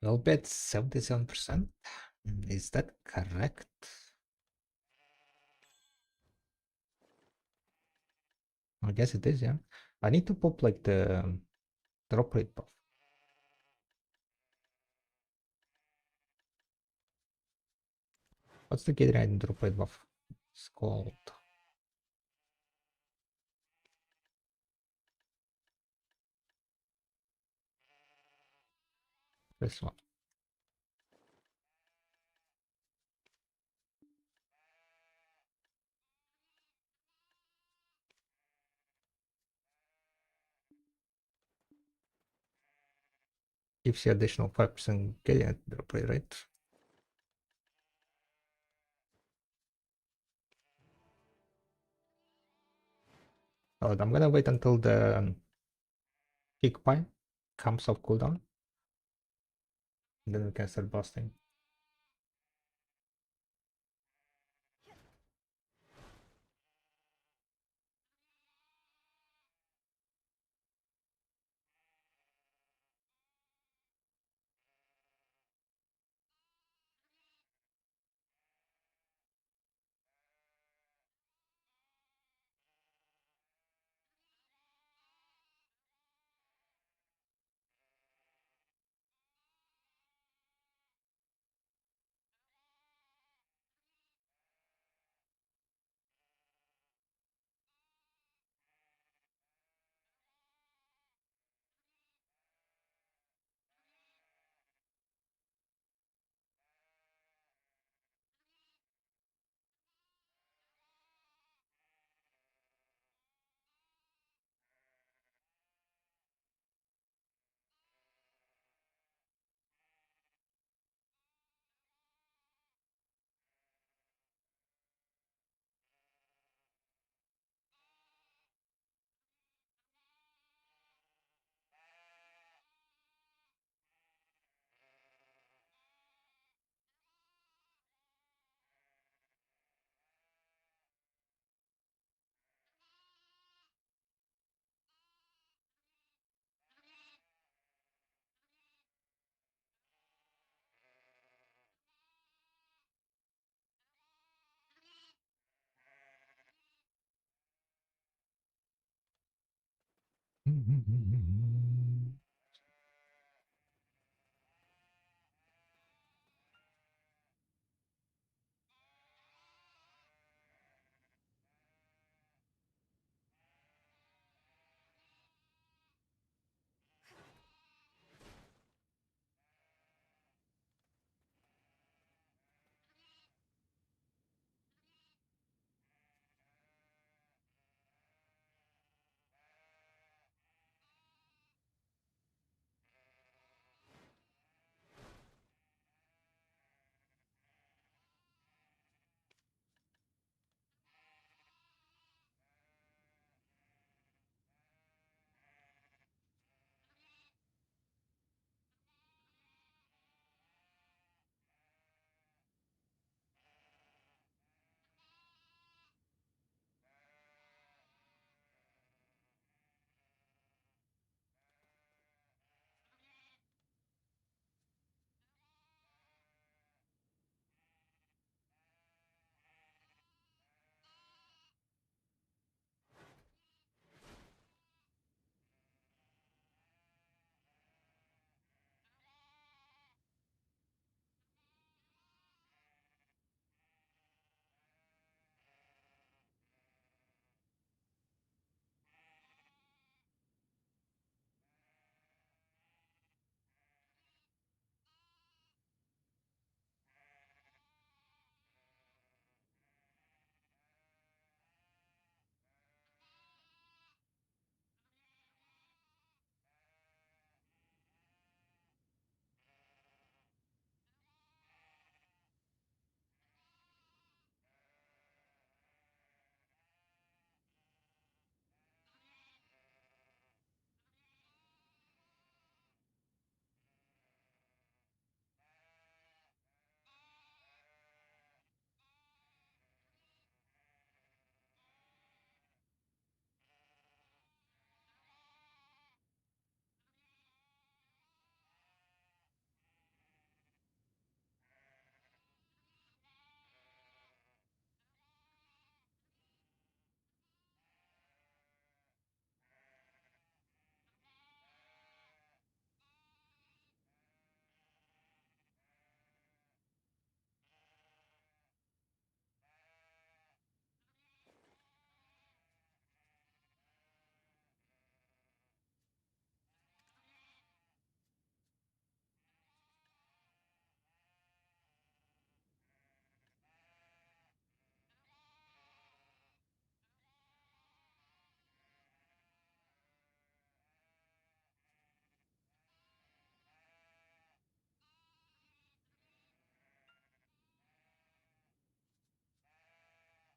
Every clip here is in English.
We'll bet 77%. Is that correct? I guess it is, yeah. I need to pop like the drop rate buff. What's the gate rate and drop rate buff? It's called this one. Gives you additional 5% gate rate and drop rate, right? Oh, I'm gonna wait until the kick pie comes off cooldown. And then we can start busting.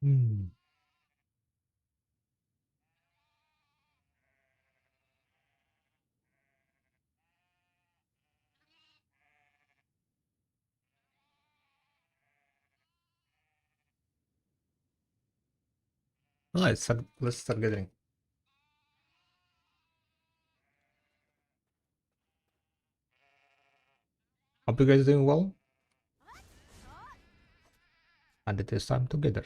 Hmm. Oh, let's start gathering. Hope you guys doing well. And it is time to gather.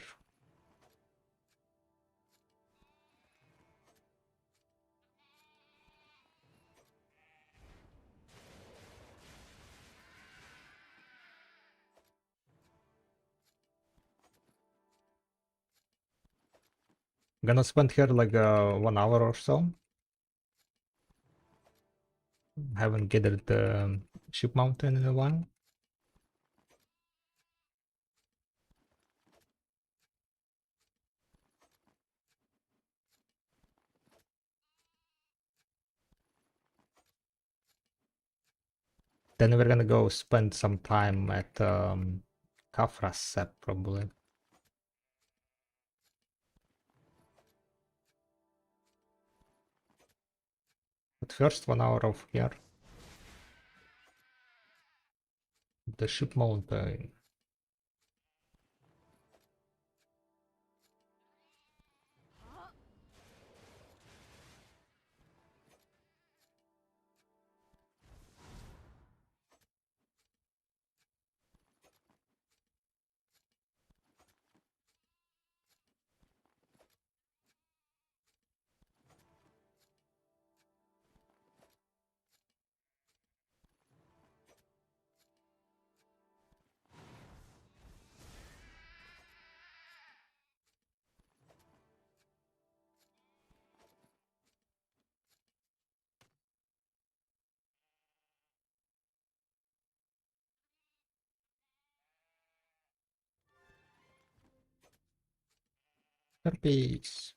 Gonna spend here like 1 hour or so. Haven't gathered the ship mountain in a while. Then we're gonna go spend some time at Kafra's set probably. But first 1 hour of here. The ship mountain. Peace.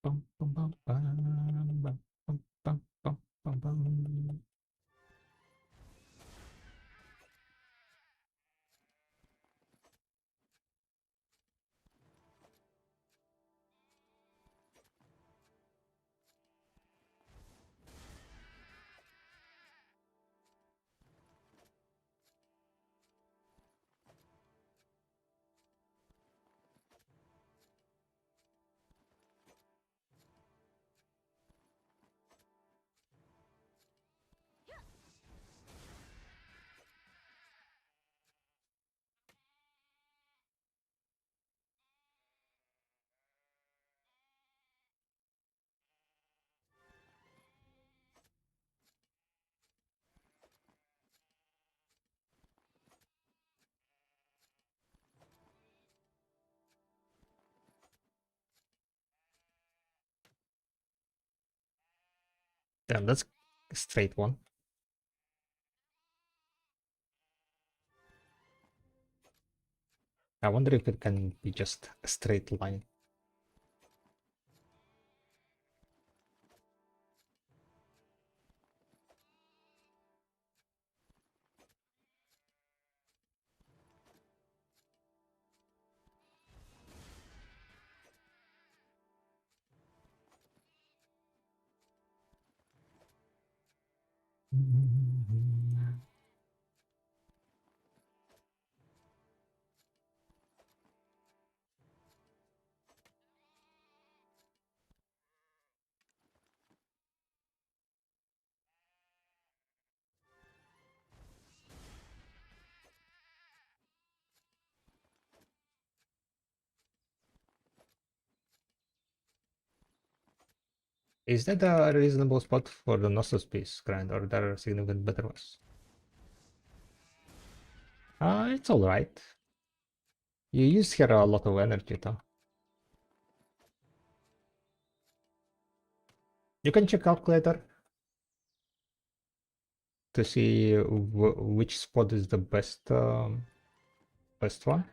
bum, bum, bum, bum, bum, bum, bum, bum, bum. Damn, that's a straight one. I wonder if it can be just a straight line. Is that a reasonable spot for the Nostos piece grind, or there are significant better ones? It's alright. You use here a lot of energy though. You can check calculator to see which spot is the best one.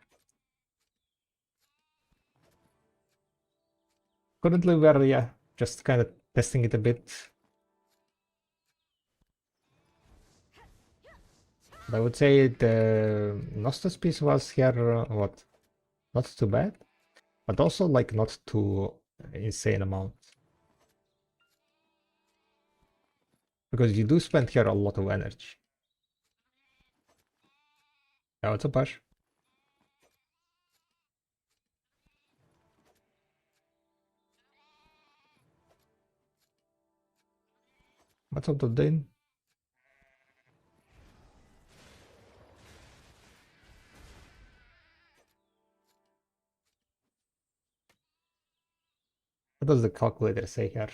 Currently we're just kind of testing it a bit. But I would say the Nostos piece was here what? Not too bad, but also like not too insane amount. Because you do spend here a lot of energy. Now it's a push. What's up, Dane? What does the calculator say here?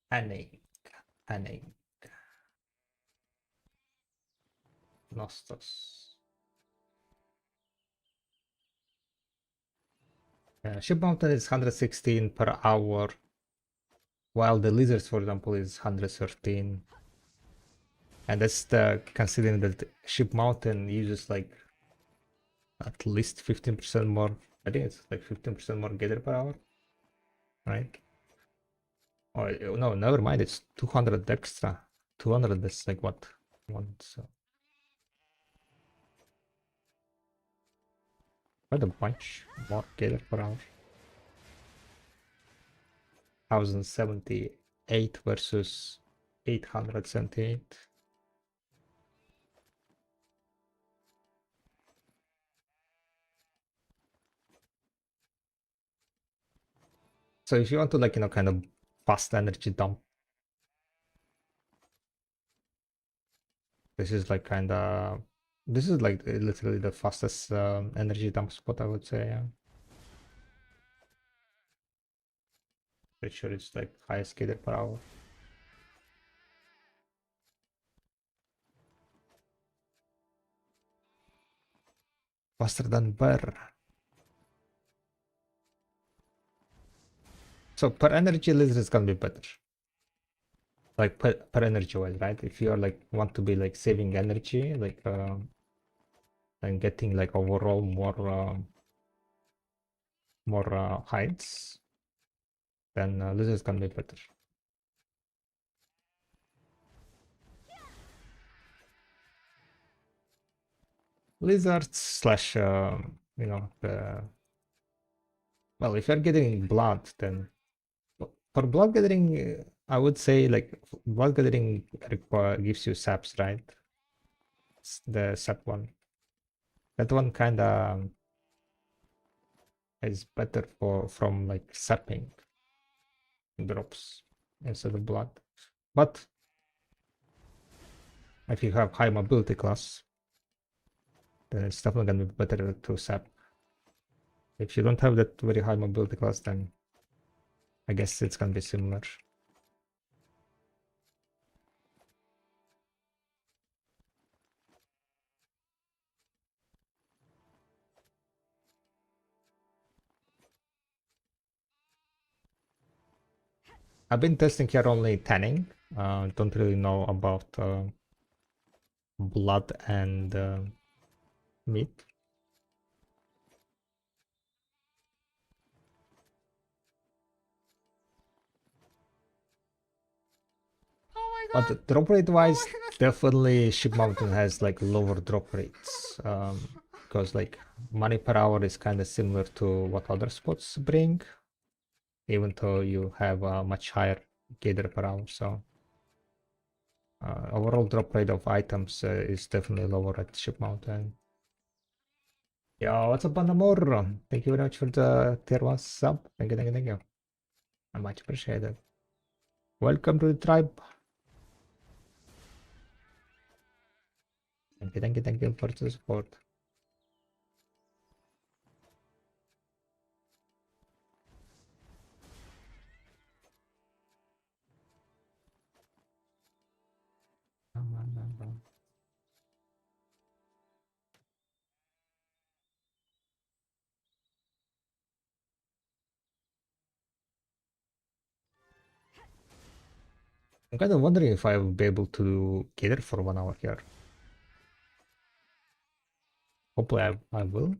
Panic. Panic. Nostos. Ship mountain is 116 per hour, while the lizards, for example, is 113. And that's the considering that ship mountain uses like at least 15% more. I think it's like 15% more gather per hour, right? Oh no, never mind. It's 200 extra. 200 is like what? One. So quite a bunch more gather per hour. 1078 versus 878. So if you want to like kind of fast energy dump, this is like kind of this is like literally the fastest energy dump spot, I would say. Yeah. Pretty sure it's like highest gather per hour. faster than Burr. So per energy, lizard is gonna be better. Like per energy wise, right? If you're like want to be like saving energy, like and getting like overall more heights, then lizard is gonna be better. Lizards slash you know the well, if you're getting blood, then for blood gathering, I would say like blood gathering gives you saps, right? It's the sap one. That one kind of is better for from like sapping drops instead of blood. But if you have high mobility class, then it's definitely gonna be better to sap. If you don't have that very high mobility class, then I guess it's gonna be similar. I've been testing here only tanning. Don't really know about blood and meat. But drop rate wise, definitely Ship Mountain has like lower drop rates. Because like money per hour is kind of similar to what other spots bring, even though you have a much higher gather per hour. So overall drop rate of items is definitely lower at Ship Mountain. Yo, what's up, Banamor? Thank you very much for the tier 1 sub. Thank you, thank you, thank you. I much appreciated. Welcome to the tribe. Thank you, thank you, thank you for the support. I'm kind of wondering if I will be able to gather for 1 hour here. Hopefully I will.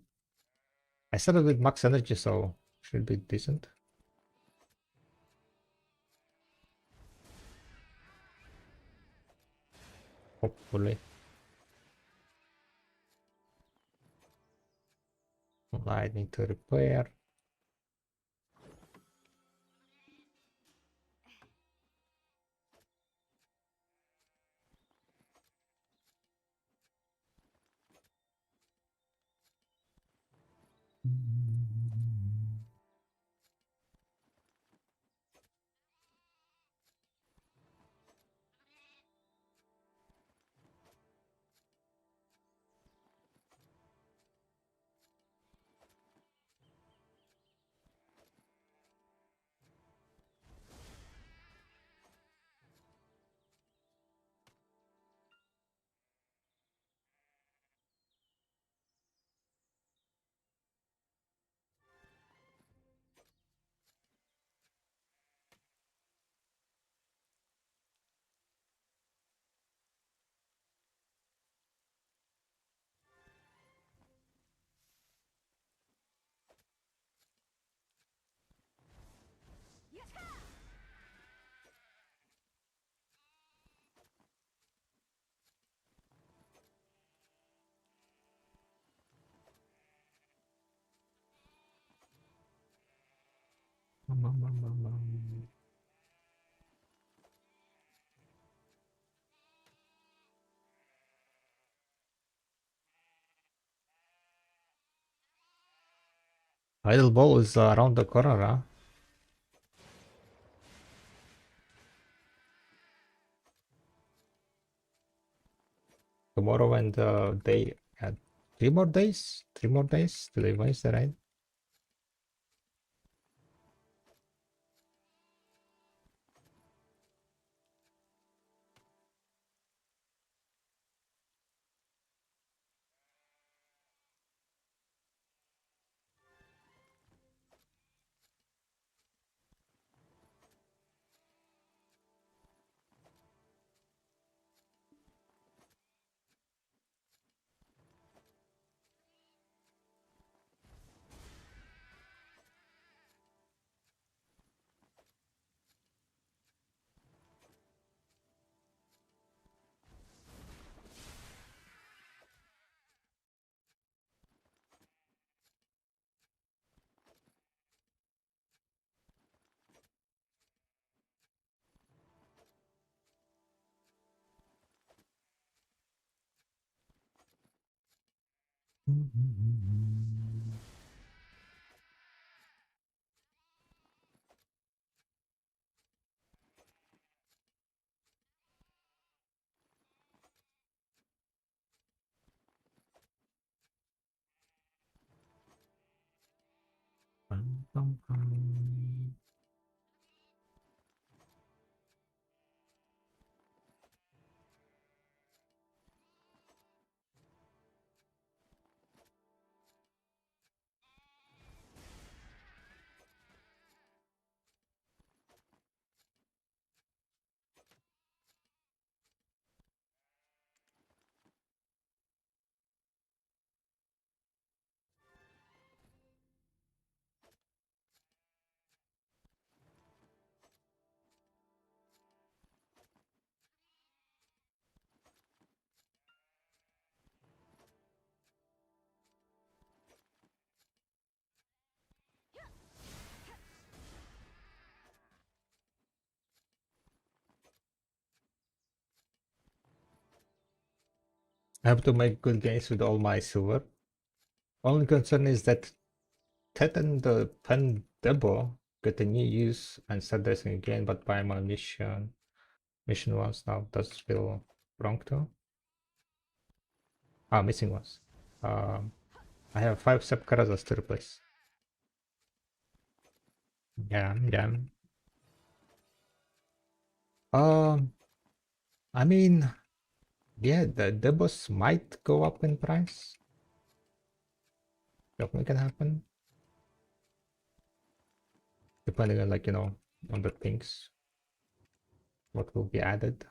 I started with max energy, so should be decent. Hopefully. I need to repair. Heidel ball is around the corner, huh? Tomorrow and day. 3 more days? 3 more days till Wednesday, right? I have to make good gains with all my silver. Only concern is that Ted and the Pen Debo get a new use and start racing again, but by my mission ones now does feel wrong too. Ah, missing ones. I have 5 Sepkarazas to replace. Yeah, yeah. Um, I mean, yeah, the Debos might go up in price. Definitely can happen. Depending on, like, on the things, what will be added.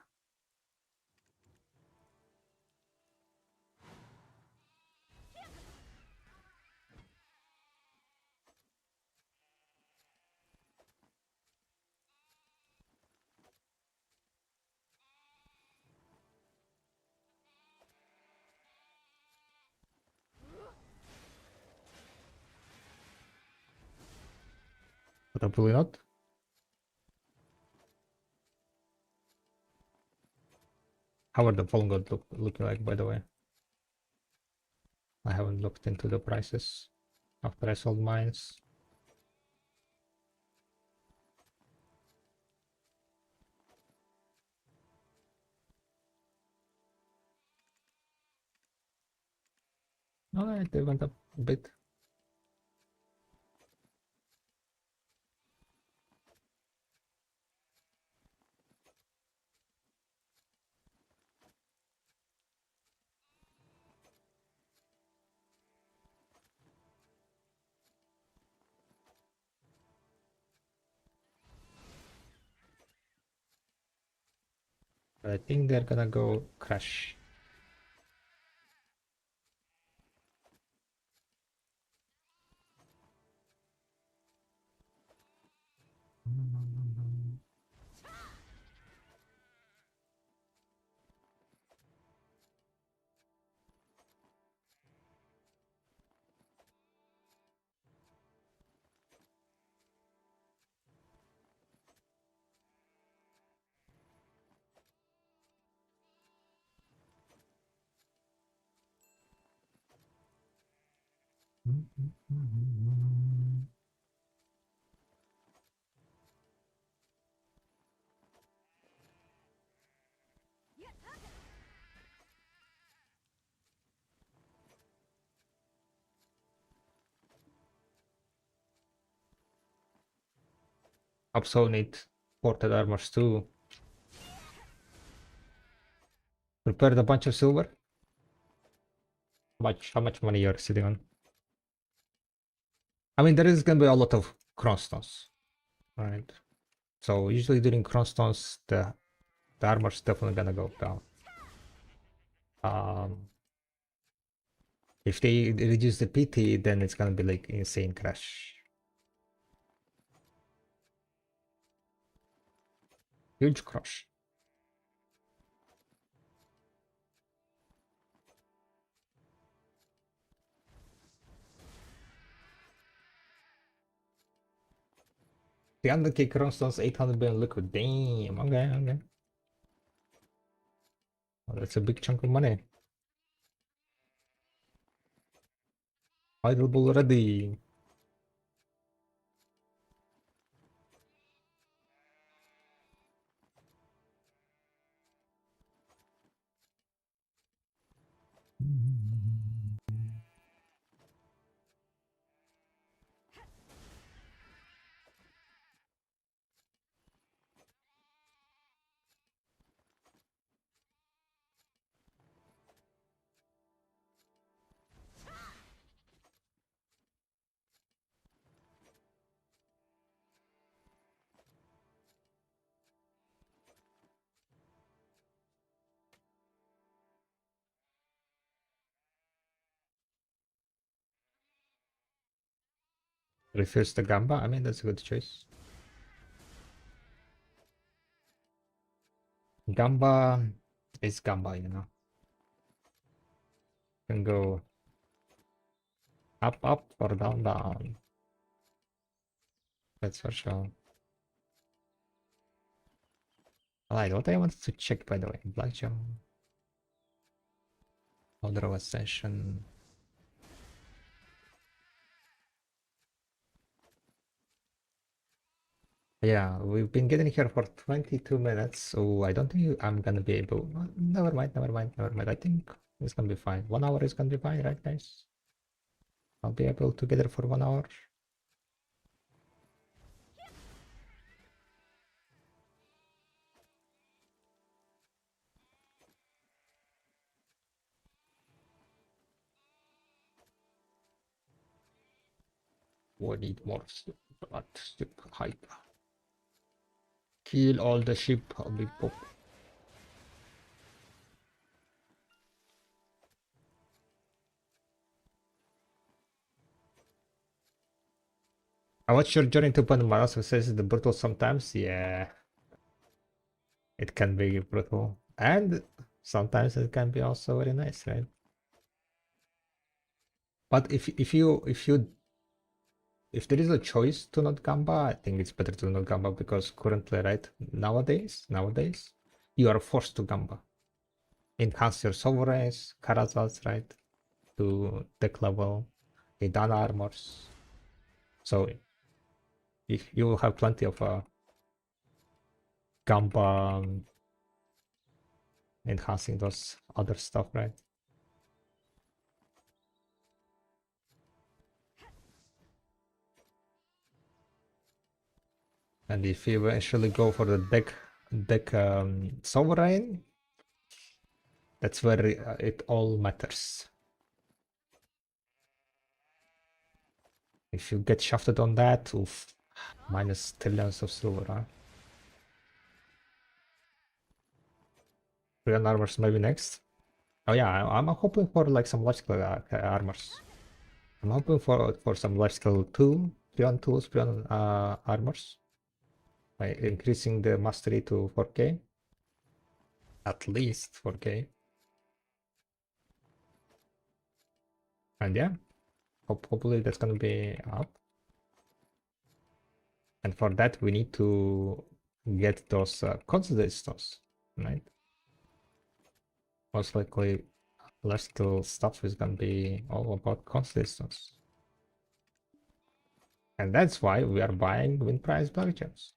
But hopefully not. How are the Fallen God looking like, by the way? I haven't looked into the prices after I sold mines. Alright, they went up a bit. But I think they're gonna go crash. Also need ported armors too. Prepared a bunch of silver. How much money you're sitting on? I mean, there is gonna be a lot of Cronstones, right? So usually during Cronstones, the armor's definitely gonna go down. If they reduce the PT, then it's gonna be like insane crash. Huge crush. The underkick Cronstones 800 billion liquid. Damn, okay, okay. Well, that's a big chunk of money. Heidel ready. Refuse the Gamba. I mean, that's a good choice. Gamba is Gamba, you know. Can go up, up, or down, down. That's for sure. Alright, what I wanted to check, by the way, blackjack, order of ascension. Yeah, we've been getting here for 22 minutes, so I don't think I'm gonna be able. Never mind, never mind, never mind. I think it's gonna be fine. 1 hour is gonna be fine, right, guys? I'll be able to get there for 1 hour. We need more ship hype. Kill all the ship, I'll be pop. I watched your journey to Panama, so says the brutal sometimes. Yeah, it can be brutal. And sometimes it can be also very nice, right? But if there is a choice to not Gamba, I think it's better to not Gamba because currently, right, nowadays, you are forced to Gamba. Enhance your sovereigns, Karazas, right, to tech level, Edana armors. So if you will have plenty of Gamba enhancing those other stuff, right? And if you eventually go for the deck sovereign, that's where it all matters. If you get shafted on that, oof, minus trillions of silver, huh? Korean armors maybe next. Oh yeah, I'm hoping for like some logical armors. I'm hoping for some logical Prion tools, Prion armors. By increasing the mastery to 4K. At least 4K. And yeah, hopefully that's gonna be up. And for that we need to get those consolidate stones, right? Most likely logical stuff is gonna be all about consolidate stones. And that's why we are buying win price black gems.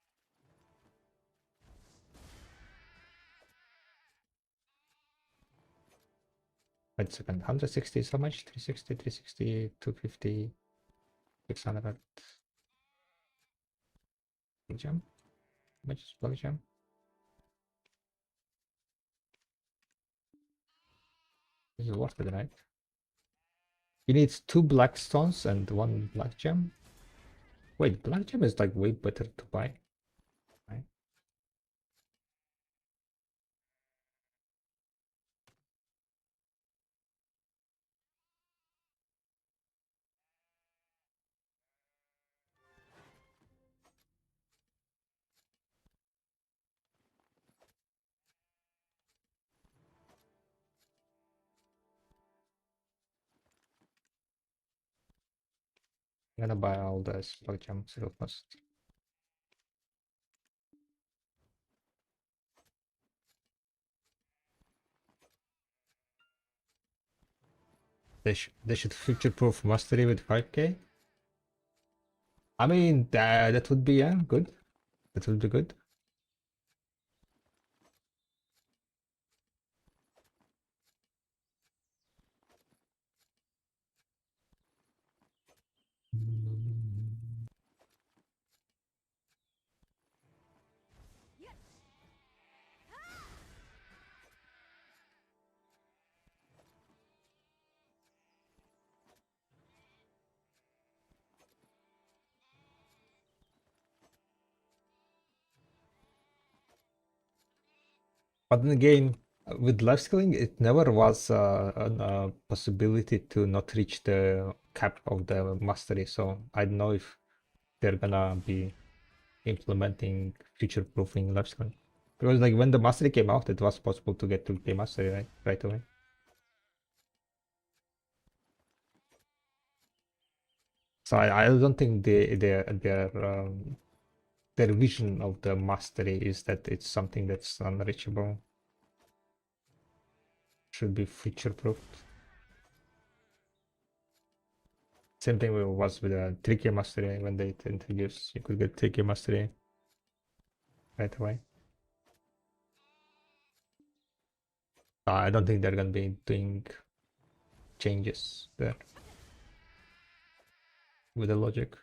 Wait a second, 160 is how much? 360, 360, 250, 600 black gem? How much is black gem? This is worth it, right? You need 2 black stones and 1 black gem. Wait, black gem is like way better to buy, right? I'm gonna buy all this black gem real fast. They should future-proof mastery with 5k. I mean, that would be, yeah, good. That would be good. But then again, with life scaling, it never was a possibility to not reach the cap of the mastery. So I don't know if they're gonna be implementing future-proofing life scaling. Because like when the mastery came out, it was possible to get to the mastery right away. So I don't think their vision of the mastery is that it's something that's unreachable. Should be future-proofed. Same thing was with the 3K mastery when they introduced you could get 3K mastery right away. I don't think they're gonna be doing changes there with the logic.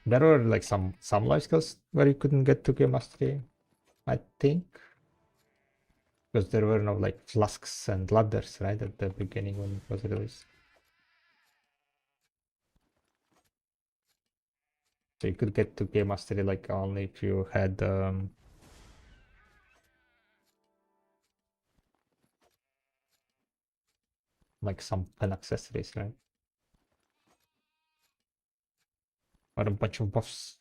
There were like some life skills where you couldn't get 2K mastery, I think. Because there were no like flasks and ladders, right, at the beginning when it was released. So you could get 2K mastery like only if you had like some pen accessories, right? Or a bunch of buffs.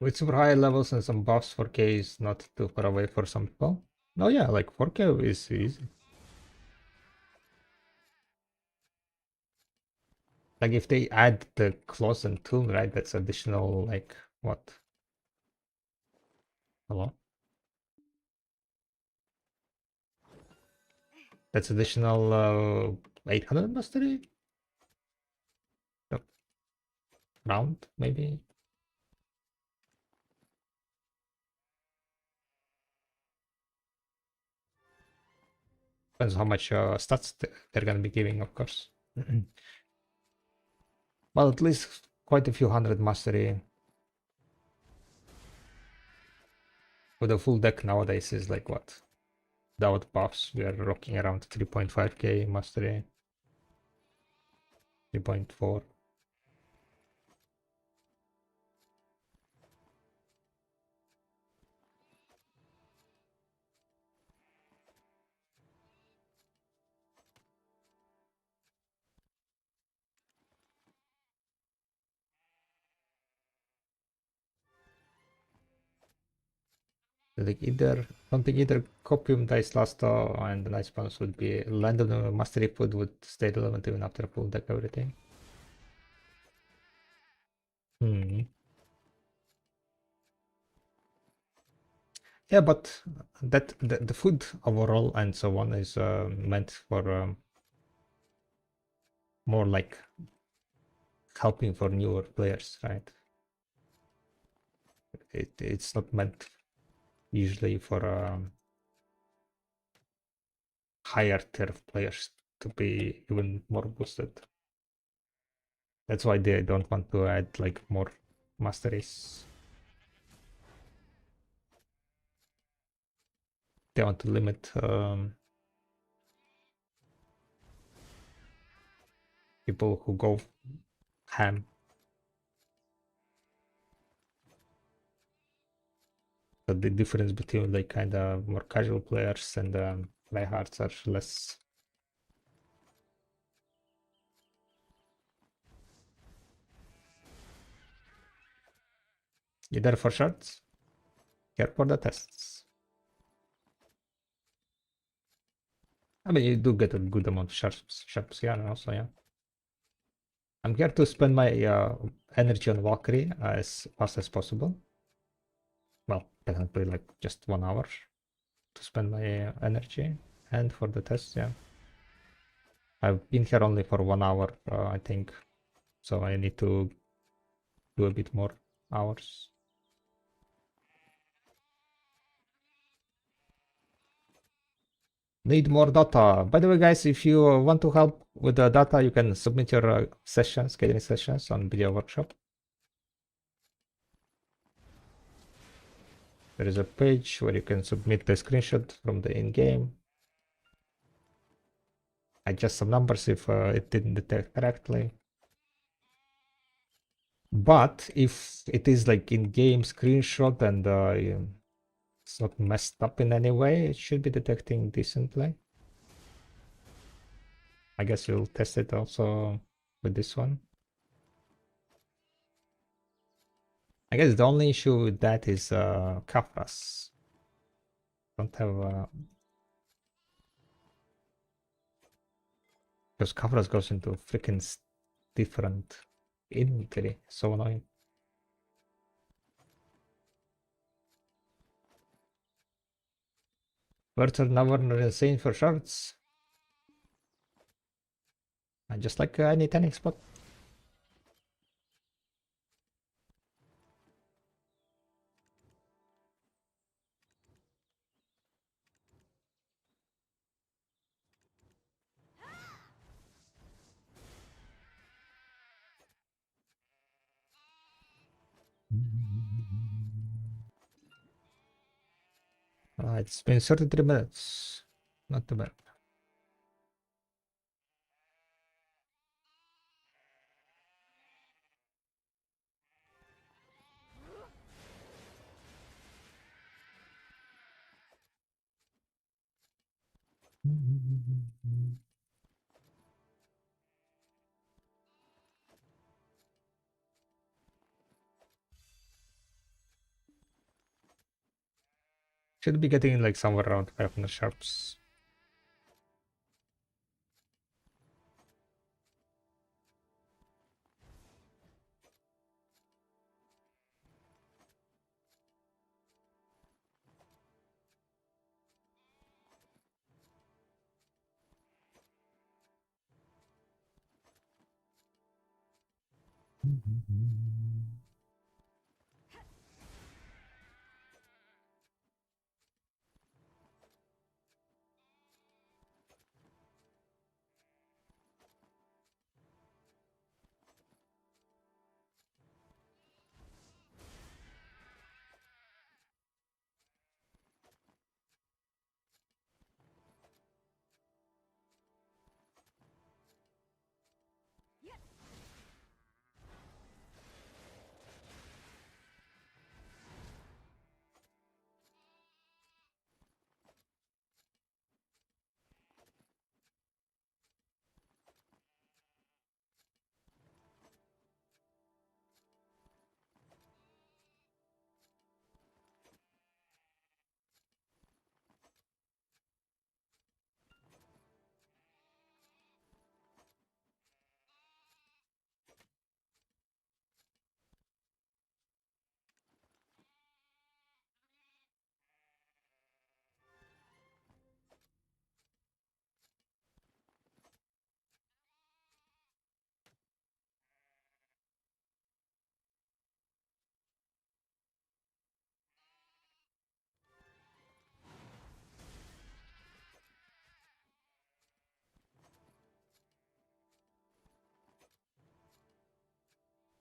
With super high levels and some buffs, 4K is not too far away for some people. Oh yeah, like 4K is easy. Like if they add the claws and tool, right, that's additional like what? Hello? That's additional 800 mastery? No, round, maybe? Depends how much stats they're gonna be giving, of course. Well, at least quite a few hundred mastery. With a full deck nowadays is like what? Without buffs, we are rocking around 3.5k mastery, 3.4. Like either something either copium dice lasto and the nice bonus would be land on the mastery food would stay relevant even after full deck everything. Hmm. Yeah, but the food overall and so on is meant for more like helping for newer players, right? It's not meant usually for higher tier of players to be even more boosted. That's why they don't want to add like more masteries. They want to limit people who go ham. So the difference between like kind of more casual players and tryhards are less. You there for shards? Here for the tests. I mean, you do get a good amount of sharps here also, yeah. I'm here to spend my energy on Valkyrie as fast as possible. Well, technically like just 1 hour to spend my energy. And for the test, yeah. I've been here only for 1 hour, I think. So I need to do a bit more hours. Need more data. By the way, guys, if you want to help with the data, you can submit your sessions, scaling sessions on Video Workshop. There is a page where you can submit the screenshot from the in-game. Adjust some numbers if it didn't detect correctly. But if it is like in-game screenshot and it's not messed up in any way, it should be detecting decently. I guess you'll test it also with this one. I guess the only issue with that is Kafras. Don't have because Kafras goes into freaking different inventory. So annoying. Virtual never insane for shards. I just like any tanning spot. It's been 33 minutes. Not too bad. Should be getting like somewhere around 500 sharps.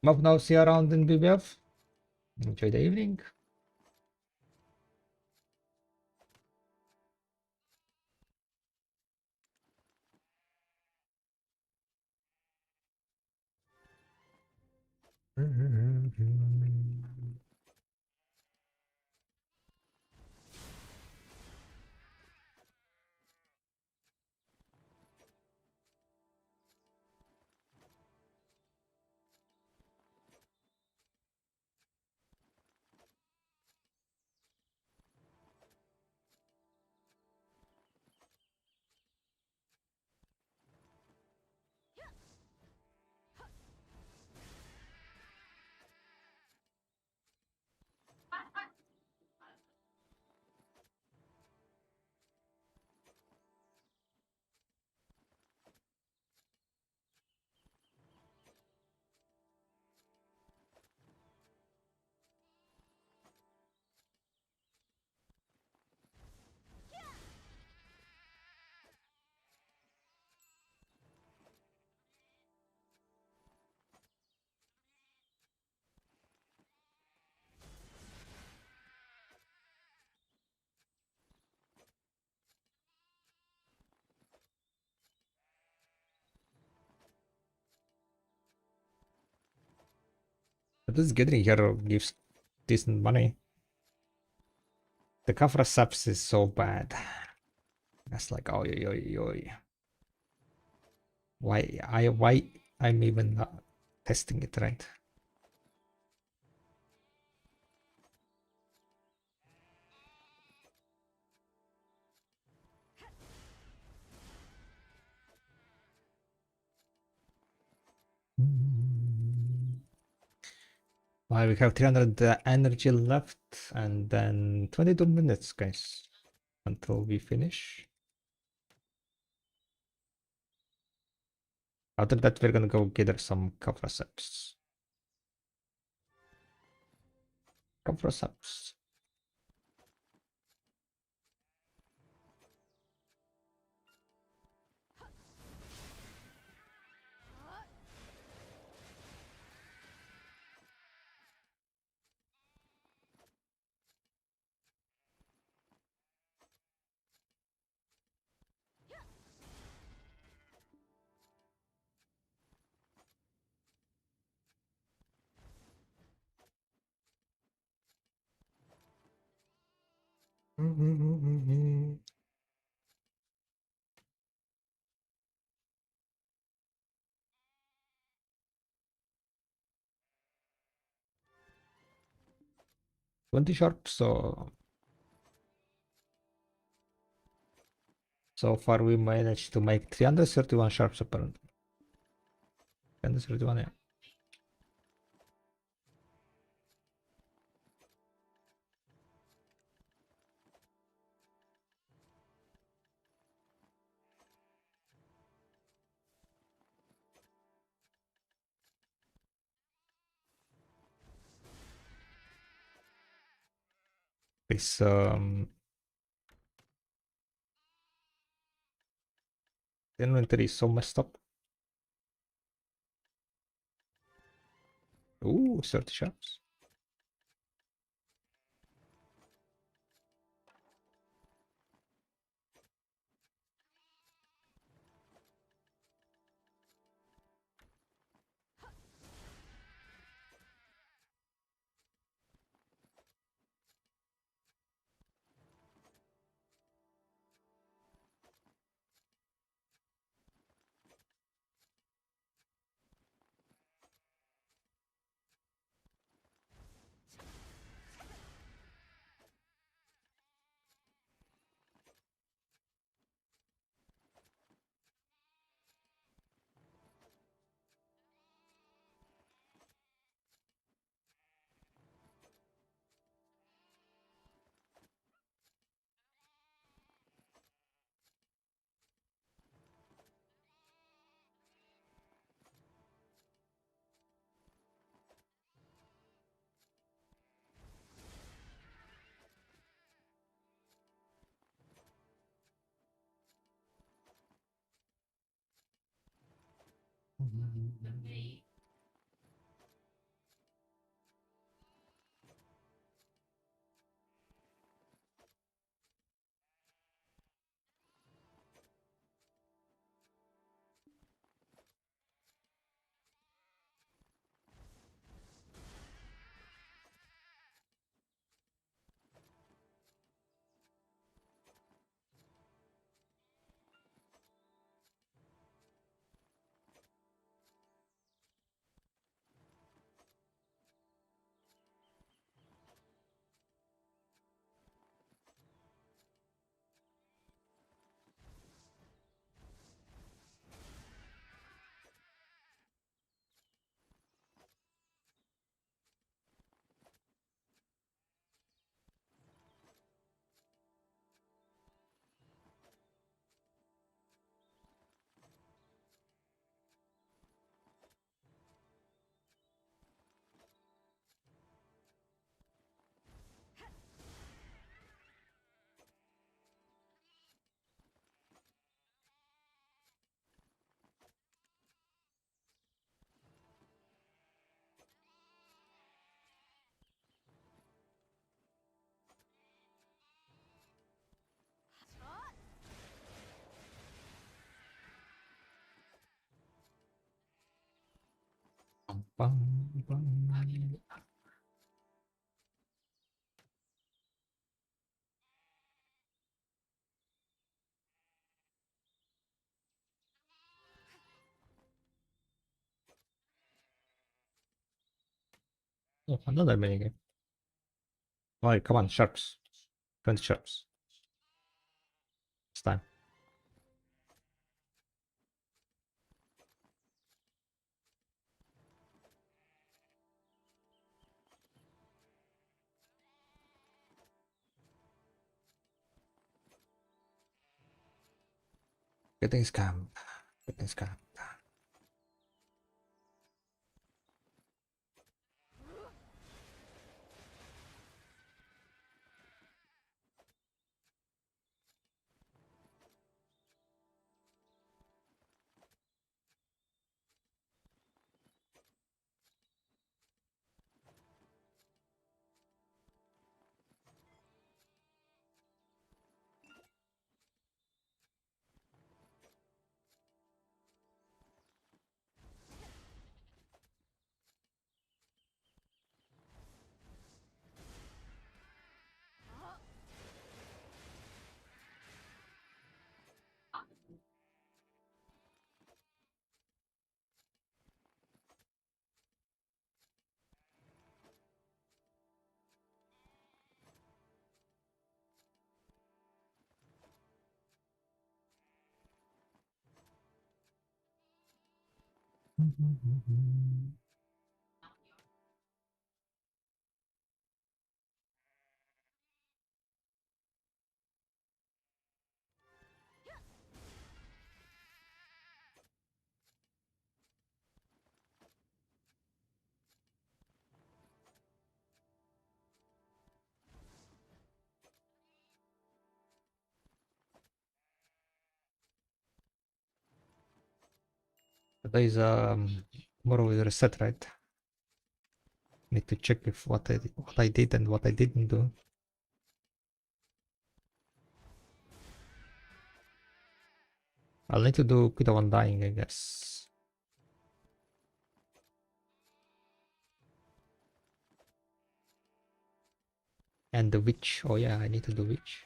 Mob now, see you around in BBF. Enjoy the evening. But this getting here gives decent money. The Kafra is so bad. That's like, oh, why I'm even not testing it, right? Well, we have 300 energy left, and then 22 minutes, guys, until we finish. After that, we're gonna go gather some Kafra. Kafra. Mm-hmm. 20 sharp, so far we managed to make 331 sharps apparently. 331, yeah. This inventory is so messed up. Ooh, 30 sharps. Oh, another minigame. Alright, come on, sharps. 20 sharps. It's time. Getting scammed. Getting scammed. There is more of a reset, right? Need to check if what I did and what I didn't do. I'll need to do Kuda one dying, I guess. And the witch. Oh yeah, I need to do witch.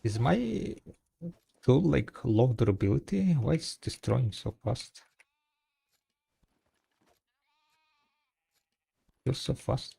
Is my tool like low durability? Why is it destroying so fast? Feels so fast.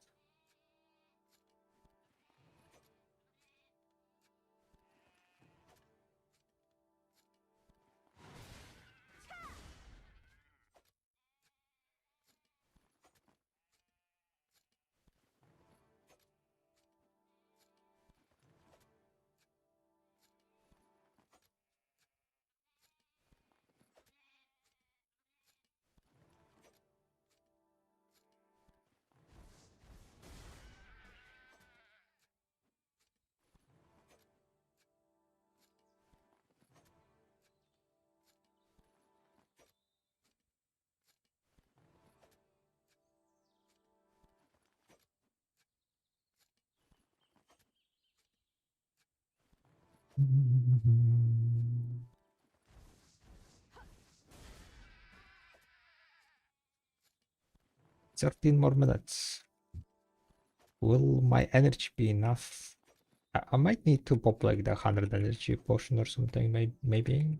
Mm. 13 more minutes. Will my energy be enough? I might need to pop like the 100 energy potion or something, maybe.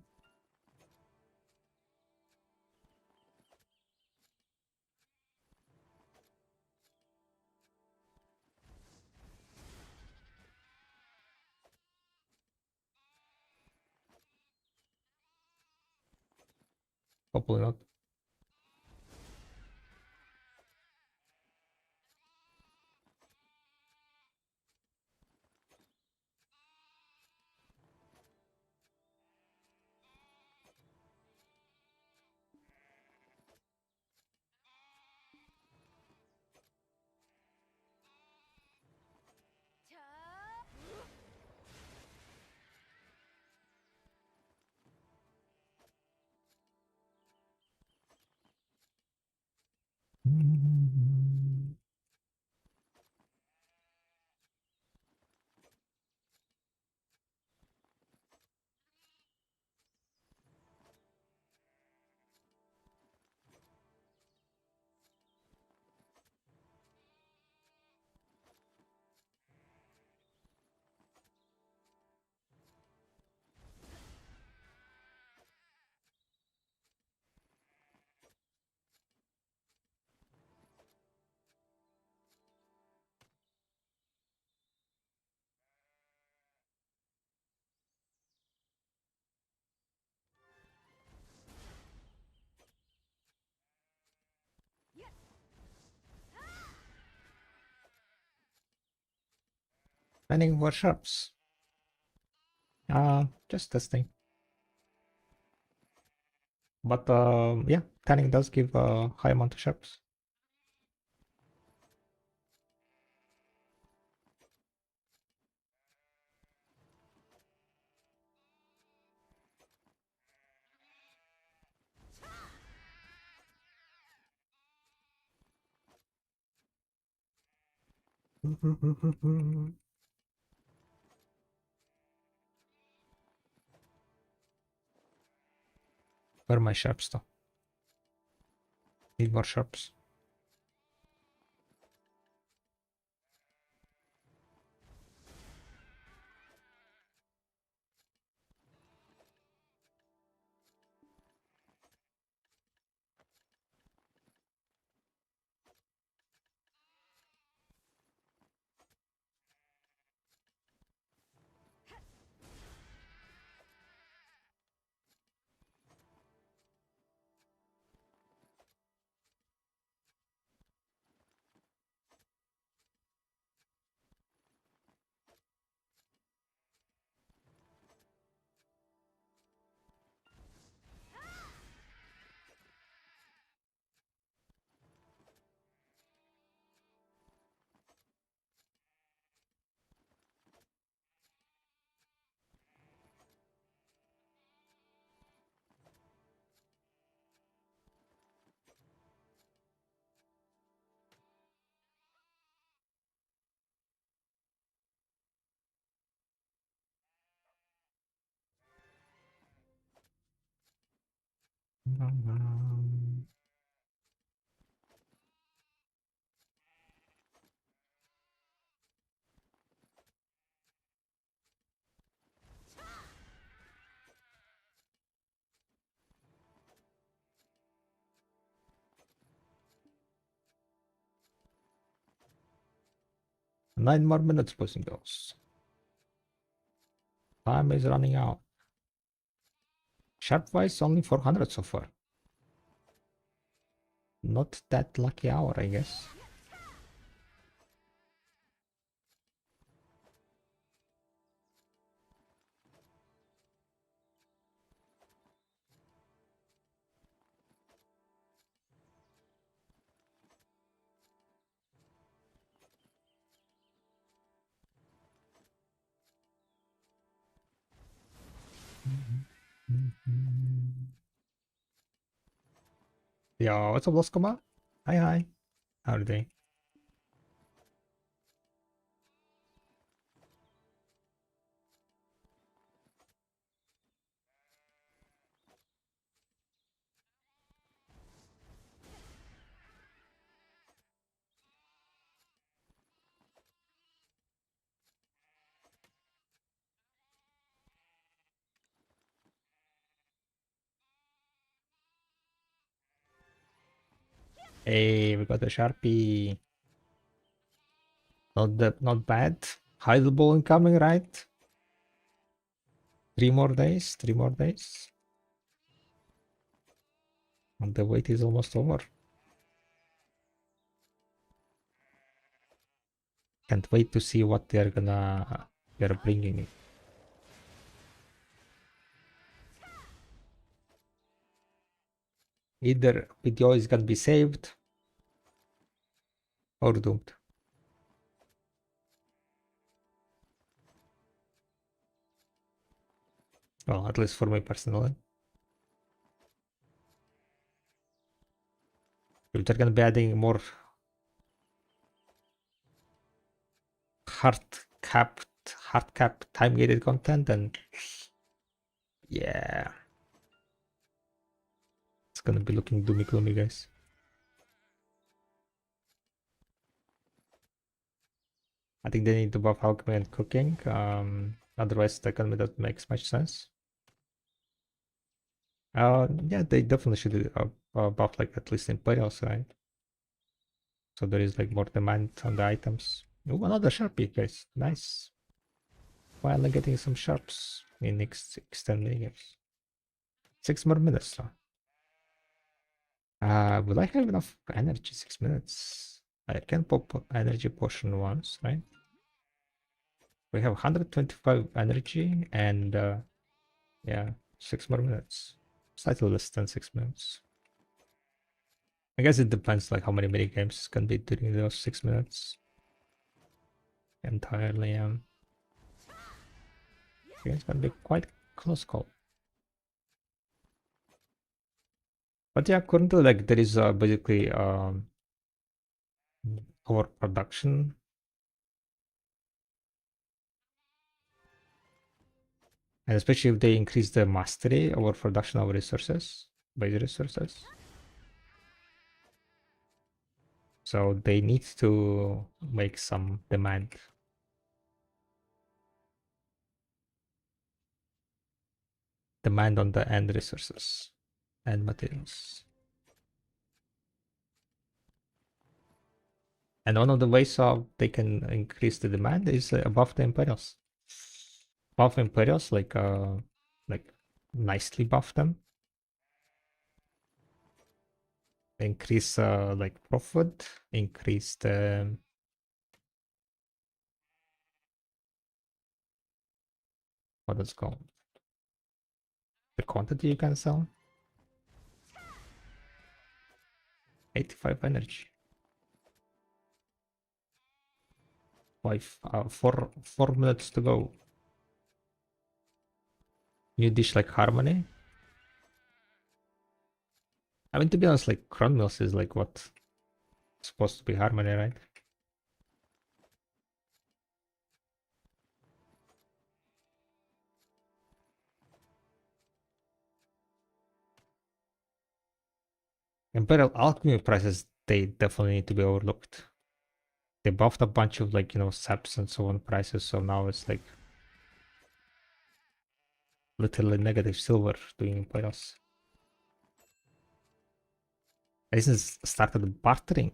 Hopefully not. Planning workshops. Just testing. But yeah, tanning does give a high amount of sharps. Where are my sharps though? Need more sharps. Um, 9 more minutes, boys and girls. Time is running out. Sharp wise, only 400 so far. Not that lucky hour, I guess. Yo, what's up, Loskoma? Hi, hi. How are they? Hey, we got a Sharpie. Not bad. Heidel incoming, right? 3 more days, 3 more days. And the wait is almost over. Can't wait to see what they're bringing. Either video is gonna be saved or doomed. Well, at least for me personally. If they're gonna be adding more hard cap time gated content, then yeah, it's gonna be looking doomy gloomy, guys. I think they need to buff alchemy and cooking. Otherwise the economy doesn't make much sense. Yeah, they definitely should buff like at least Imperials, right? So there is like more demand on the items. Oh, another Sharpie, guys. Nice. Finally getting some sharps in next extended games. 6 more minutes though. Will I have enough energy? 6 minutes. I can pop energy potion once, right? We have 125 energy and yeah, 6 more minutes. Slightly less than 6 minutes. I guess it depends like how many mini games can be during those 6 minutes. Entirely. It's gonna be quite close call. But yeah, currently like there is basically overproduction. And especially if they increase the mastery over production of resources, base resources. So they need to make some demand. Demand on the end resources and materials. And one of the ways of they can increase the demand is above the imperials. Buff imperials, like nicely buff them. Increase like profit, increase the what is called the quantity you can sell. 85 energy. 4 minutes to go. New dish like harmony. I mean, to be honest, like Cron Mills is like what supposed to be harmony, right? Imperial alchemy prices, they definitely need to be overlooked. They buffed a bunch of like, saps and so on prices, so now it's like literally negative silver doing Imperials. This is started bartering.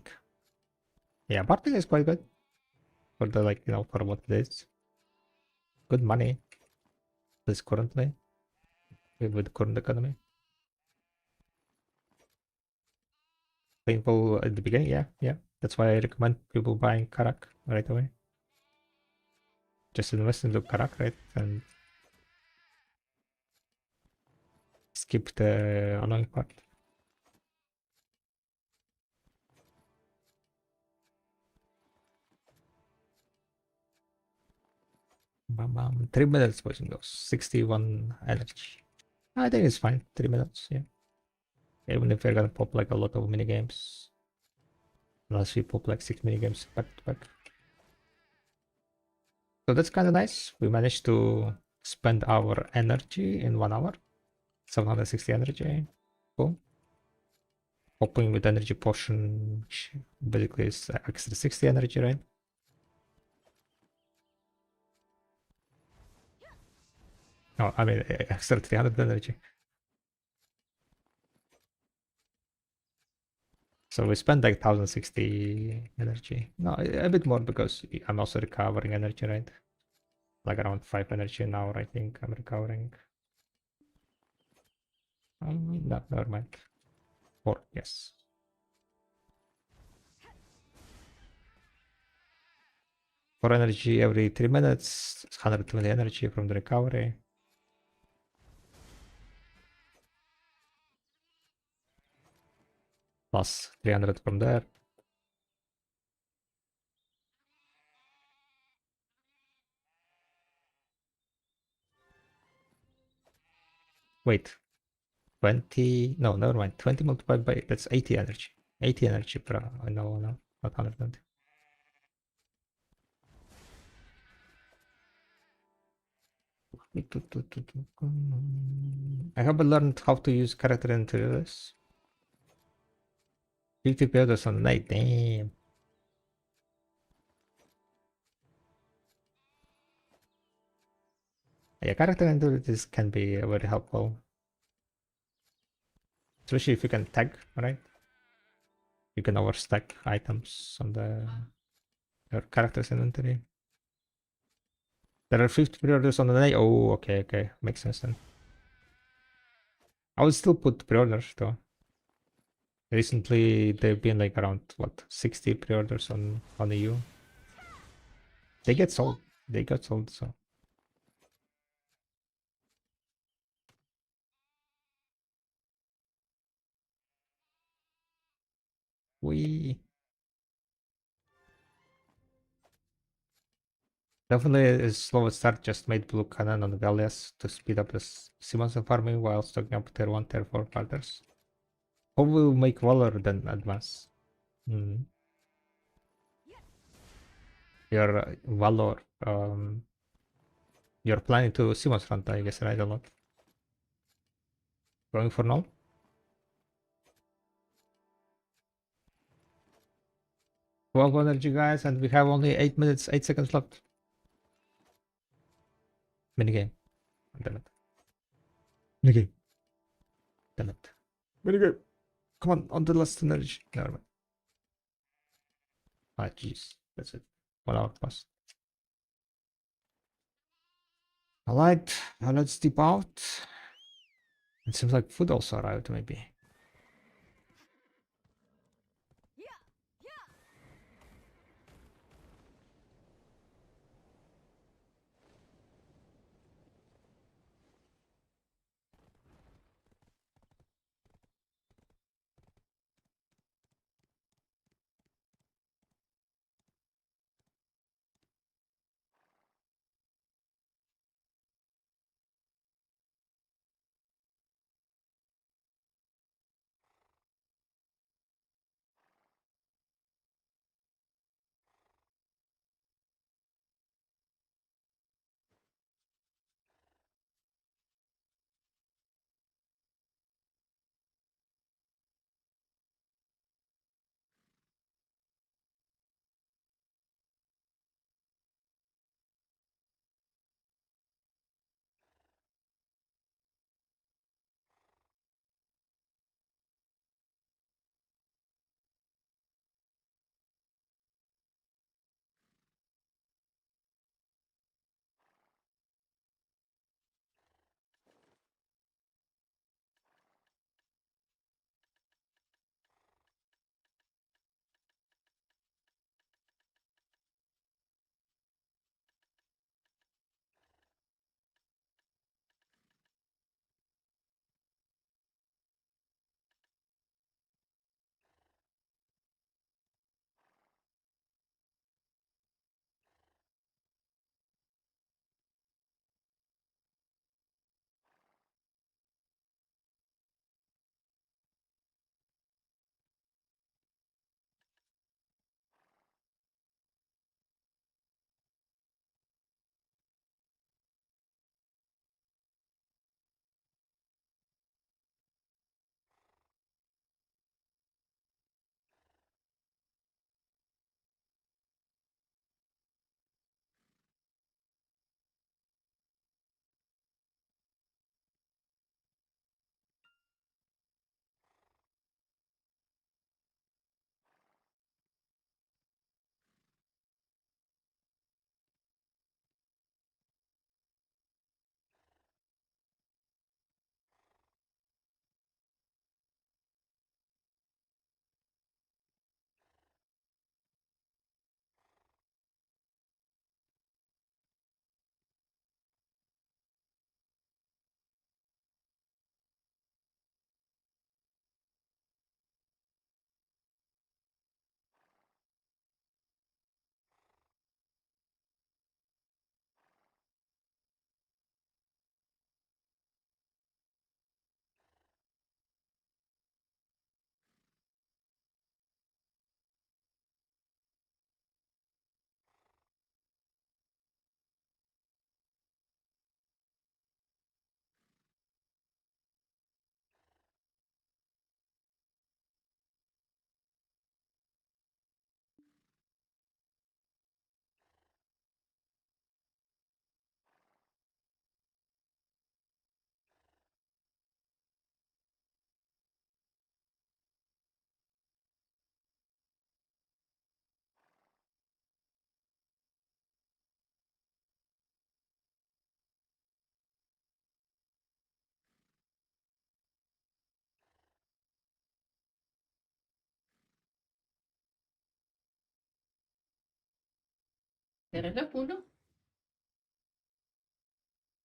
Yeah, bartering is quite good for the like, for what it is. Good money. This currently with the current economy. Painful at the beginning, yeah. That's why I recommend people buying Karak right away. Just invest into Karak, right? And skip the annoying part. Bam, bam. 3 minutes, boys and girls. 61 energy. I think it's fine. 3 minutes, yeah. Even if we're gonna pop like a lot of mini games. Unless we pop like 6 mini games back to back. So that's kind of nice. We managed to spend our energy in 1 hour. 760 energy. Cool. Popping with energy potion basically is extra 60 energy, right? No, I mean extra 300 energy. So we spent like 1060 energy. No, a bit more because I'm also recovering energy, right? Like around 5 energy an hour, I think I'm recovering. No, never mind. 4, yes. For energy every 3 minutes, 120 energy from the recovery. Plus 300 from there. Wait, 20, no, never mind. 20 multiplied by, that's 80 energy. 80 energy per, no, not 120. I haven't learned how to use character interiors. 50 builders on the night, damn. Yeah, character interiors can be very helpful. Especially if you can tag, right? You can overstack items on your character's inventory. There are 50 pre-orders on the night. Oh, okay, okay. Makes sense then. I would still put pre-orders though. Recently, they've been like around, what, 60 pre-orders on EU. They get sold. They got sold, so. We definitely a slow start just made blue cannon on the Valias to speed up the Simonson farming while stocking up tier 1, tier 4 partners. Who will make Valor then advance? Hmm. Your Valor, you're planning to Simon's front, I guess, right? A lot. Going for null? 12 energy, guys, and we have only 8 minutes, 8 seconds left. Minigame. Damn it. Minigame. Damn it. Minigame. Come on the last energy. Never mind. Ah, jeez. That's it. 1 hour plus. Alright, now let's dip out. It seems like food also arrived, maybe.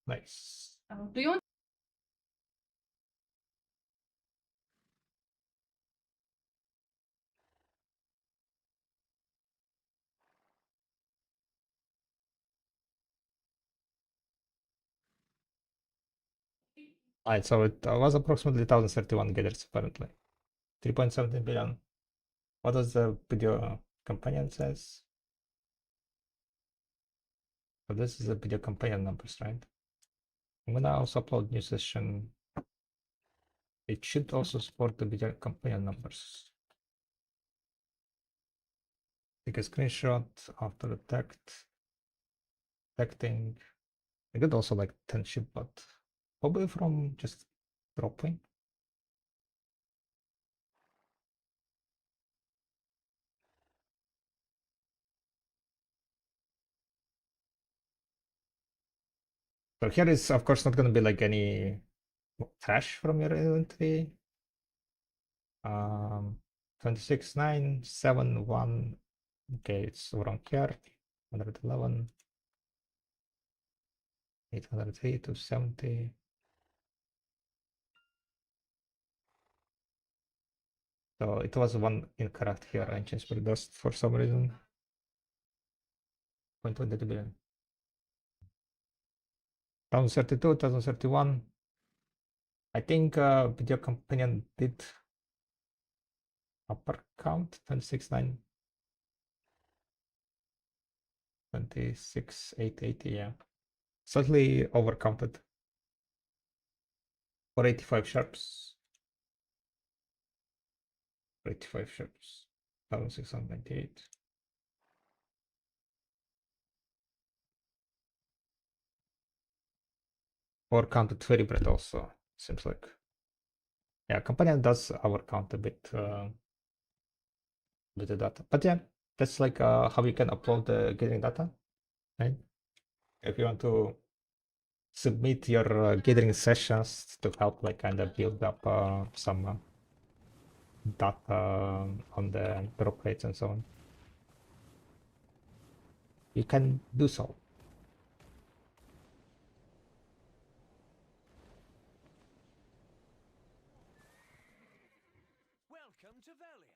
Nice. Do you want? Alright, so it was approximately 1031 getters apparently. 3.17 billion. What does the video companion says? So this is the video companion numbers, right? I'm gonna also upload new session. It should also support the video companion numbers. Take a screenshot after the detecting. I got also like 10 ship, but probably from just dropping. So here is of course not gonna be like any trash from your inventory. 26,971. Okay, it's around here. 111, 803 to 70. So it was one incorrect here. I changed for dust for some reason. 0.22 billion. 1032, 1031. I think video companion did upper count 26,9. 26,880, yeah. Slightly overcounted for 85 sharps. 85 sharps. 1698. Or counted very bread also, seems like. Yeah, companion does overcount a bit of data. But yeah, that's like how you can upload the gathering data, right? If you want to submit your gathering sessions to help like kind of build up some data on the drop rates and so on, you can do so.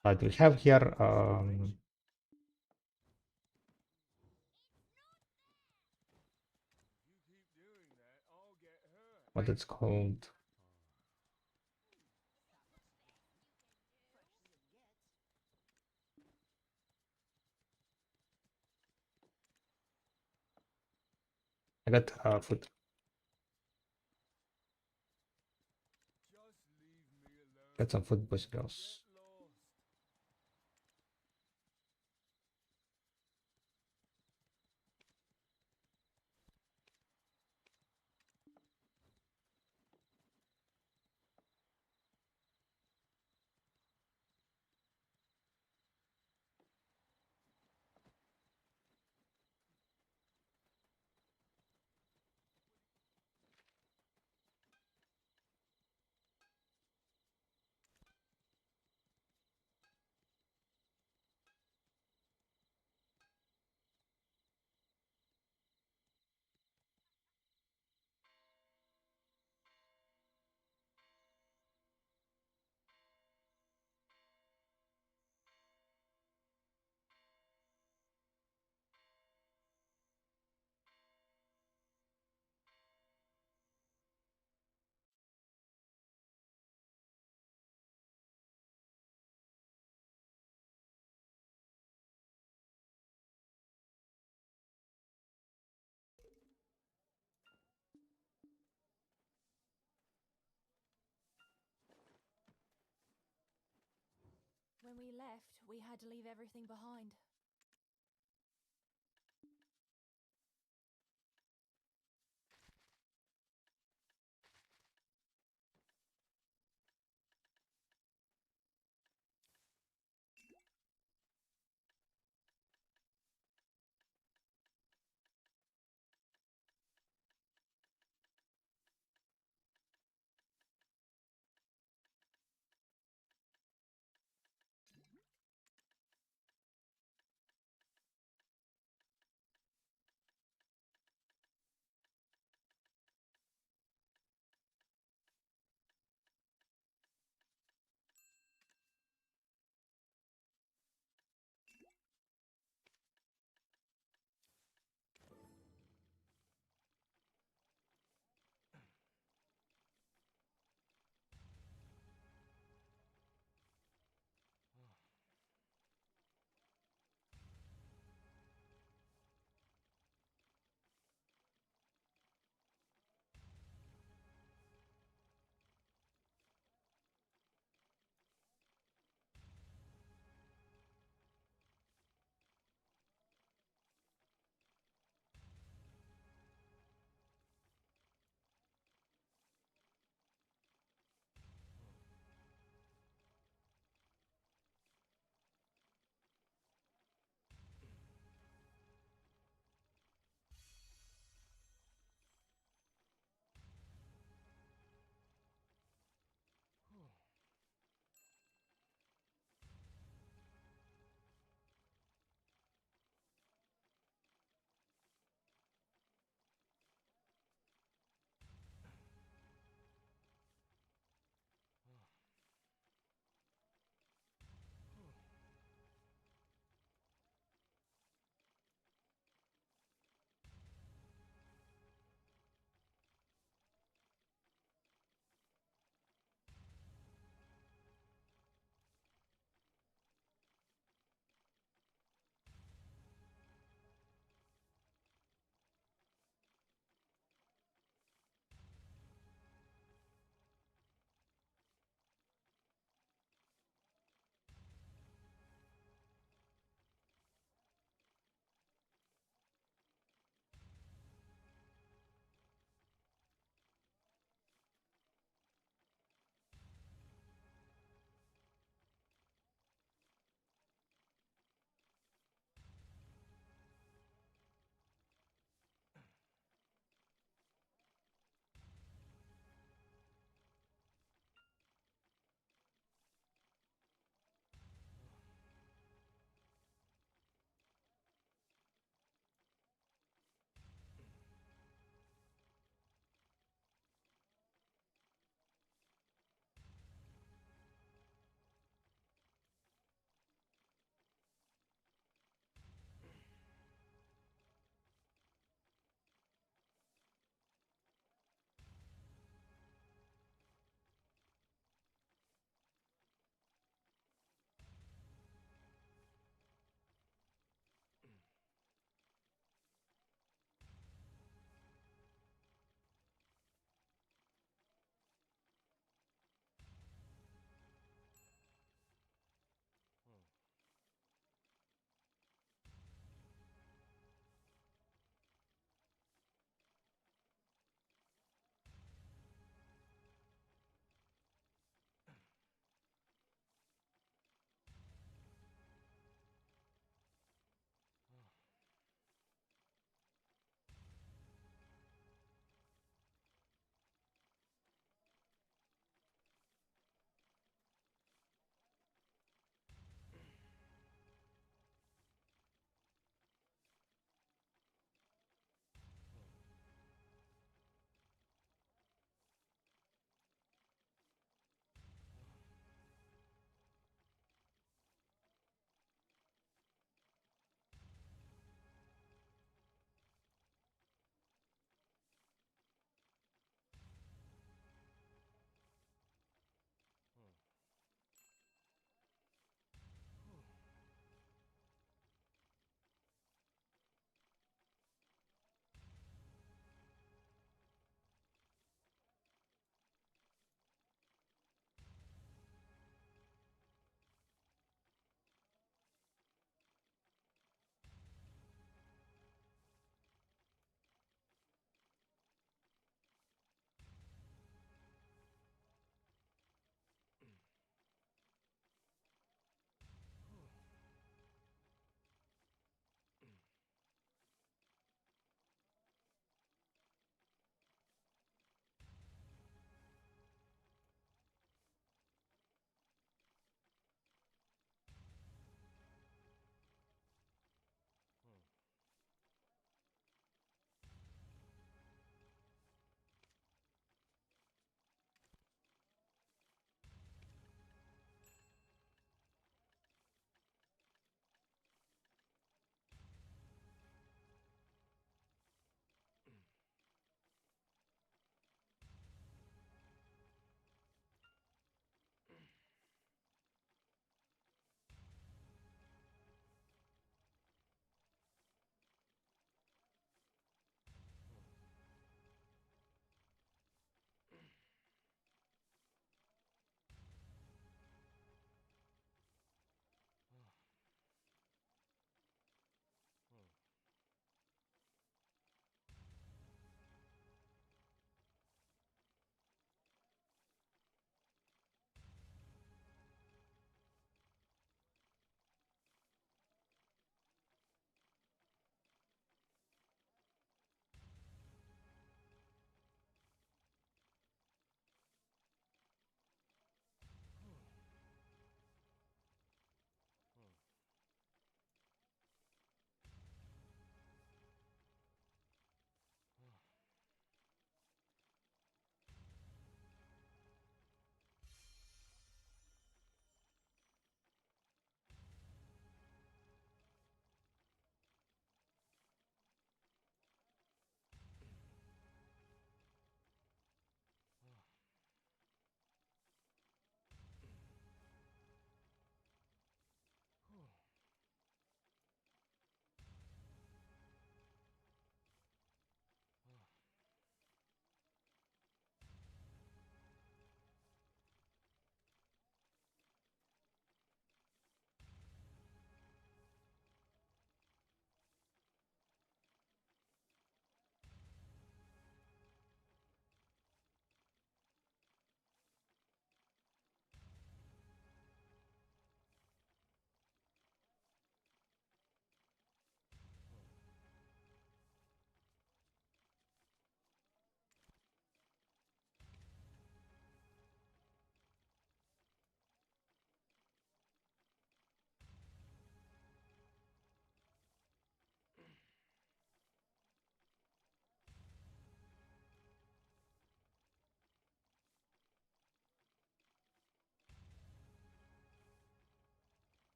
But we have here what it's called. I got food. Got some food, boys and girls. When we left, we had to leave everything behind.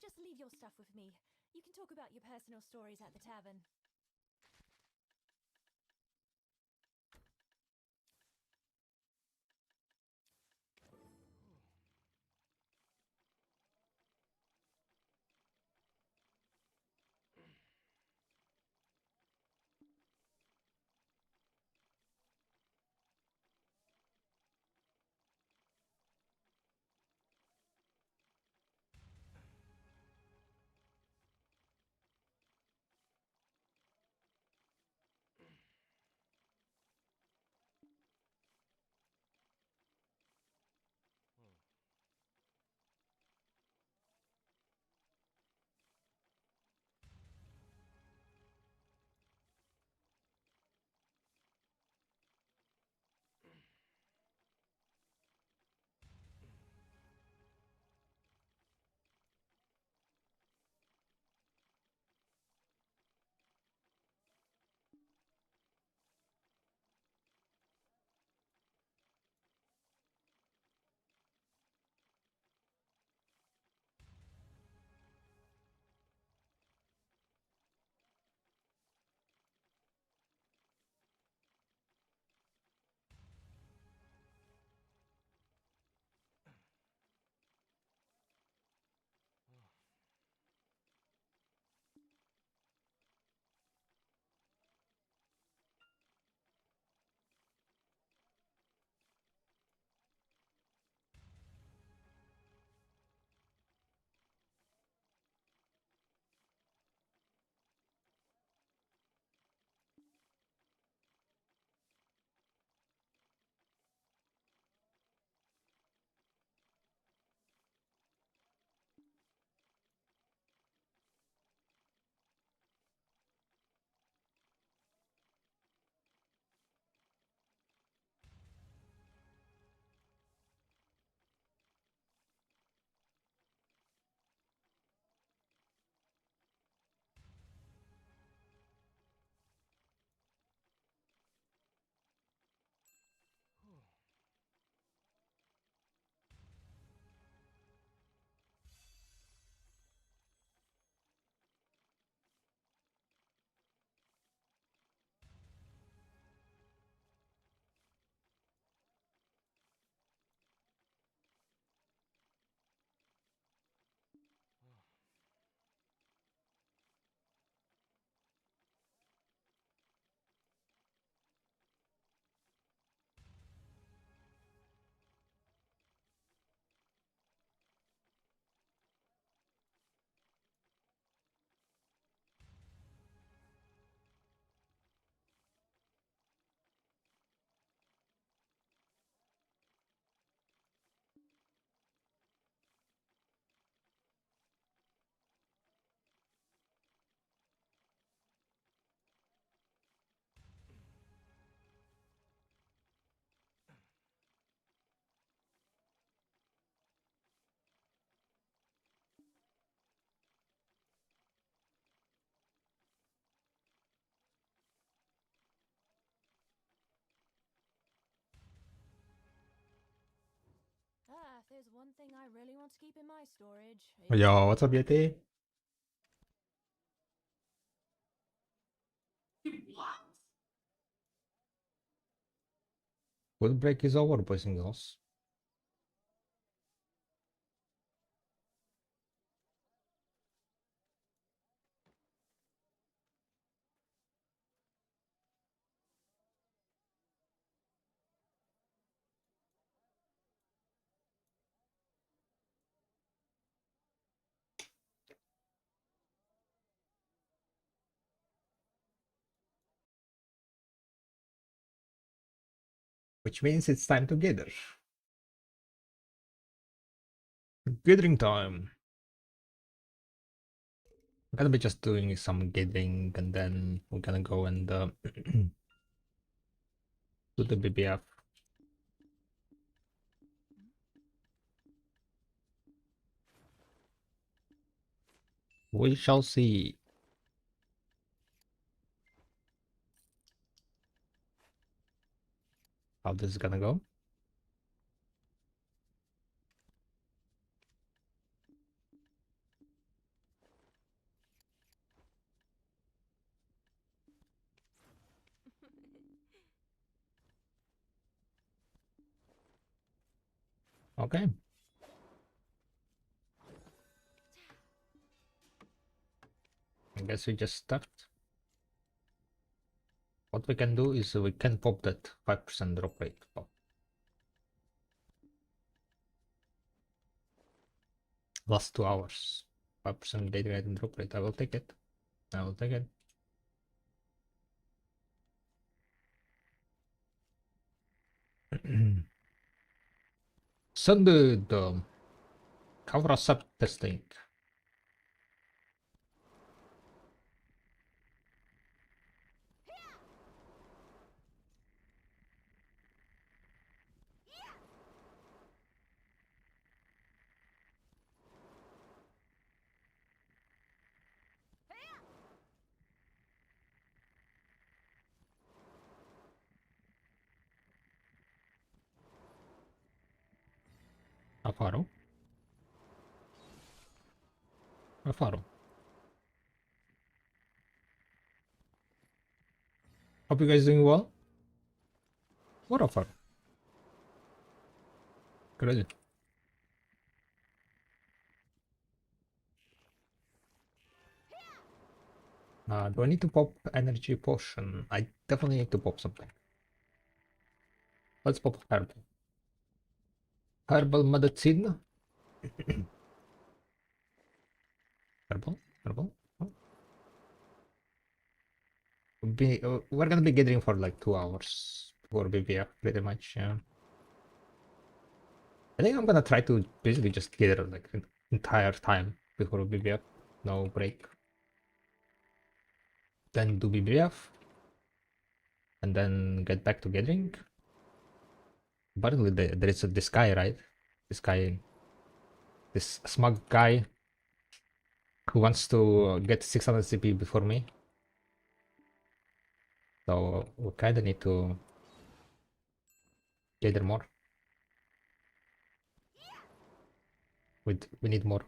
Just leave your stuff with me. You can talk about your personal stories at the tavern. Ah, if there's one thing I really want to keep in my storage, it's Yo, what's up, Yeti? Food break is over, boys and girls. Which means it's time to gather. Gathering time. I'm gonna be just doing some gathering and then we're gonna go and do the BBF. We shall see how this is gonna go. Okay. I guess we just start. What we can do is we can pop that 5% drop rate. Pop. Last 2 hours. 5% data rate and drop rate. I will take it. I will take it. Sunday, the cover sub testing. Afaro. Afaro. Hope you guys doing well. What Afaro? Crazy. Do I need to pop energy potion? I definitely need to pop something. Let's pop herbal. Herbal medicine. Herbal. Herbal. Oh. We're gonna be gathering for like 2 hours before BBF, pretty much. Yeah. I think I'm gonna try to basically just gather like the entire time before BBF. No break. Then do BBF. And then get back to gathering. Apparently there is this guy, right? This guy, this smug guy who wants to get 600 CP before me. So we kinda need to gather more. We need more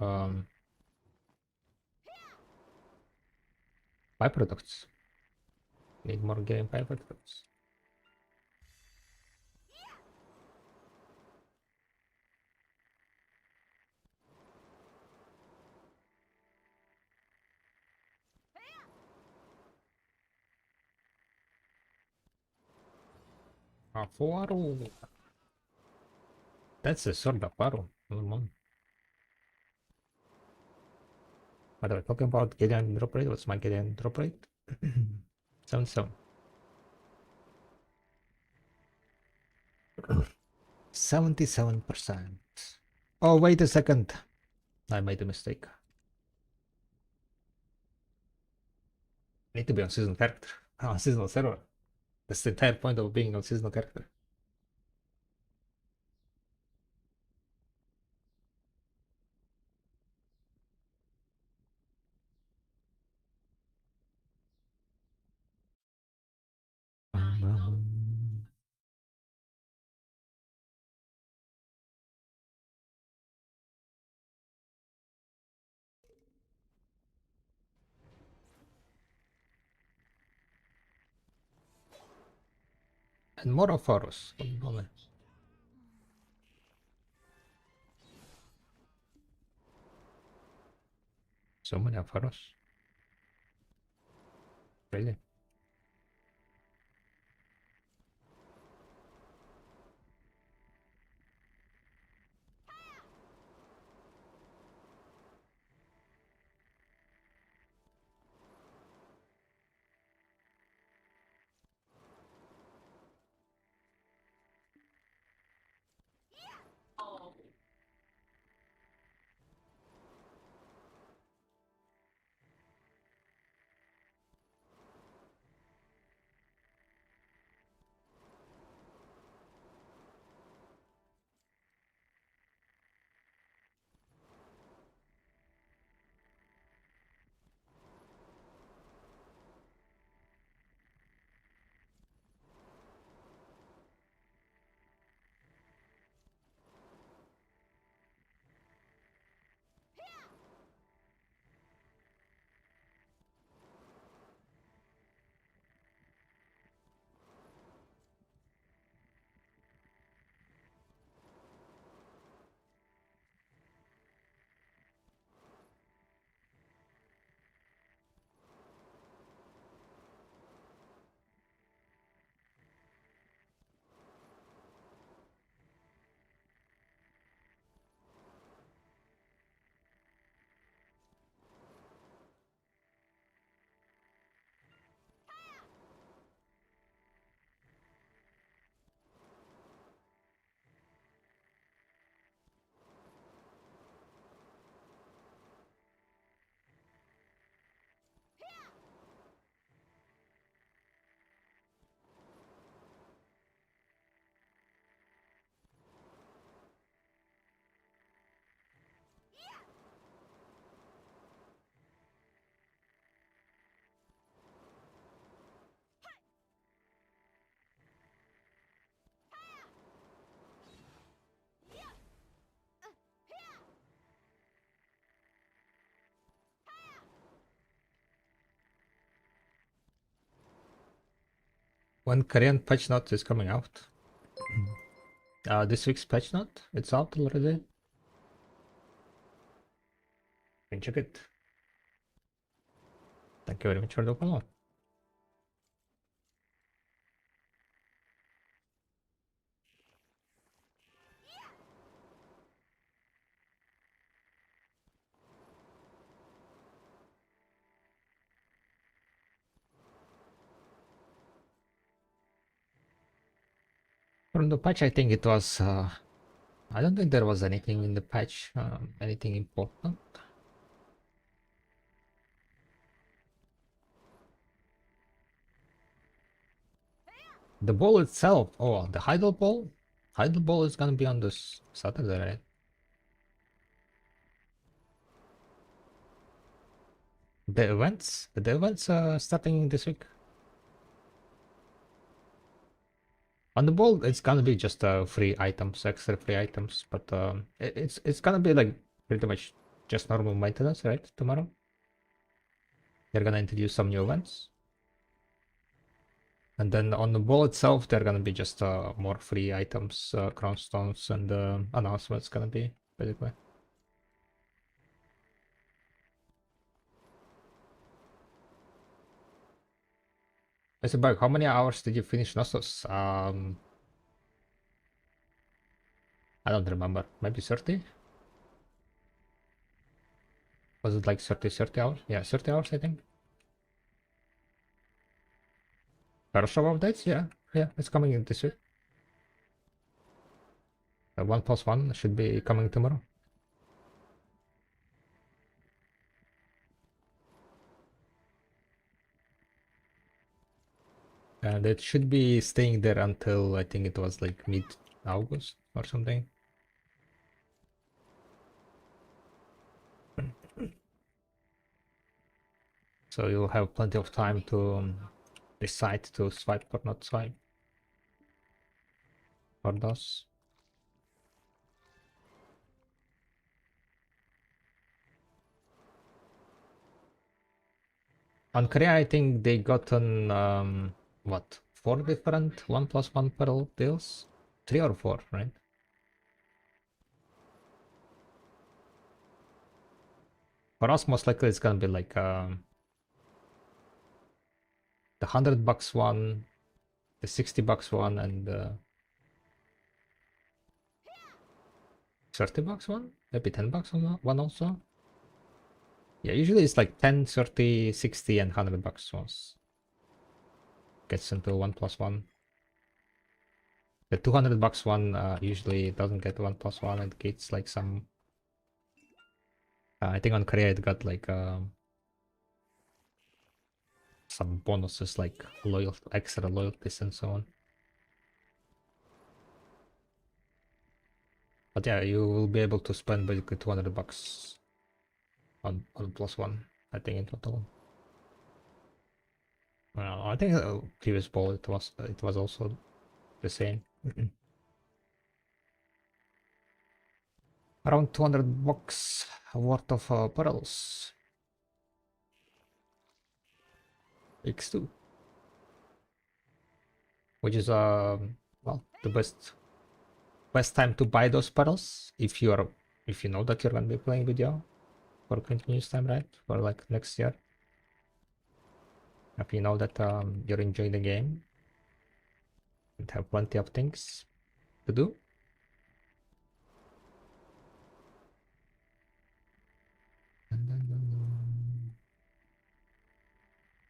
byproducts. Need more game byproducts. Faro. That's a sort of Faro. By the way, talking about Gideon drop rate, what's my Gideon drop rate? 77. 77%. Oh, wait a second. I made a mistake. I need to be on seasonal character. On seasonal server. That's the entire point of being on seasonal character. And more of Pharos. So many of Pharos. Crazy. When Korean patch note is coming out? This week's patch note, it's out already. You can check it. Thank you very much for the follow. From the patch, I think it was. I don't think there was anything in the patch, anything important. The ball itself, oh, the Heidel ball? Heidel ball is gonna be on this Saturday, right? The events starting this week. On the ball, it's gonna be just free items, extra free items, but it's gonna be like pretty much just normal maintenance, right? Tomorrow, they're gonna introduce some new events, and then on the ball itself, they're gonna be just more free items, crown stones, and announcements gonna be basically. It's about how many hours did you finish Nostos? I don't remember. Maybe 30? Was it like 30 hours? Yeah, 30 hours, I think. Pershov updates? Yeah, yeah, it's coming in this week. 1+1 should be coming tomorrow. And it should be staying there until I think it was like mid-August or something. So you'll have plenty of time to decide to swipe or not swipe for those. On Korea, I think they gotten what, 4 different 1+1 pearl deals? 3 or 4, right? For us, most likely it's gonna be like the $100 one, the $60 one, and the $30 one, maybe $10 one also. Yeah, usually it's like 10, 30, 60, and $100 ones. Gets into 1+1. The $200 one usually doesn't get 1+1. It gets like some. I think on Korea it got like some bonuses like extra loyalties and so on. But yeah, you will be able to spend basically $200 on +1. I think in total. I think previous ball it was also the same. Around $200 worth of pearls. X2, which is well, the best time to buy those pearls if you know that you're gonna be playing video for continuous time, right? For like next year. If you know that you're enjoying the game and have plenty of things to do.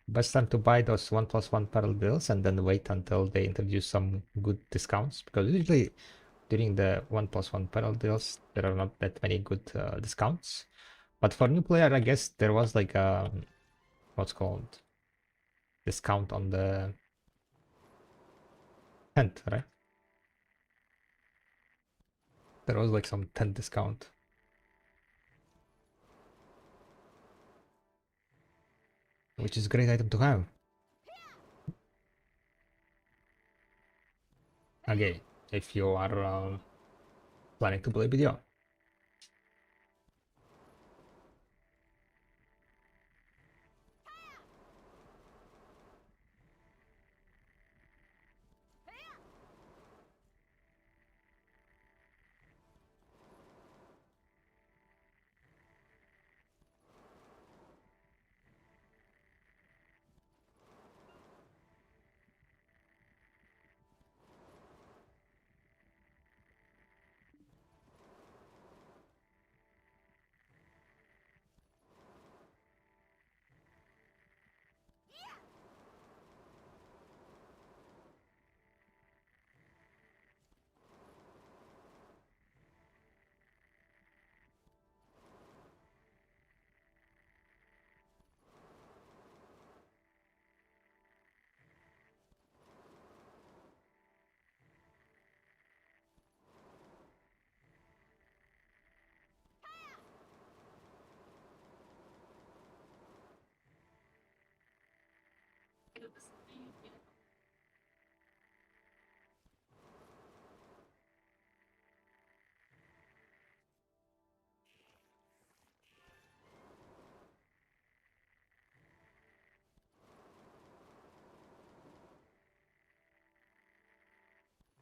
Best time to buy those 1+1 pearl deals and then wait until they introduce some good discounts, because usually during the 1+1 pearl deals there are not that many good discounts. But for new player, I guess there was like what's called discount on the tent, right? There was like some tent discount. Which is a great item to have. Again, if you are planning to play video.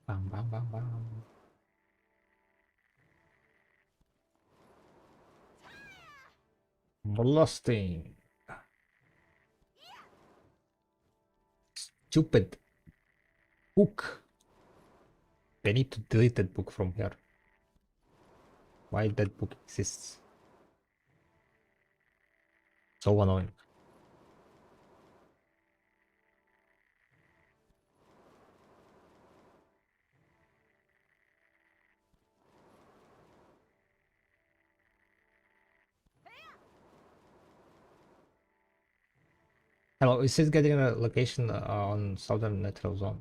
Bam, bam, bam, bam. Blasting. Stupid book. They need to delete that book from here. Why that book exists? So annoying. Hello, is it getting a location on southern neutral zone?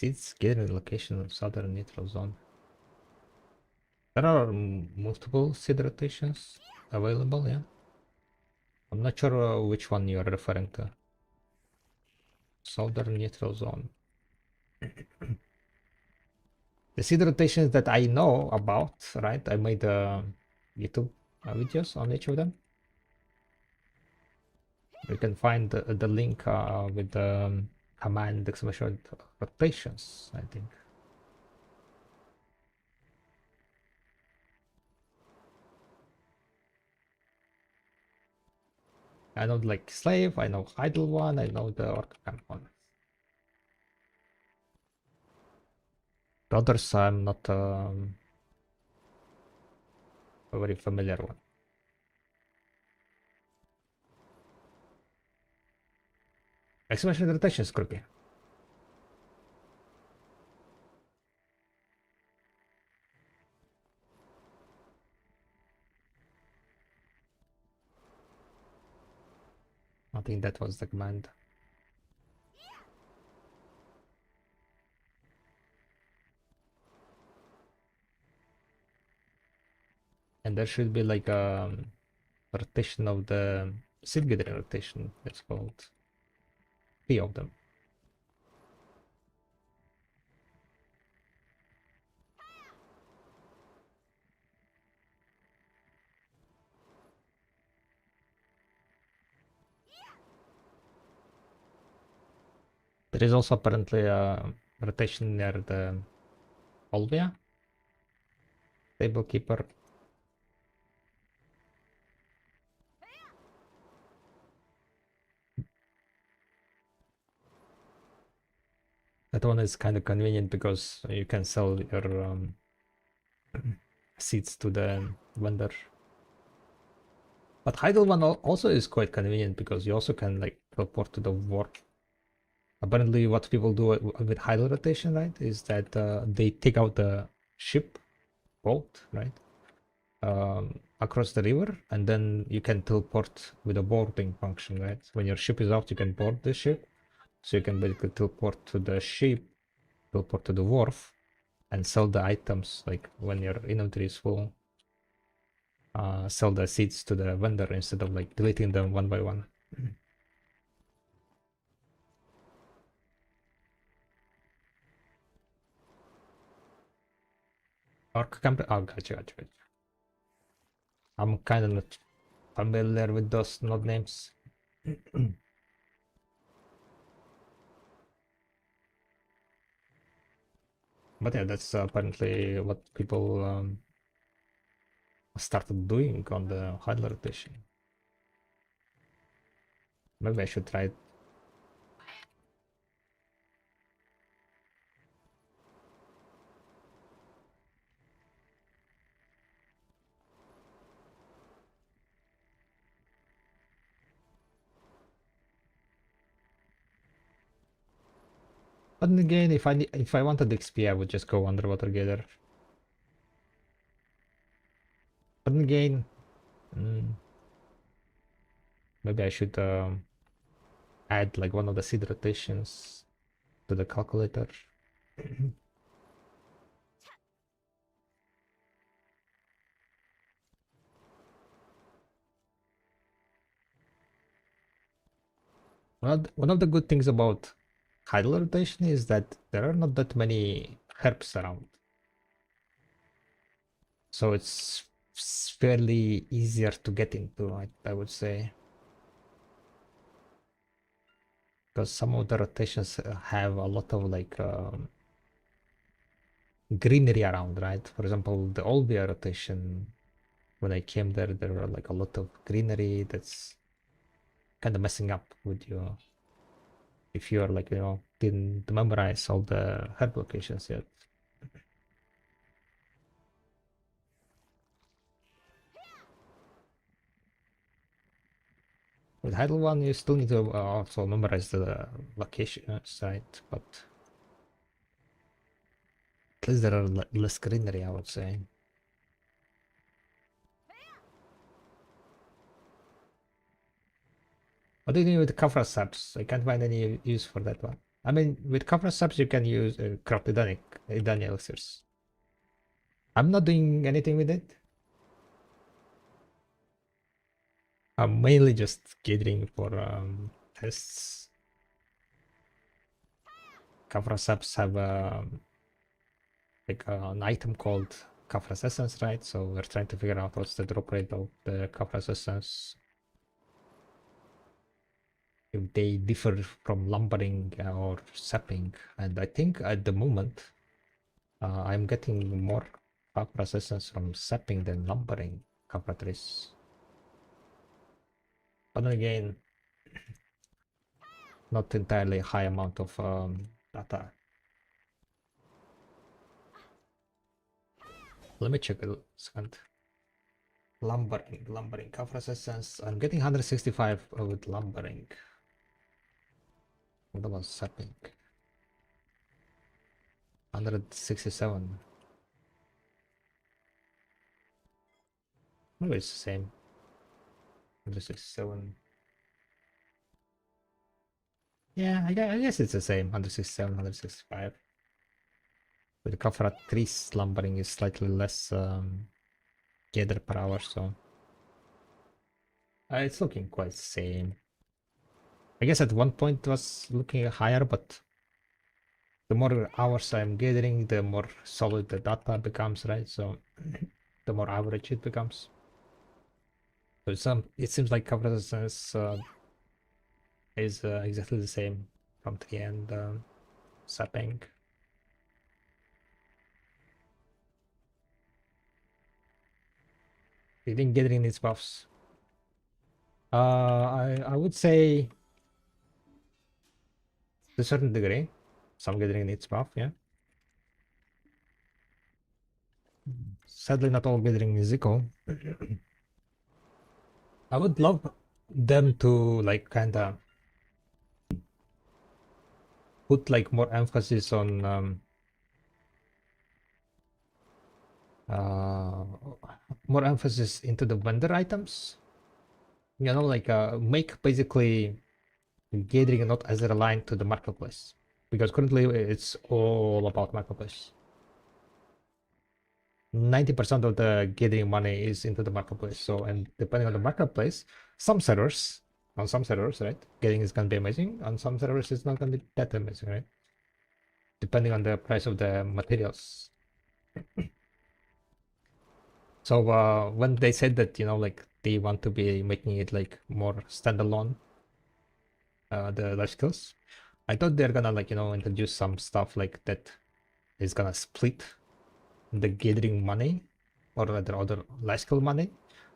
It's getting a location on southern neutral zone. There are multiple seed rotations available, yeah. I'm not sure which one you're referring to. Southern neutral zone. The seed rotations that I know about, right? I made YouTube videos on each of them. You can find the link with the command exclamation rotations, I think. I know like slave, I know Heidel one, I know the orc camp one. The others I'm not a very familiar one. Exclamation rotation is creepy. I think that was the command. And there should be like a rotation of the seed gathering rotation. It's called 3 of them. There is also apparently a rotation near the Olvia table keeper. That one is kind of convenient because you can sell your seeds to the vendor. But Heidel one also is quite convenient because you also can like teleport to the warp. Apparently, what people do with Heidel rotation, right, is that they take out the ship boat, right, across the river, and then you can teleport with a boarding function, right? When your ship is out, you can board the ship, so you can basically teleport to the ship, teleport to the wharf, and sell the items. Like when your inventory is full, sell the seeds to the vendor instead of like deleting them one by one. Orc camp. Oh, gotcha. I'm kind of not familiar with those node names. But yeah, that's apparently what people started doing on the Heidel rotation. Maybe I should try it. But then again, if I wanted XP, I would just go underwater gather. But then again, maybe I should add like one of the seed rotations to the calculator. One of the good things about Heidel rotation is that there are not that many herps around. So it's fairly easier to get into, I would say. Because some of the rotations have a lot of like greenery around, right? For example, the Olbia rotation, when I came there, there were like a lot of greenery that's kind of messing up with you if you're like, didn't memorize all the herb locations yet. With Heidel one, you still need to also memorize the location site, but at least there are less greenery, I would say. What do you do with Kafra subs? I can't find any use for that one. I mean, with Kafra subs, you can use craft Edana elixirs. I'm not doing anything with it. I'm mainly just gathering for tests. Kafra subs have like an item called Kafra's Essence, right? So we're trying to figure out what's the drop rate of the Kafra's Essence. If they differ from lumbering or sapping. And I think at the moment, I'm getting more Kafra's Essence from sapping than lumbering Kafra trees. But then again, not entirely high amount of data. Let me check a second. Lumbering, Kafra's Essence. I'm getting 165 with lumbering. What about sapping? 167. Maybe it's the same. 167. Yeah, I guess it's the same. 167, 165. With the Kafra trees, slumbering is slightly less gather per hour, so it's looking quite the same. I guess at one point it was looking higher, but the more hours I'm gathering, the more solid the data becomes, right? So the more average it becomes. So it seems like Kafra is exactly the same from 3 and sapping. He didn't get in its buffs. I would say to a certain degree, some gathering needs buff, yeah. Sadly, not all gathering is equal. I would love them to like kinda put like more emphasis on uh, more emphasis into the vendor items. You know, like make basically gathering not as reliant to the marketplace, because currently it's all about marketplace. 90% of the gathering money is into the marketplace. So, and depending on the marketplace, on some servers, right, getting is gonna be amazing. On some servers, it's not gonna be that amazing, right? Depending on the price of the materials. So when they said that, like they want to be making it like more standalone, the large skills, I thought they're gonna like, introduce some stuff like that is gonna split the gathering money or the other life skill money,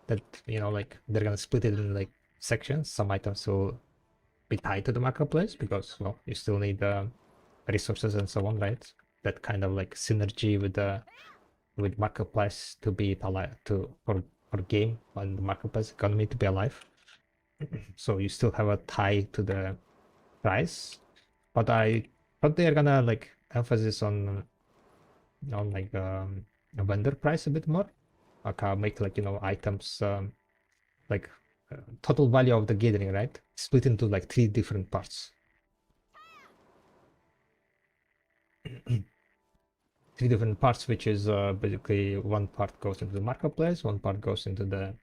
that like they're gonna split it in like sections. Some items will be tied to the marketplace because, well, you still need resources and so on, right? That kind of like synergy with marketplace to be alive, for game and the marketplace economy to be alive. So you still have a tie to the price, but I thought they are gonna like emphasis on like a vendor price a bit more, like make like items like total value of the gathering, right, split into like 3 different parts. 3 different parts, which is basically one part goes into the marketplace, one part goes into the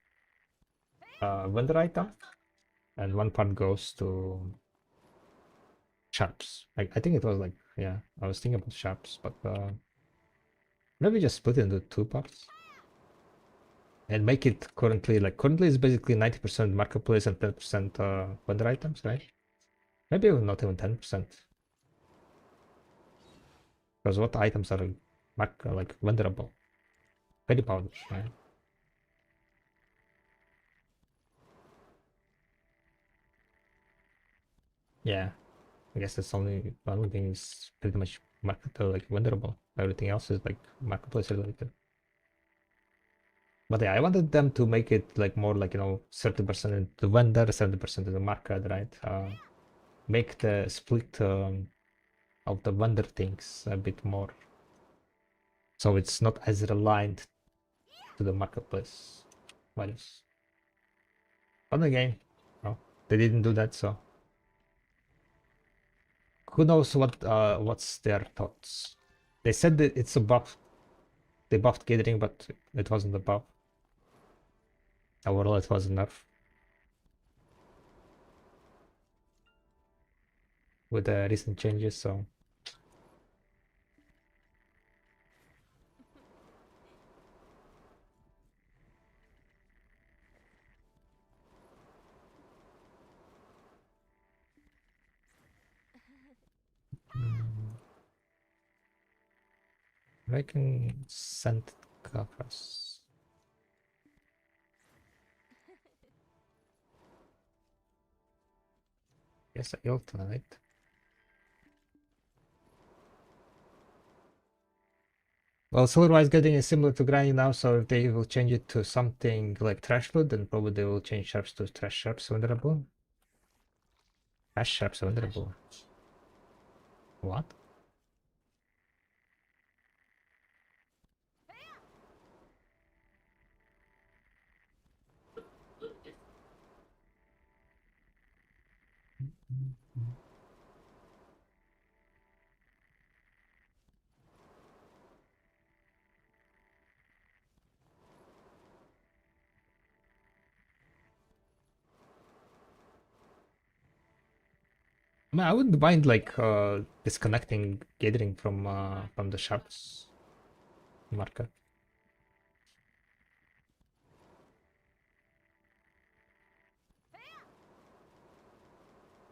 vendor item, and one part goes to sharps. I think it was like, yeah, I was thinking about sharps, but maybe just split it into two parts and make it currently is basically 90% marketplace and 10% vendor items, right? Maybe not even 10%. Because what items are like venderable? Petty powders, right? Yeah, I guess that's only the only thing is pretty much market like venderable. Everything else is like marketplace related. But yeah, I wanted them to make it like more like 30% into the vendor, 70% to the market, right? Make the split of the vendor things a bit more, so it's not as reliant to the marketplace values. But again, no, they didn't do that, so who knows what's their thoughts. They said that it's a buff. They buffed gathering, but it wasn't a buff. Overall, it was enough with the recent changes, so I can send covers. Yes, I alternate. Well, Silverwise getting is similar to grinding now, so if they will change it to something like Trash Loot, then probably they will change Sharps to Trash Sharps Vulnerable. Trash Sharps Vulnerable. What? I mean, I wouldn't mind like disconnecting gathering from the Sharps market.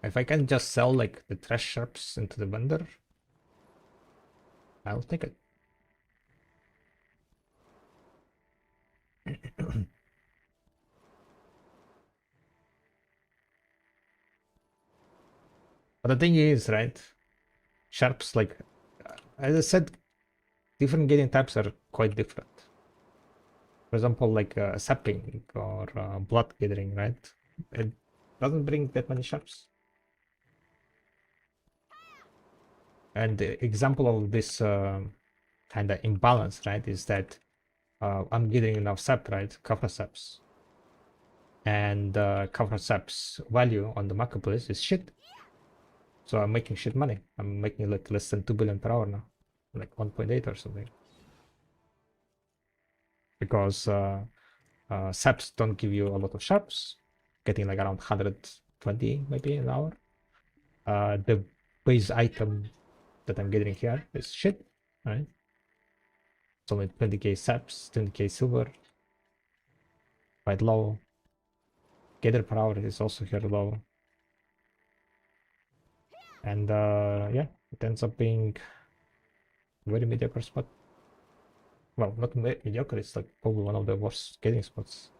If I can just sell like the Trash Sharps into the vendor, I'll take it. But the thing is, right? Sharps, like, as I said, different gating types are quite different. For example, like sapping or blood gathering, right? It doesn't bring that many sharps. And the example of this kind of imbalance, right, is that I'm getting enough sap, right? Cover saps. And cover saps value on the marketplace is shit. So I'm making shit money. I'm making like less than 2 billion per hour now, like 1.8 or something. Because saps don't give you a lot of sharps, getting like around 120 maybe an hour. The base item that I'm getting here is shit, right? It's only 20k saps, 20k silver, quite low. Gather per hour is also here low. And yeah, it ends up being very mediocre spot. Well, not mediocre, it's like probably one of the worst getting spots.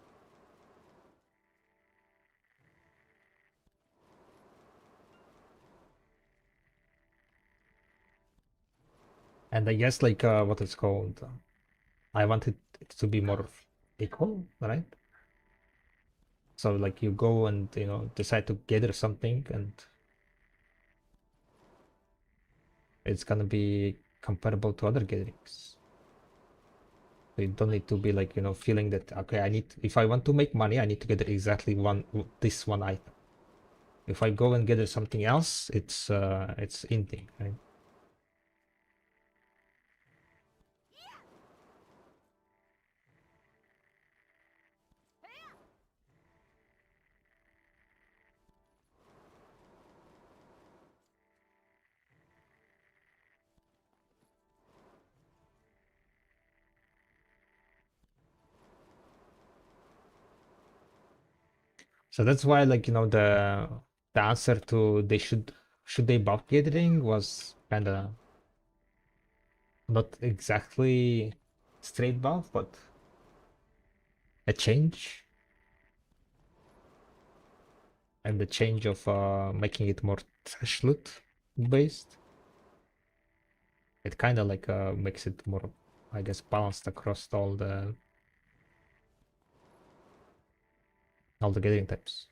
And I guess like what it's called, I wanted it to be more equal, right? So like you go and decide to gather something, and it's gonna be comparable to other gatherings. So you don't need to be like feeling that okay, if I want to make money, I need to gather exactly this one item. If I go and gather something else, it's inting, right? So that's why, like, you know, the answer to they should they bulk gathering was kind of not exactly straight bulk, but a change, and the change of making it more trash loot based. It kind of like makes it more, I guess, balanced across all the gathering types.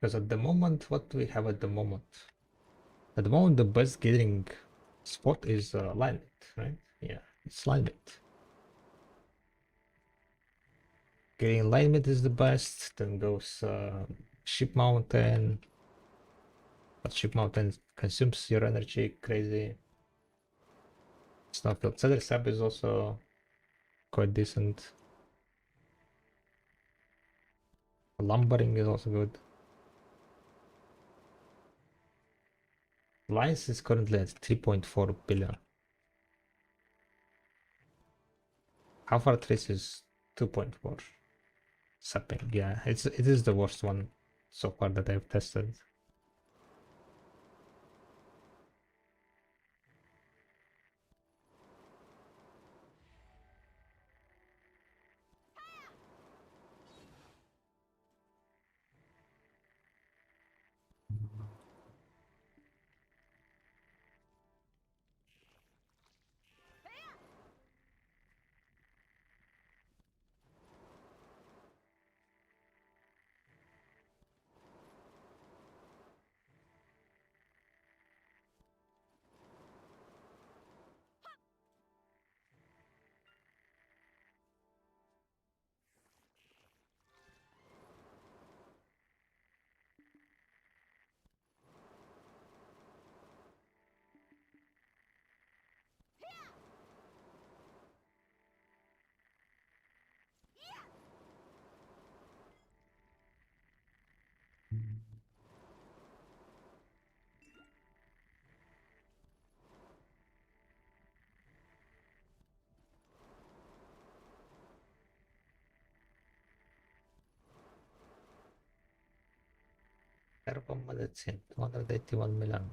Because at the moment, what do we have at the moment? At the moment, the best gathering spot is alignment, right? Yeah, it's alignment. Getting alignment is the best. Then goes Ship Mountain. But Ship Mountain consumes your energy crazy. Snowfield Cedar Sap is also quite decent. Lumbering is also good. Alliance is currently at 3.4 billion. How far trace is 2.4? Sapping, yeah, it is the worst one so far that I've tested. Carbon medicine, 281 million.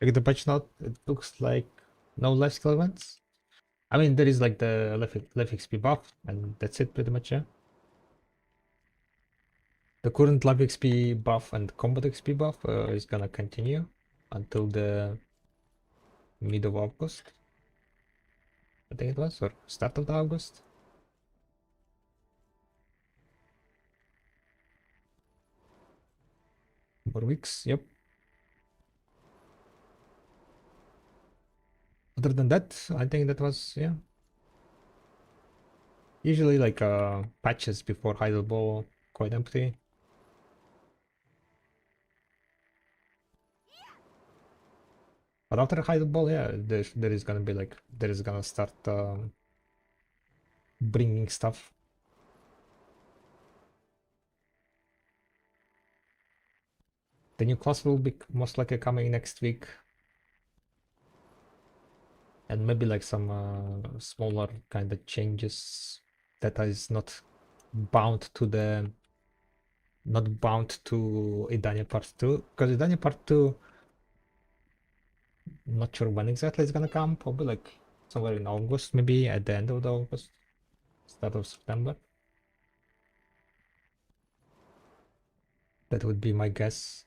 Like the patch note, it looks like no life skill events. I mean, there is like the life XP buff, and that's it pretty much, yeah. The current life XP buff and combat XP buff is gonna continue until the mid of August. I think it was, or start of the August. More weeks, yep. Other than that, I think that was, yeah. Usually like patches before Heidel Ball, quite empty. But after Heidel Ball, yeah, there is gonna be like, there is gonna start bringing stuff. The new class will be most likely coming next week. And maybe like some smaller kind of changes that is not bound to the not bound to Edana Part 2, because Edana Part 2, not sure when exactly it's gonna come, probably like somewhere in August, maybe at the end of the August, start of September. That would be my guess.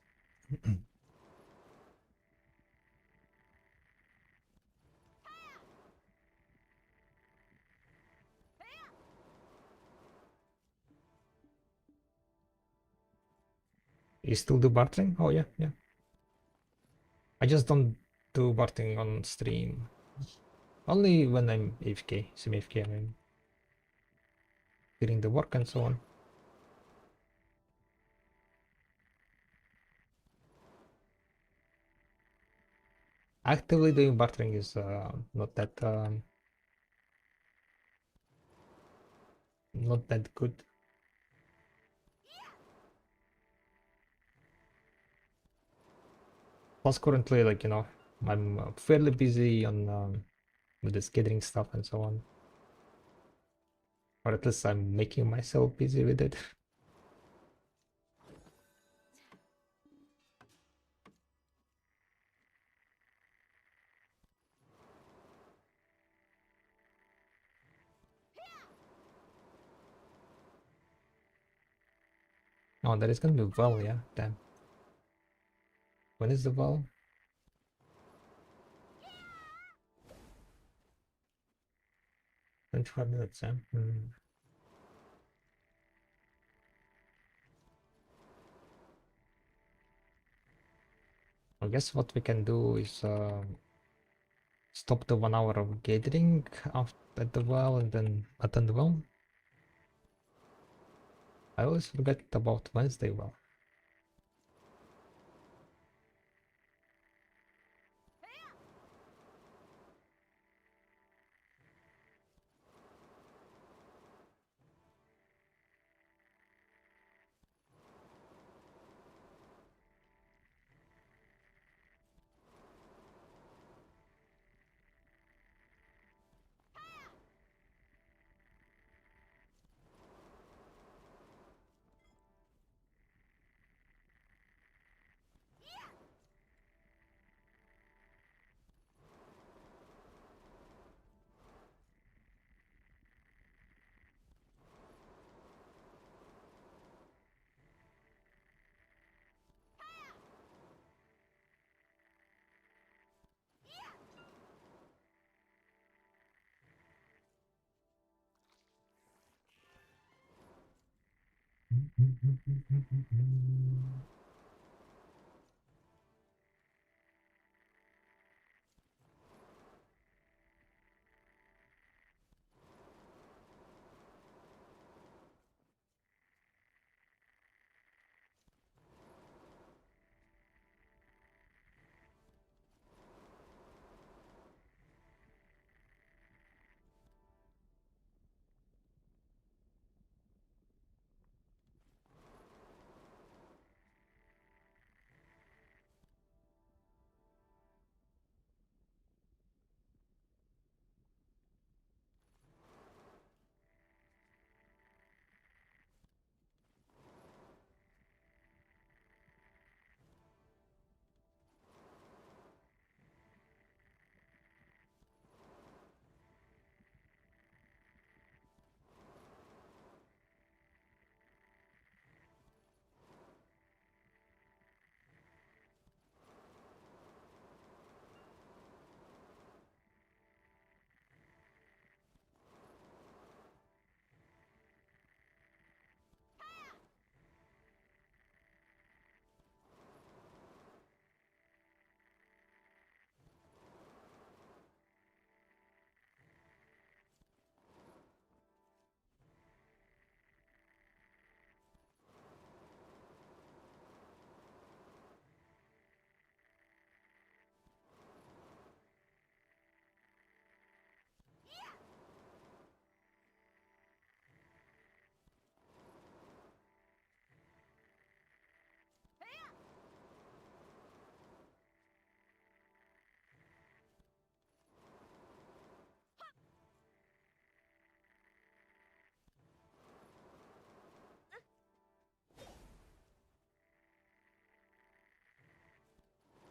You still do bartering? Oh yeah, yeah. I just don't do bartering on stream. Only when I'm AFK, semi-AFK, I mean, during the work and so on. Actively doing bartering is not that good. Plus, currently, like I'm fairly busy on with the scattering stuff and so on, or at least I'm making myself busy with it. Oh, there is gonna be well, yeah. Damn. When is the well? 25 minutes, yeah. I guess what we can do is stop the 1 hour of gathering after the well and then attend the well. I always forget about Wednesday well.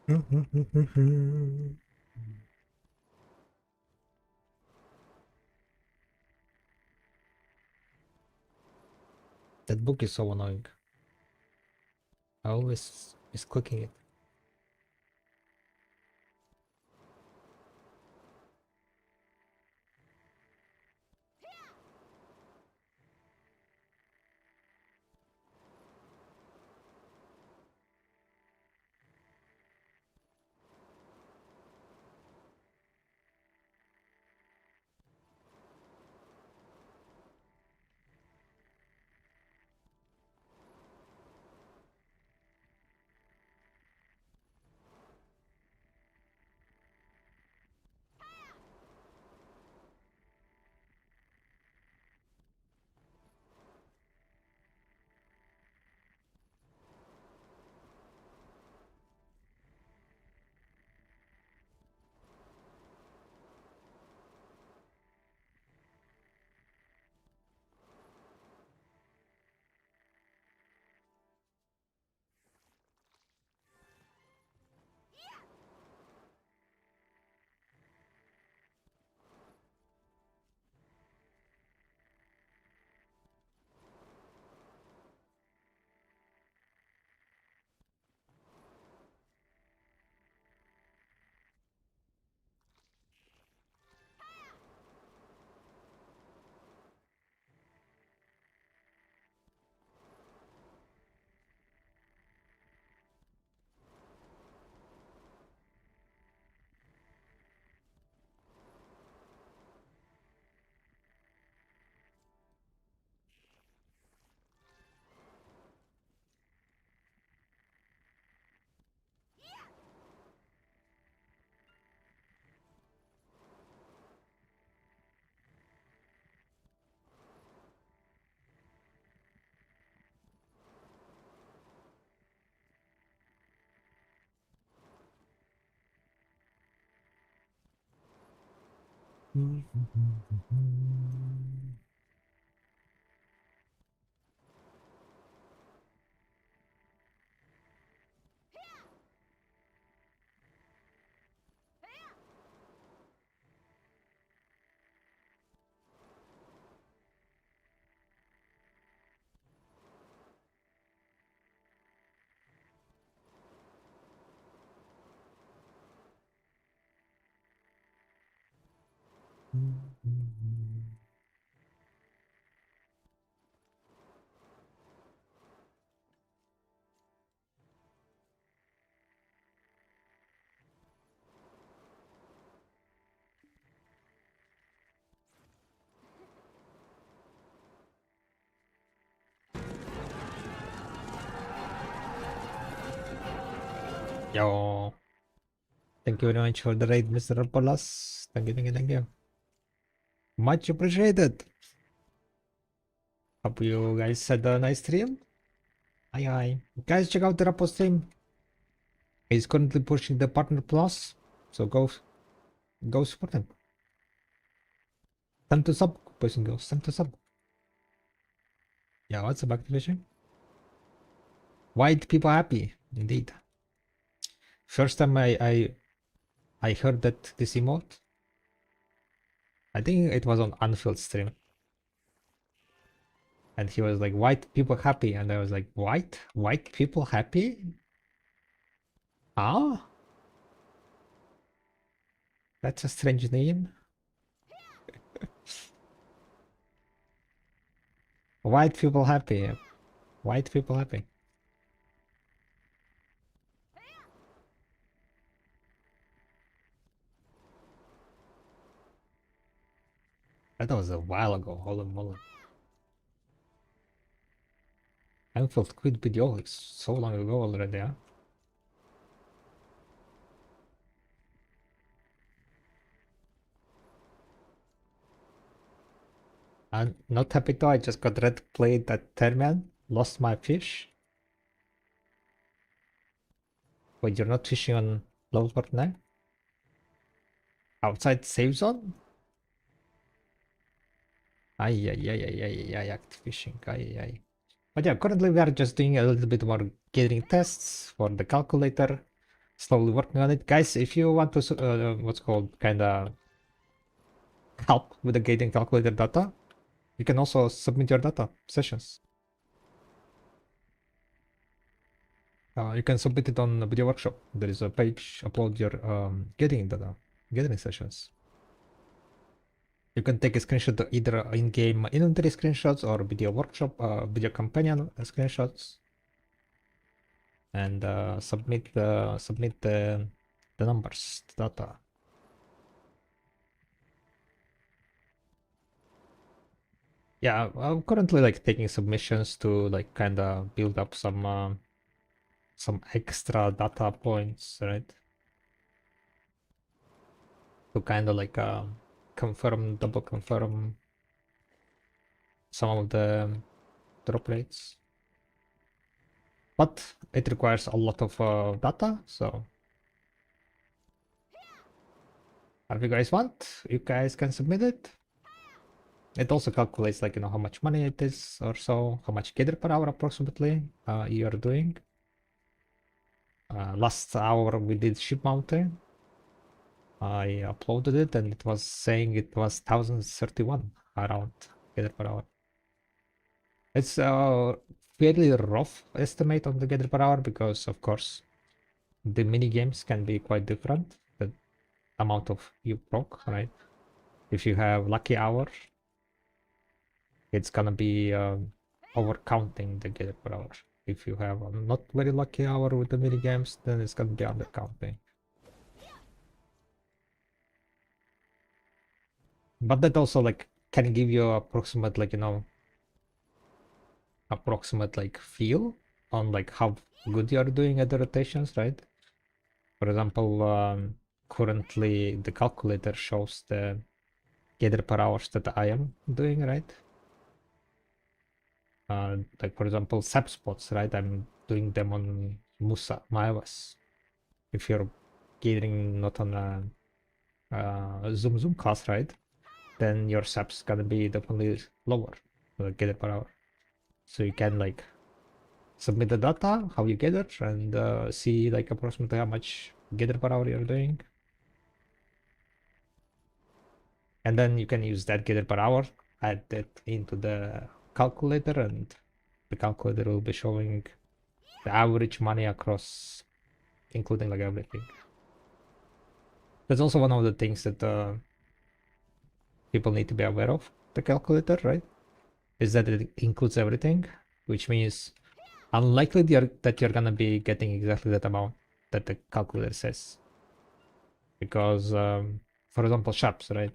That book is so annoying. I always is clicking it. Yo, thank you very much for the raid, Mr. Polas. Thank you, thank you, thank you. Much appreciated. Hope you guys had a nice stream. Hi, hi. Guys, check out the Rapo stream. He's currently pushing the Partner Plus, so go support him. Time to sub, boys and girls. Time to sub. Yeah, what's up, Activision? White people happy, indeed. First time I heard that this emote, I think it was on Unfilled stream, and he was like, "White people happy," and I was like, "White people happy? Ah, that's a strange name. White people happy. White people happy." That was a while ago. Holy moly! Unfilled quit video like so long ago already. Huh? I'm not happy though. I just got red played at Termian. Lost my fish. Wait, you're not fishing on level 49? Outside save zone? Ay, ay, ay, ay, ay, ay, active fishing. Ay, ay. But yeah, currently we are just doing a little bit more gathering tests for the calculator. slowly working on it. Guys, if you want to, what's called, kind of help with the gating calculator data, you can also submit your data sessions. You can submit it on the video workshop. There is a page, upload your gating data, gathering sessions. You can take a screenshot of either in-game inventory screenshots or video workshop, video companion screenshots, and submit the numbers, the data. Yeah, I'm currently like taking submissions to like kind of build up some extra data points, right? To kind of like confirm, double confirm some of the drop rates. But it requires a lot of data, so if you guys want, you guys can submit it. It also calculates like, you know, how much money it is or so, how much gather per hour approximately you are doing. Last hour we did ship mountain. I uploaded it and it was saying it was 1031 around gather per hour. It's a fairly rough estimate on the gather per hour because, of course, the mini games can be quite different. The amount of you proc, right? If you have lucky hour, it's gonna be over counting the gather per hour. If you have a not very lucky hour with the mini games, then it's gonna be under counting. But that also like can give you approximate, like, you know, approximate like feel on like how good you are doing at the rotations, right? For example, currently the calculator shows the gather per hours that I am doing, right? Like for example, sap spots, right? I'm doing them on Musa, Maevas. If you're gathering not on a Zoom class, right? Then your sap's gonna be definitely lower, like gather per hour. So you can like submit the data, how you gather, and see like approximately how much gather per hour you're doing. And then you can use that gather per hour, add that into the calculator, and the calculator will be showing the average money across, including like everything. That's also one of the things that people need to be aware of, the calculator, right? Is that it includes everything, which means unlikely that you're gonna be getting exactly that amount that the calculator says. Because, for example, sharps, right?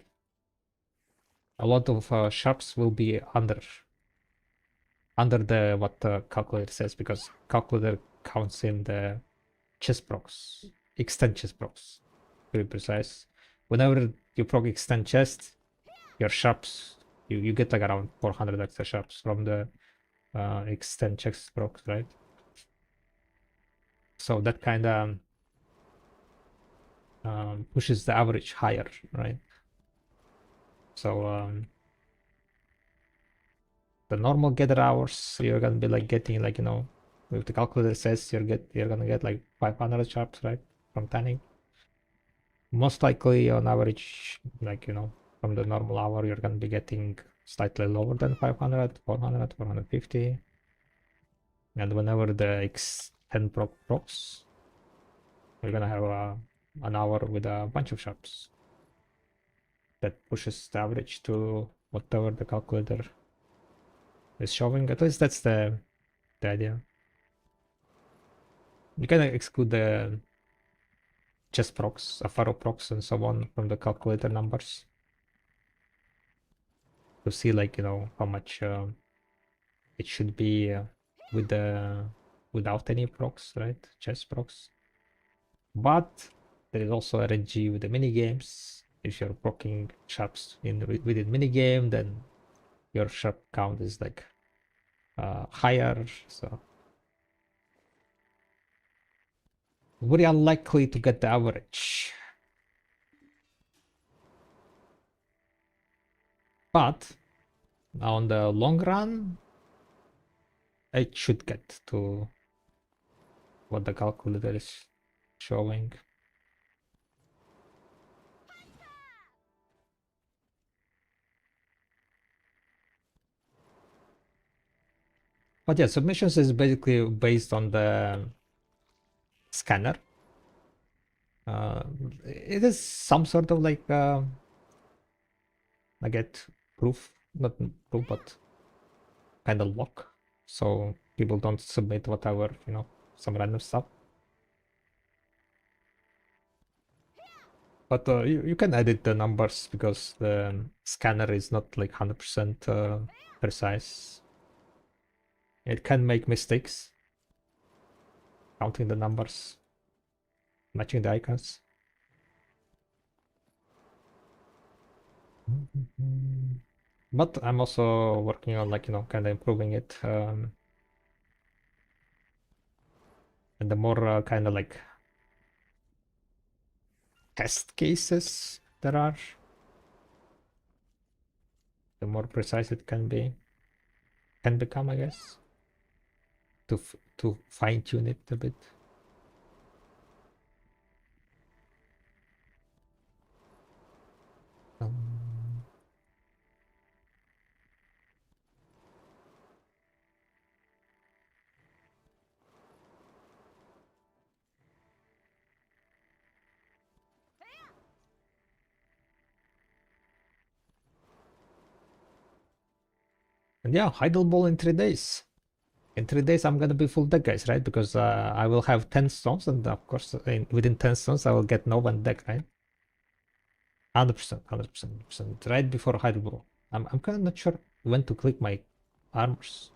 A lot of sharps will be under the what the calculator says, because calculator counts in the chest procs, extend chest procs, to be precise. Whenever you proc extend chest, your sharps, you get like around 400 extra sharps from the extend chest procs, right? So that kind of pushes the average higher, right? So the normal gather hours, you're gonna be like getting like, you know, if the calculator says you're gonna get like 500 sharps, right, from tanning. Most likely on average, like, you know, from the normal hour, you're gonna be getting slightly lower than 500, 400, 450. And whenever the extend procs, you're gonna have an hour with a bunch of sharps. That pushes the average to whatever the calculator is showing. At least that's the idea. You can exclude the chest procs, Faro procs, and so on from the calculator numbers to see, like, you know, how much it should be with the without any procs, right? Chest procs. But there is also RNG with the mini games. If you're proccing sharps within mini game, then your sharp count is like higher. So very unlikely to get the average. But on the long run, it should get to what the calculator is showing. But yeah, submissions is basically based on the scanner. It is some sort of like I get proof, not proof, but kind of lock. So people don't submit whatever, you know, some random stuff. But you can edit the numbers because the scanner is not like 100% precise. It can make mistakes counting the numbers, matching the icons. But I'm also working on like, you know, kind of improving it. And the more kind of like test cases there are, the more precise it can become, I guess, to fine tune it a bit. And yeah, Heidel ball in 3 days. In 3 days, I'm gonna be full deck, guys, right? Because I will have 10 stones, and of course, within 10 stones, I will get no one deck, right? 100%, 100%, 100%. Right before Heidel ball. I'm kind of not sure when to click my armors.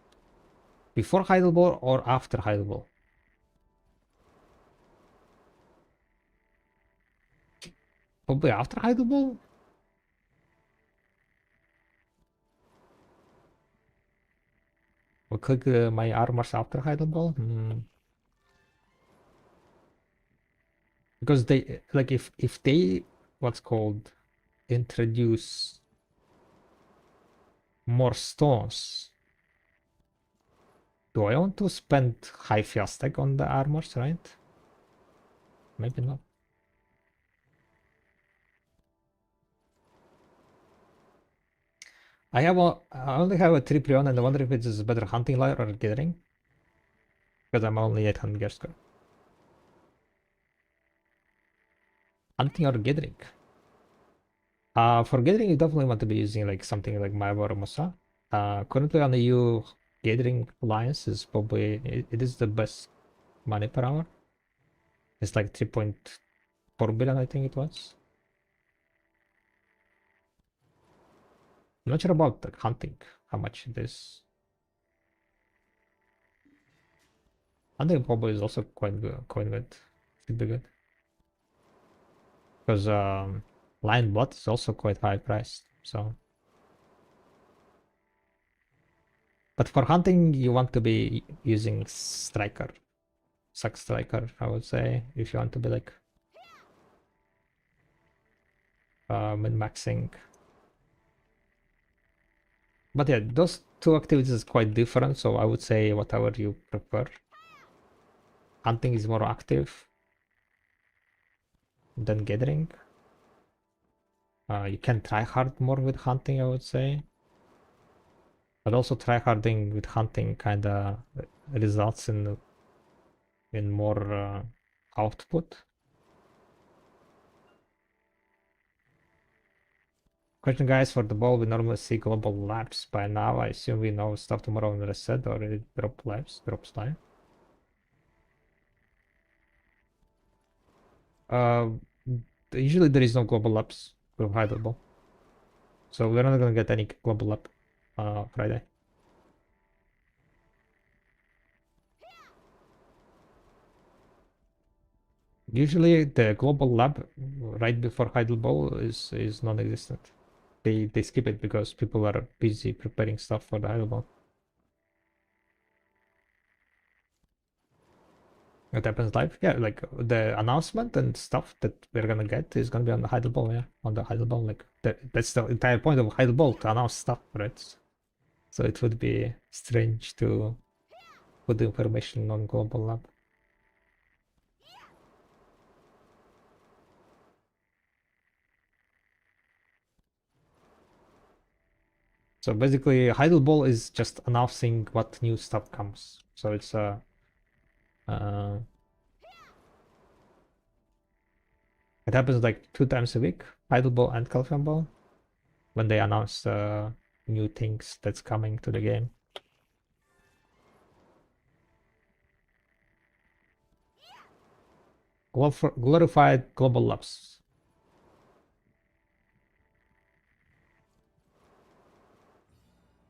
Before Heidel ball or after Heidel ball? Probably after Heidel ball. Or click my armors after Heidel ball. Because they like if they what's called introduce more stones. Do I want to spend high fiastech on the armors, right? Maybe not. I only have a Triprion, and I wonder if it is better hunting layer or gathering. Because I'm only 800 gear score. Hunting or gathering? For gathering, you definitely want to be using like something like Maeva or Musa. Currently on the EU, gathering alliance is probably it is the best money per hour. It's like 3.4 billion, I think it was. I'm not sure about like hunting, how much it is. Hunting probably is also quite good. Should be good. Because Lion Blood is also quite high priced. So, but for hunting, you want to be using Striker, Suck Striker, I would say, if you want to be like min-maxing. But yeah, those two activities is quite different, so I would say whatever you prefer. Hunting is more active than gathering. You can try hard more with hunting, I would say. But also tryharding with hunting kind of results in more output. Question, guys, for the ball, we normally see global laps by now. I assume we know stuff tomorrow in reset, or it drops live. Uh, Usually there is no global laps with Heidel ball, so we're not gonna get any global lap Friday. Usually the global lab right before Heidel ball is non-existent. They skip it because people are busy preparing stuff for the Heidel ball. It happens live. Yeah, like the announcement and stuff that we're gonna get is gonna be on the Heidel ball. Yeah, on the Heidel ball. Like that's the entire point of Heidel ball, to announce stuff, right? So it would be strange to put the information on global lab. So basically, Heidel Ball is just announcing what new stuff comes. So it's uh, it happens like 2 times a week, Heidel Ball and Calcium Ball, when they announce new things that's coming to the game. Glorified Global Labs.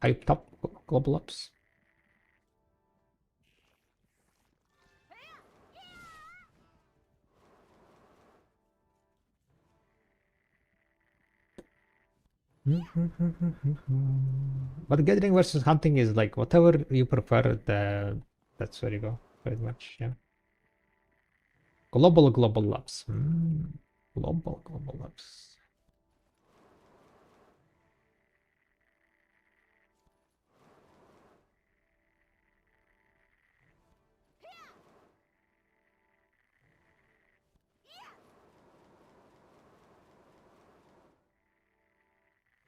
Hyped up Global Labs. But gathering versus hunting is like whatever you prefer, that's where you go, pretty much, yeah. Global Labs. Global Labs.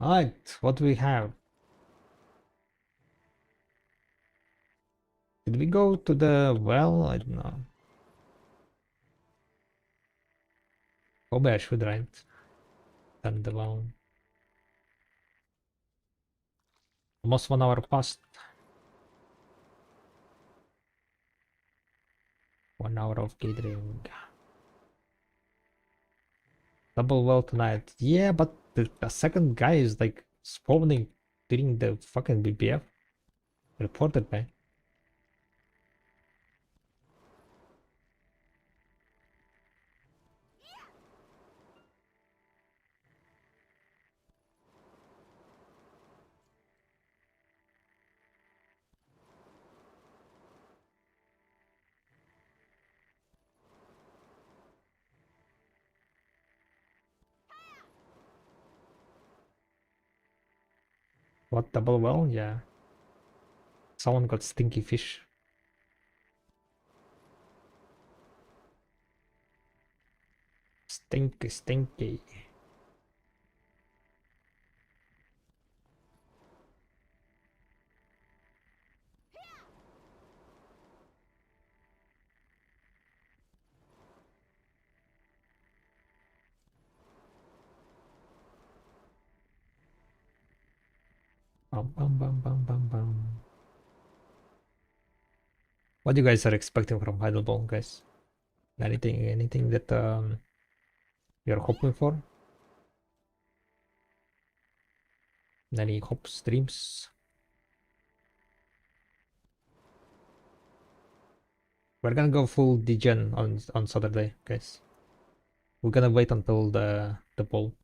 Alright, what do we have? Did we go to the well? I don't know. Probably I should, right? And the well. Almost 1 hour passed. 1 hour of gathering. Double well tonight. Yeah, but the second guy is like spawning during the fucking BBF. Reported by. What double well? Yeah. Someone got stinky fish. Stinky. Bum. What you guys are expecting from Heidelberg, guys? Anything that you're hoping for? Any hopes, dreams? We're gonna go full degen on Saturday, guys. We're gonna wait until the poll.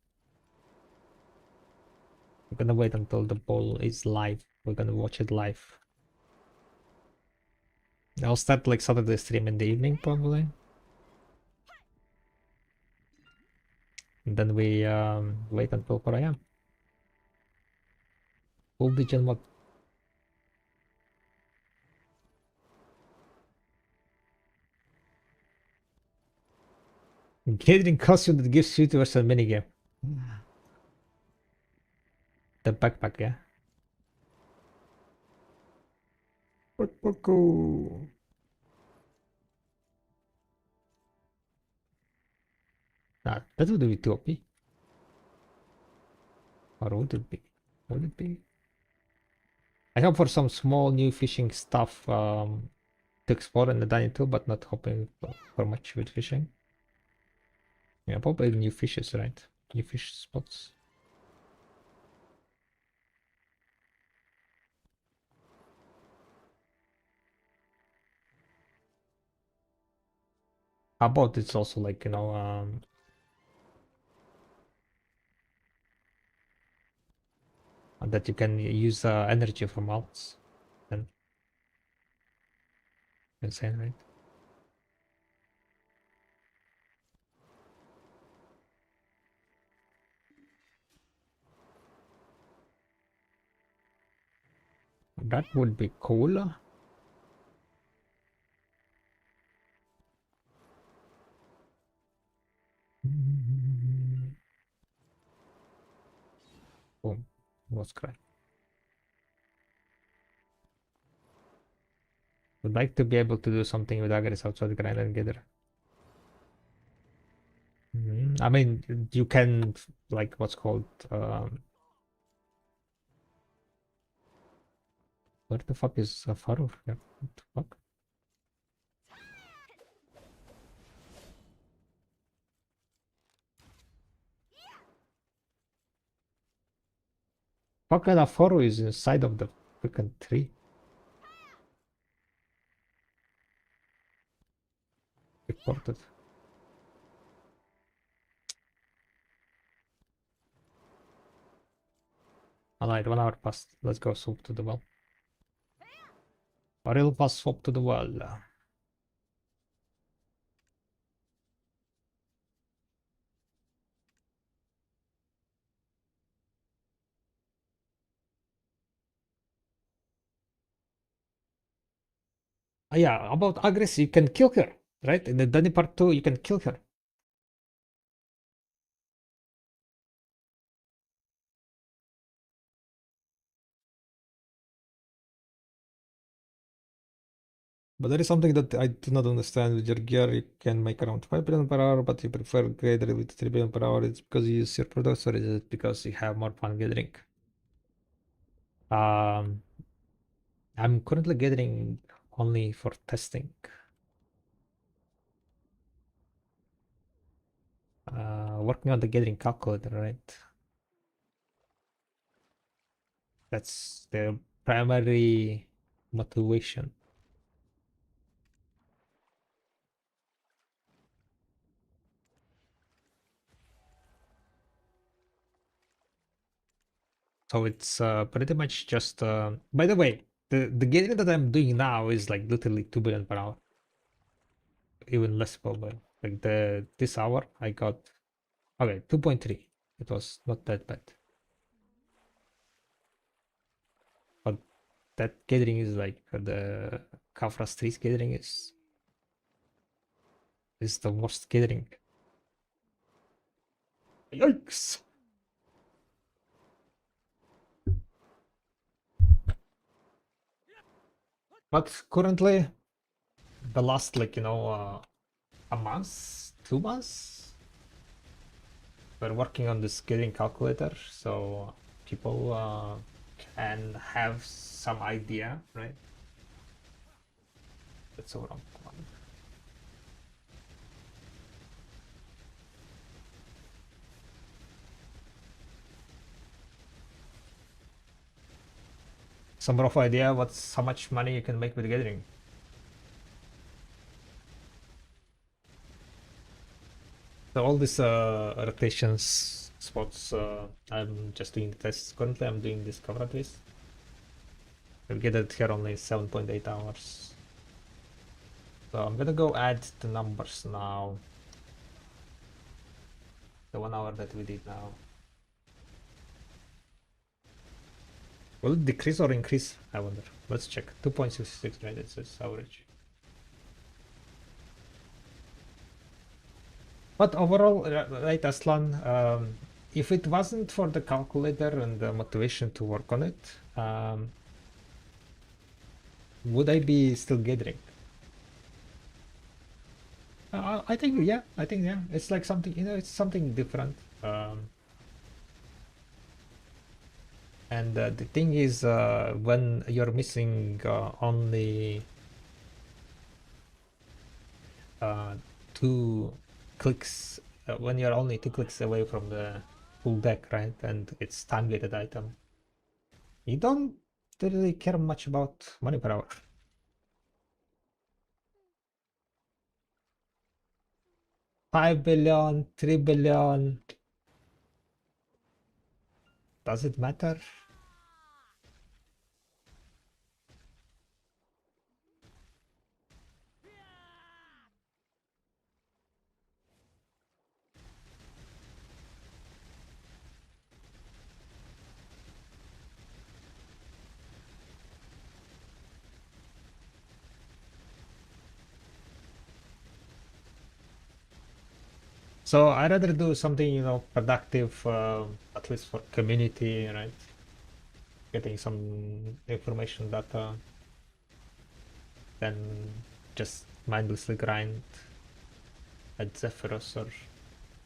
We're gonna wait until the poll is live. We're gonna watch it live. I'll start like Saturday stream in the evening probably. And then we wait until 4 a.m. Full degen mod. Gathering costume that gives you towards a minigame. The backpack, yeah. Nah, that would be too OP. Or would it be? Would it be? I hope for some small new fishing stuff to explore in the dining too, but not hoping for much with fishing. Yeah, probably new fishes, right? New fish spots. How about it's also like, that you can use energy from alts. And insane, right? That would be cool. Boom. Was correct. Would like to be able to do something with Agres outside Grind and Gather. I mean, you can, like, what's called, where the fuck is Farur? Yeah, what the fuck? Fuck kind of Farur is inside of the freaking tree? Reported. Alright, 1 hour passed. Let's go swap to the well. Barrel pass swap to the well. Yeah, about Agres, you can kill her, right? In the Danny part 2, you can kill her. But there is something that I do not understand with your gear. You can make around 5 billion per hour, but you prefer grader with 3 billion per hour. It's because you use your products, or is it because you have more fun gathering? Um, I'm currently gathering only for testing. Working on the gathering calculator, right? That's the primary motivation. So it's pretty much just. By the way, the gathering that I'm doing now is like literally 2 billion per hour, even less probably. Like this hour I got, okay, 2.3. It was not that bad, but that gathering is like the Kafra Street gathering is the worst gathering. Yikes! But currently, the last, like, a month, 2 months, we're working on this gathering calculator, so people can have some idea, right? That's what I'm calling. Some rough idea what's how much money you can make with gathering. So all these rotations spots, I'm just doing the tests. Currently, I'm doing this cover twist. We'll get it here only 7.8 hours. So I'm gonna go add the numbers now. The 1 hour that we did now. Will it decrease or increase? I wonder. Let's check. 2.66, right? It says average. But overall, right, Aslan, if it wasn't for the calculator and the motivation to work on it, would I be still gathering? I think, yeah. I think, yeah. It's like something, it's something different. And the thing is, when you're missing only 2 clicks, when you're only 2 clicks away from the full deck, right? And it's time-gated item, you don't really care much about money per hour. 5 billion, 3 billion, does it matter? So I'd rather do something, productive, at least for community, right? Getting some information data. than just mindlessly grind at Zephyros or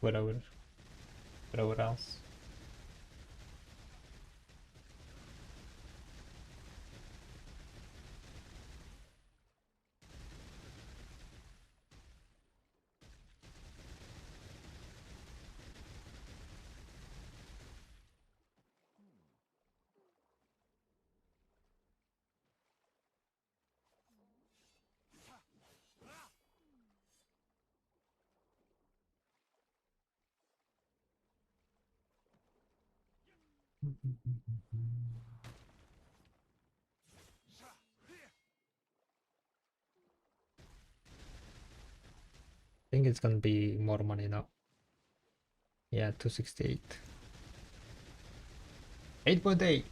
wherever else. I think it's gonna be more money now. Yeah, 268. 8.8.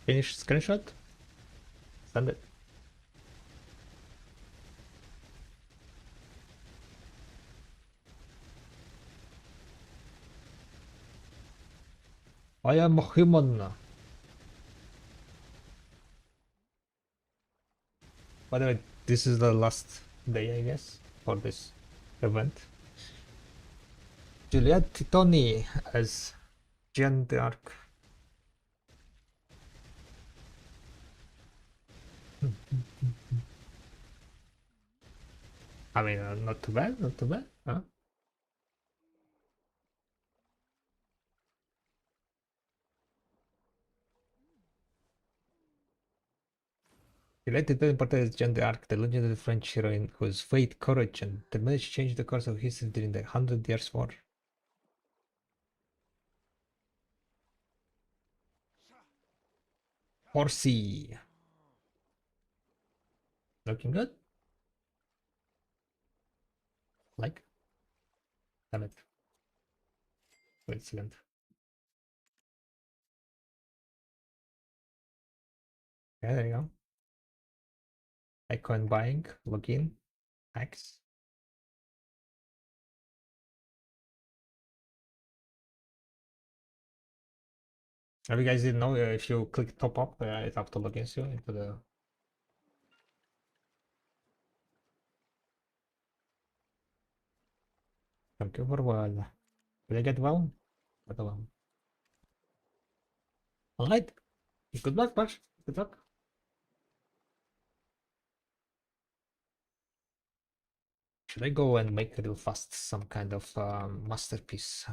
Finish screenshot? Send it. I am a human. By the way, this is the last day, I guess, for this event. Juliette Titoni as Jeanne d'Arc. I mean, not too bad, not too bad. Huh? Juliette Titoni portrays Jeanne d'Arc, the legendary French heroine whose faith, courage, and determination changed the course of history during the Hundred Years' War. Horsey. Looking good? Like? Damn it. Wait a second. Yeah, there you go. Icon buying, login, X. If you guys didn't know, if you click top up, it auto logins you into the. Thank you for well. Did I get well? Get well. Alright. Good luck, Bash. Good luck. Should I go and make real fast some kind of masterpiece?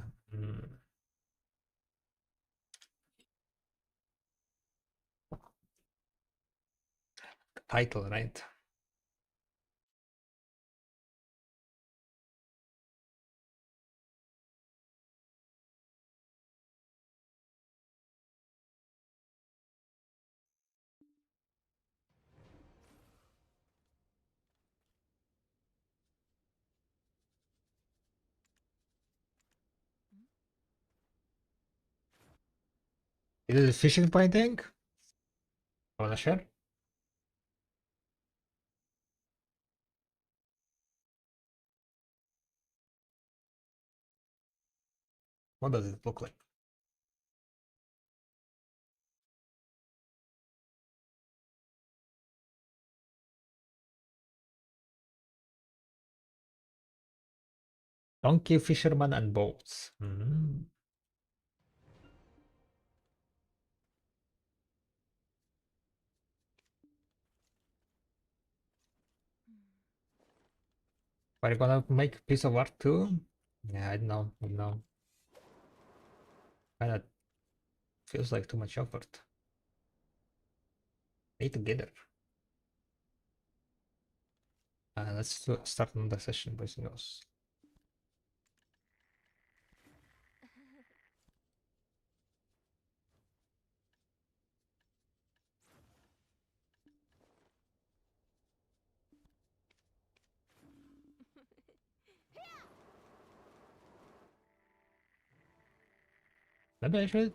Title, right? Is it a fishing pointing? Wanna share? What does it look like? Donkey, fisherman, and boats. Are you gonna make a piece of art too? Yeah, I don't know. I don't know. Kinda feels like too much effort. Stay together. Let's start another session, boys and girls. Maybe I should.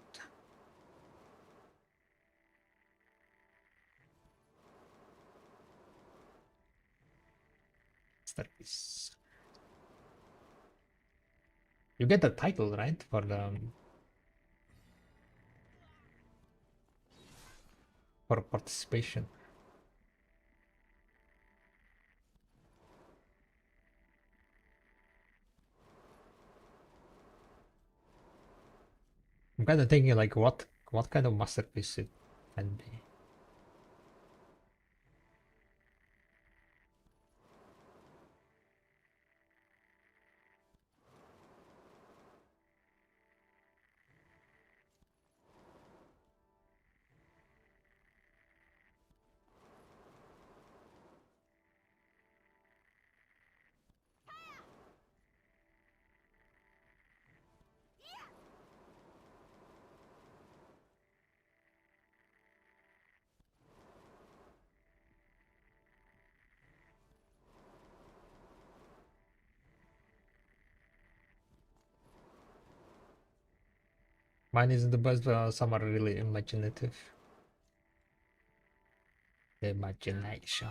Start this. You get the title, right? For participation. I'm kind of thinking like what kind of masterpiece it can be. Mine isn't the best, but some are really imaginative. Imagination.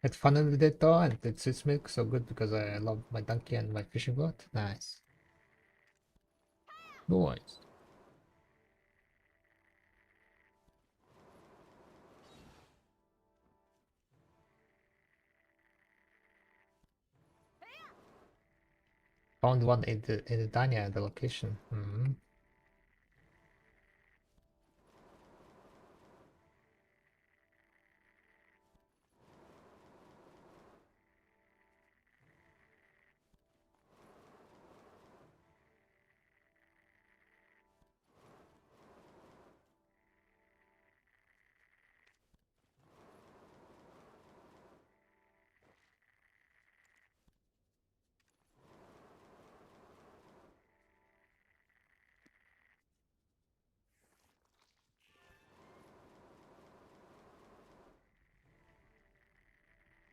Had fun with it though, and it suits me so good because I love my donkey and my fishing boat. Nice. Boys. Found one in Edana, the location.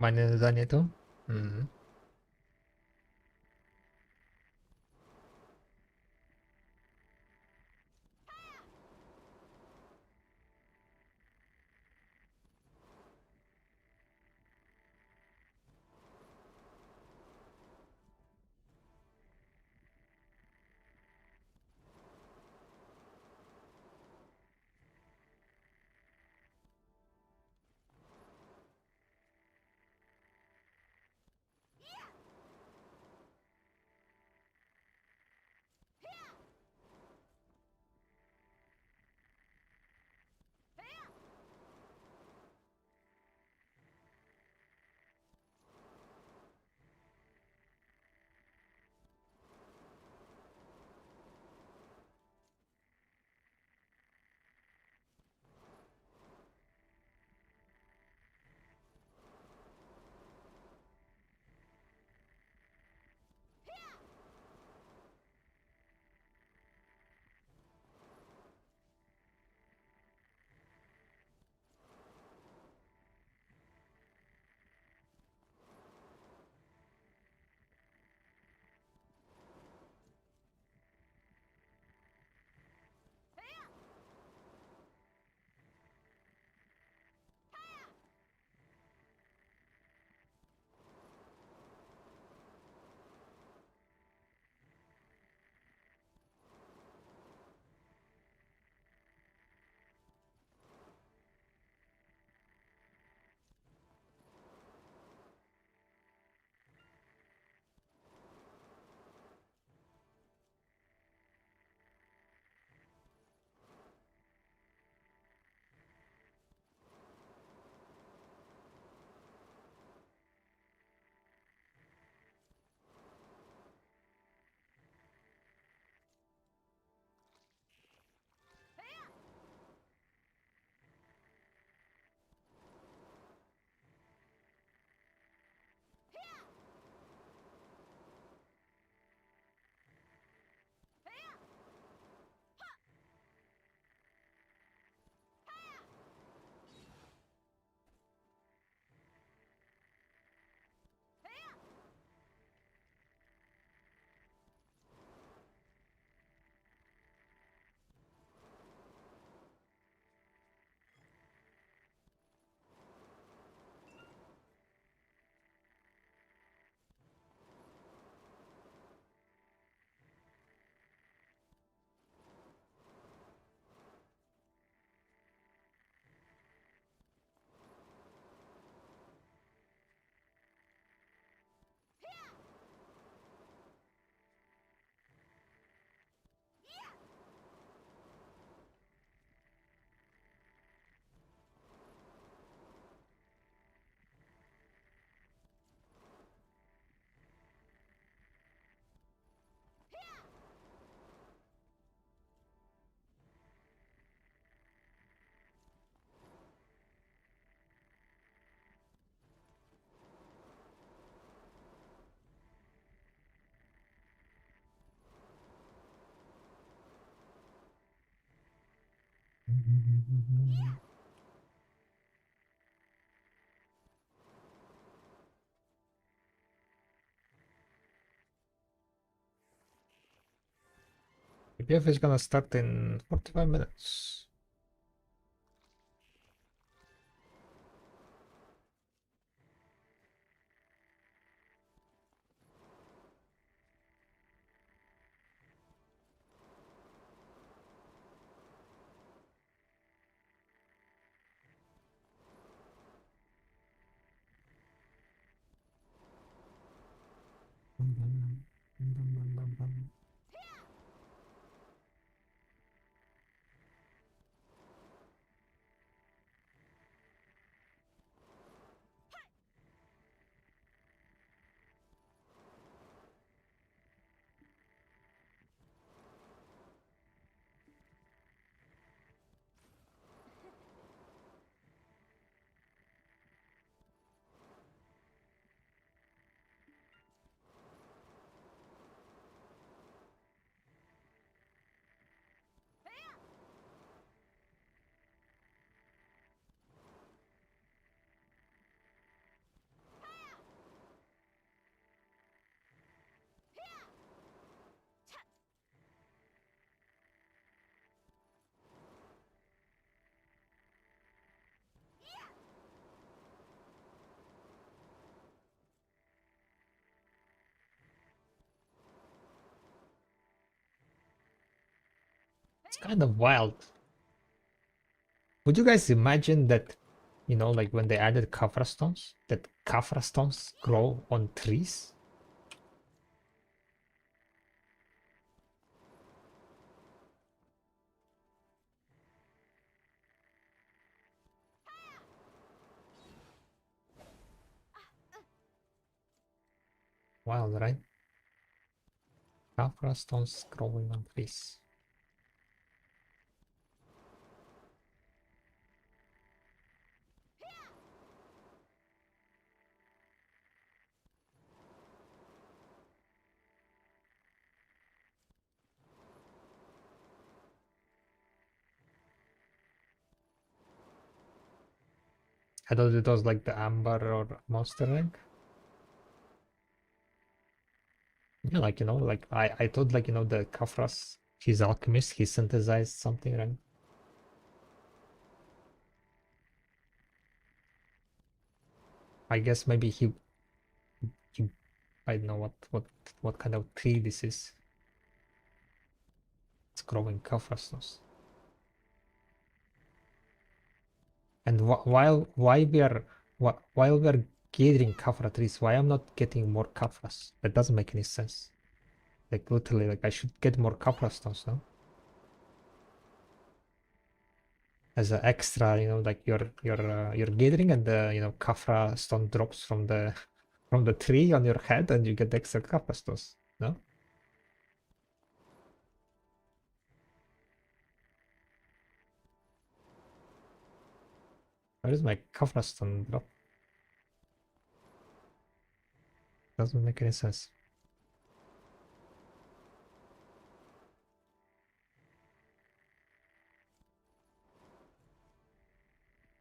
Mine in Edana too. PPF is gonna start in 45 minutes. It's kind of wild. Would you guys imagine that, you know, like when they added Kafra stones, that Kafra stones grow on trees? Wild, right? Kafra stones growing on trees. I thought it was like the amber or monster egg. Yeah, like, you know, like I thought, like, you know, the Kafras, he's alchemist, he synthesized something, right? I guess maybe he I don't know what kind of tree this is. It's growing Kafra stones. And while we are gathering Kafra trees, why I'm not getting more Kafras? That doesn't make any sense. Like literally, like I should get more Kafra stones, no? As an extra, you know, like you're gathering, and the, you know, Kafra stone drops from the from the tree on your head, and you get extra Kafra stones. No? Where is my Kafra stone drop? Doesn't make any sense.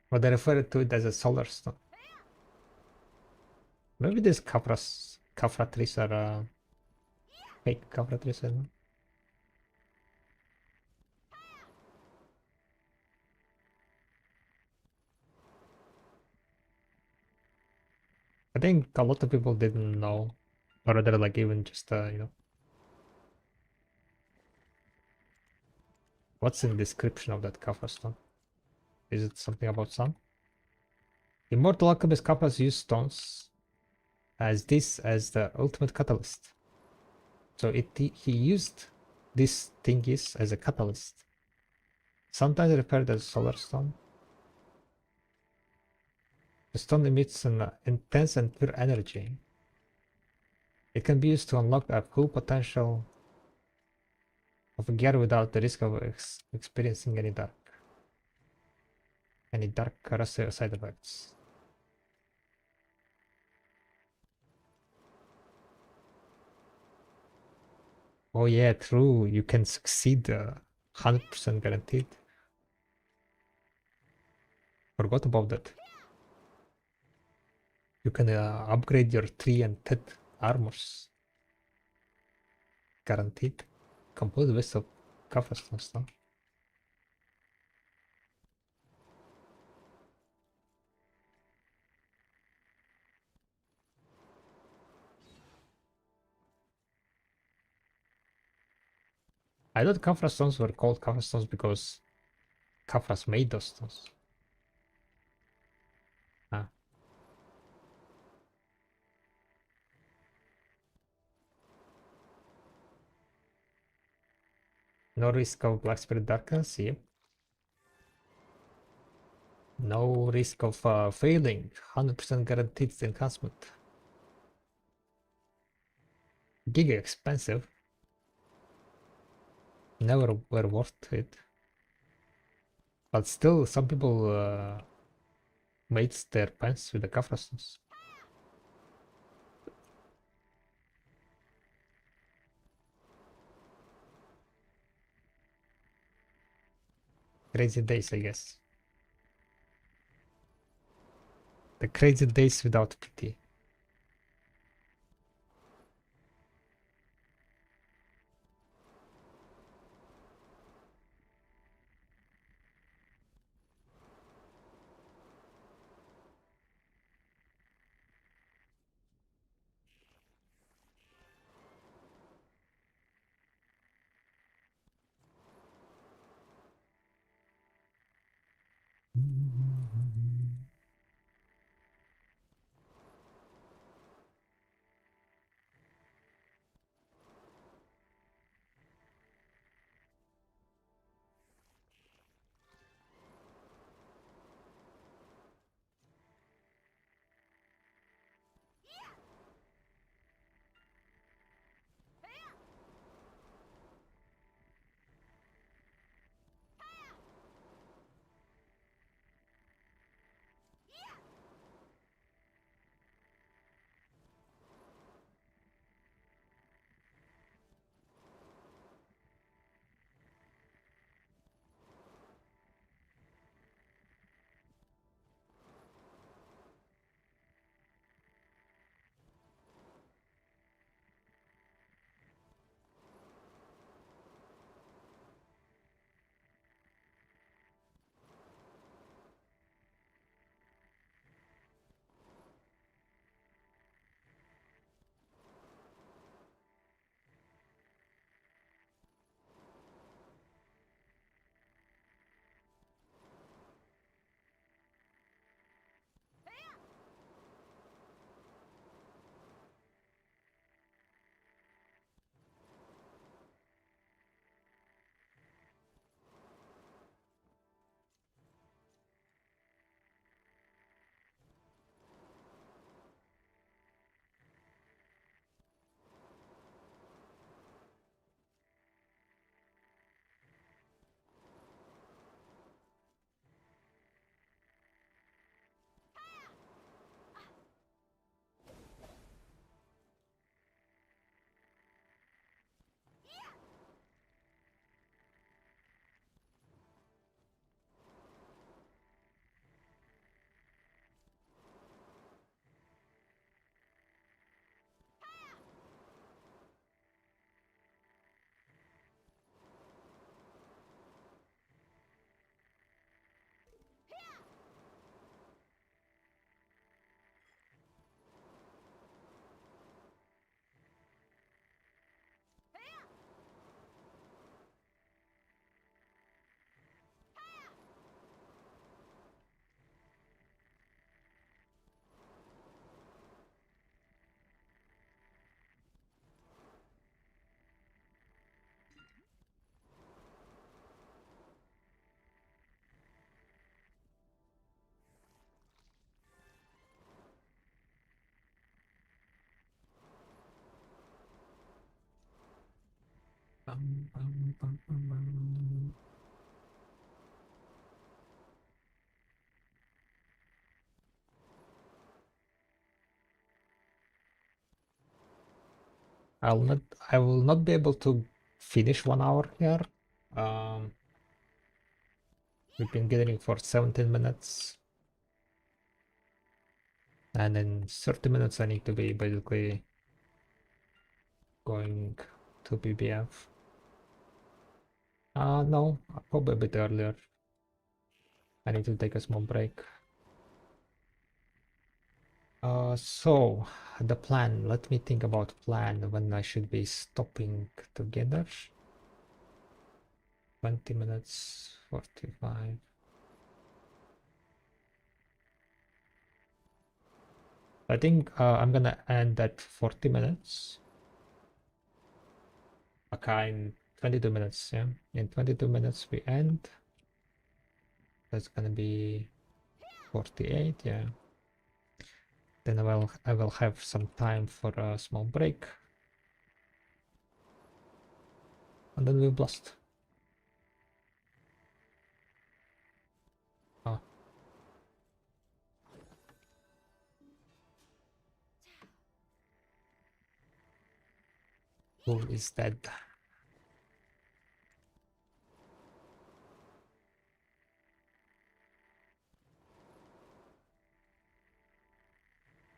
But they refer to it as a solar stone. Maybe these Kafra trees are fake Kafra trees. I don't know. I think a lot of people didn't know, or rather, like even just you know, what's in the description of that Kafra stone? Is it something about sun? Immortal alchemist Kappas use stones as the ultimate catalyst. So he used this thingies as a catalyst. Sometimes referred as solar stone. The stone emits an intense and pure energy. It can be used to unlock a full potential of a gear without the risk of experiencing any dark side effects. Oh yeah, true. You can succeed 100% guaranteed. Forgot about that. You can upgrade your 3 and 10 armors. Guaranteed. Complete list of cover stuff. I thought Kafra stones were called Kafra stones because Kafras made those stones. Ah. No risk of Black Spirit Darkness, yep. No risk of failing, 100% guaranteed enhancement. Giga expensive. Never were worth it. But still, some people made their pants with the Kafra stones. Crazy days, I guess. The crazy days without pity. I will not be able to finish 1 hour here. We've been gathering for 17 minutes. And in 30 minutes I need to be basically going to BBF. No, probably a bit earlier. I need to take a small break. So the plan, let me think about plan when I should be stopping together. 20 minutes, 45. I think I'm gonna end at 40 minutes. Okay, in 22 minutes, yeah. In 22 minutes we end. That's gonna be 48, yeah. Then I will have some time for a small break. And then we'll blast. Oh. Who is dead?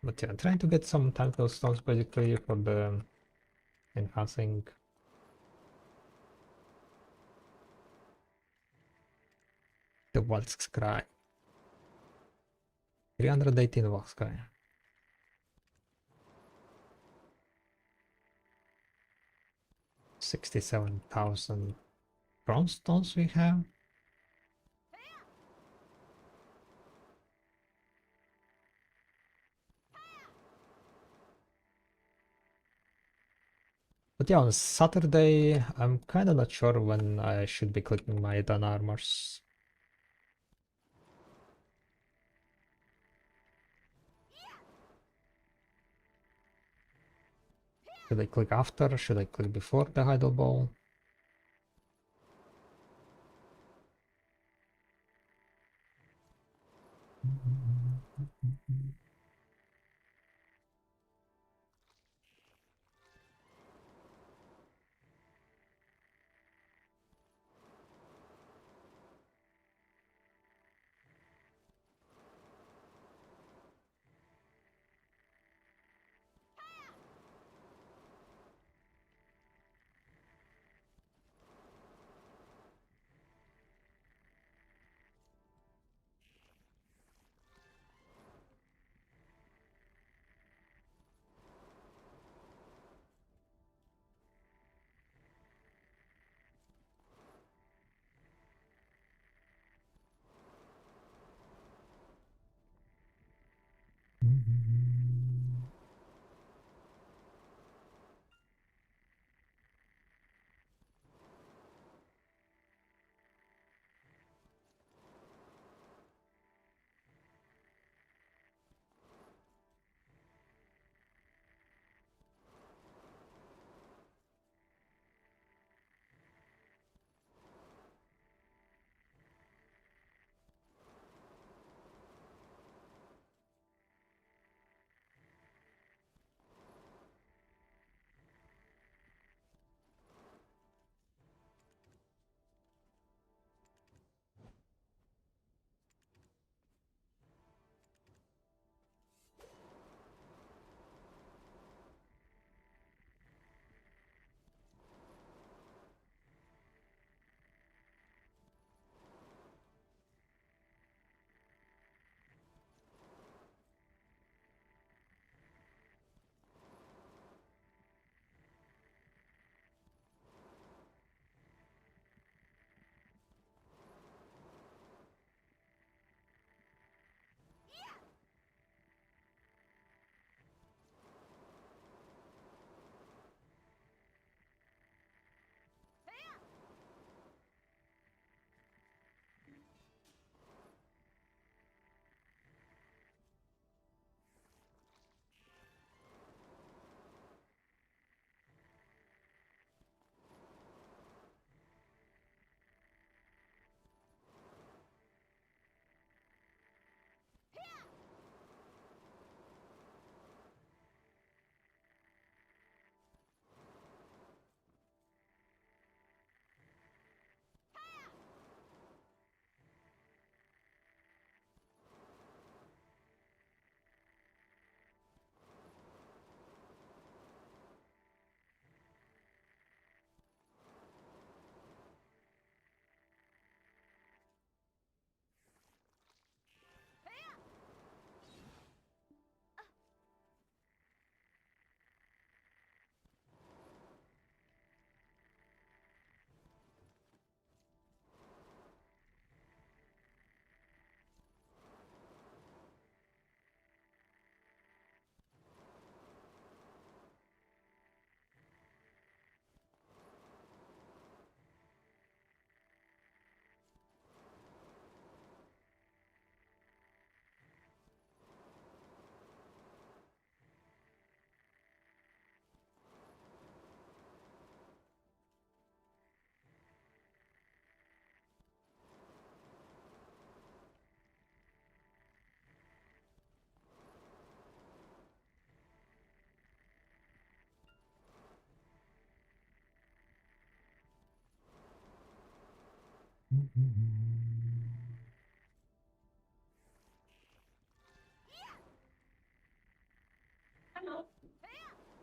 But yeah, I'm trying to get some tactile stones basically for the enhancing. The Waltz Cry. 318 Waltz Cry. 67,000 bronze stones we have. But yeah, on Saturday, I'm kind of not sure when I should be clicking my Edana armors. Should I click after? Should I click before the Heidel ball?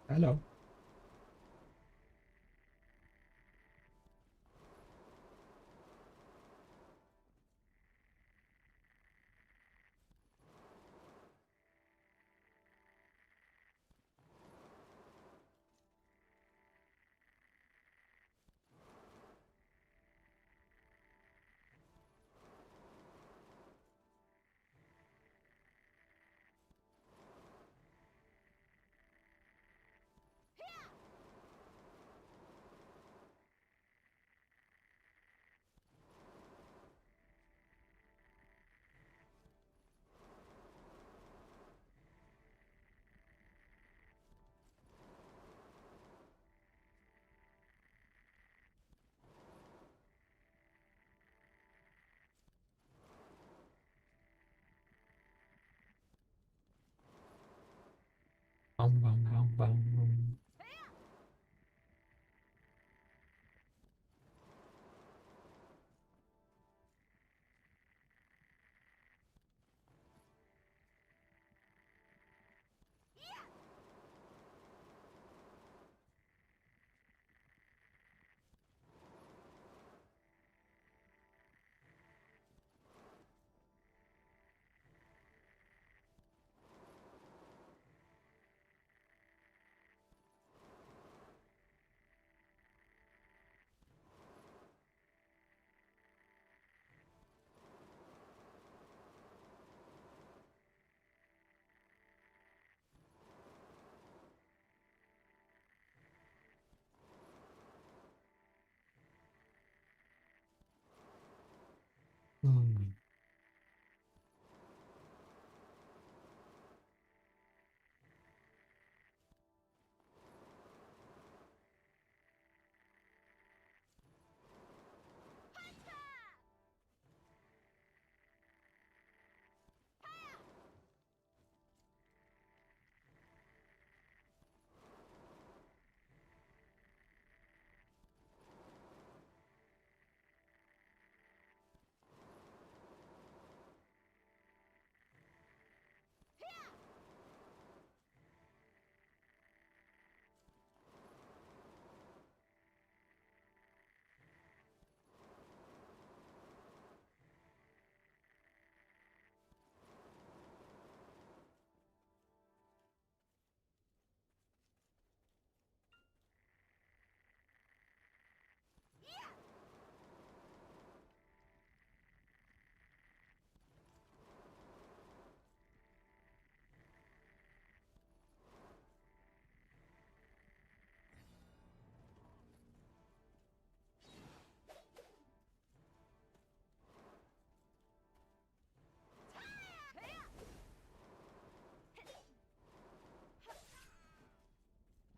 Hello. Bum, bum, bum, bum. Hmm.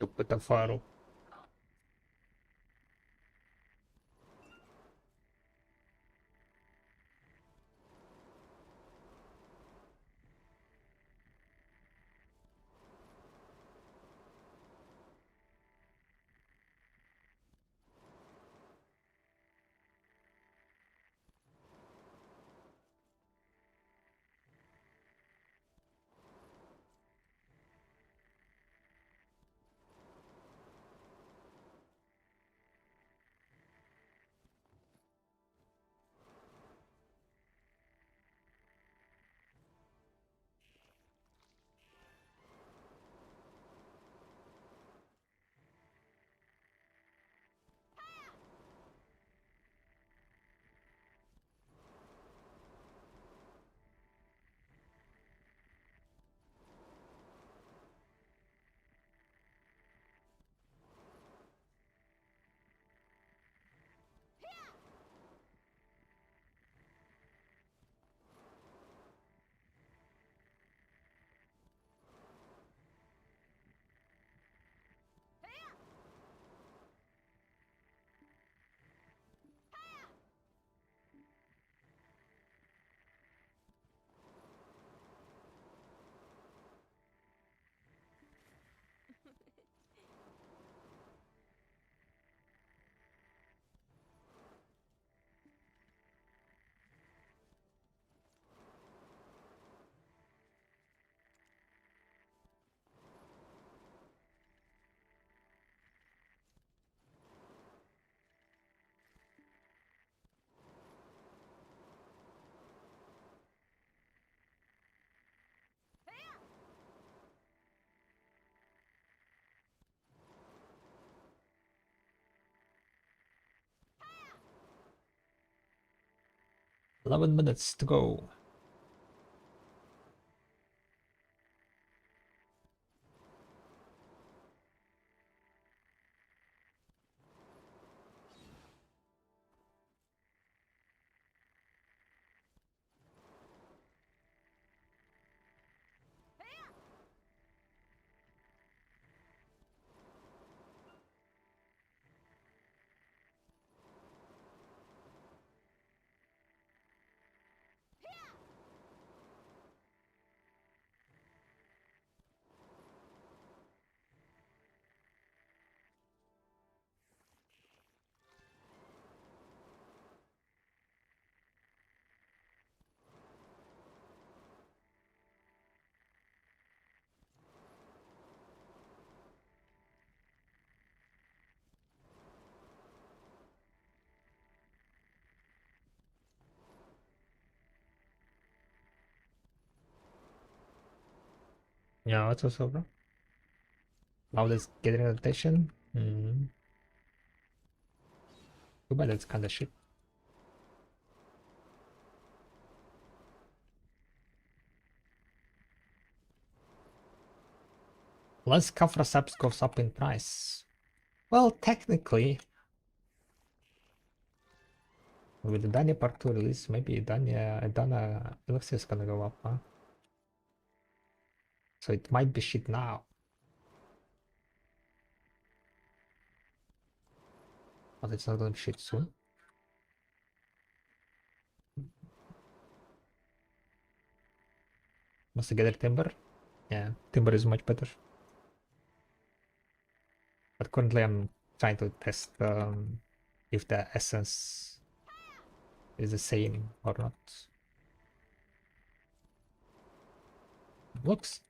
După tafarul. 11 minutes to go. Yeah, what's also bro? Now that's getting attention. Too bad that's kinda shit. Once Kafrasaps goes up in price. Well, technically, with the Dania Part 2 release, maybe Edana Elixir is gonna go up, huh? So it might be shit now. But it's not gonna be shit soon. Must gather timber. Yeah, timber is much better. But currently I'm trying to test if the essence is the same or not. Looks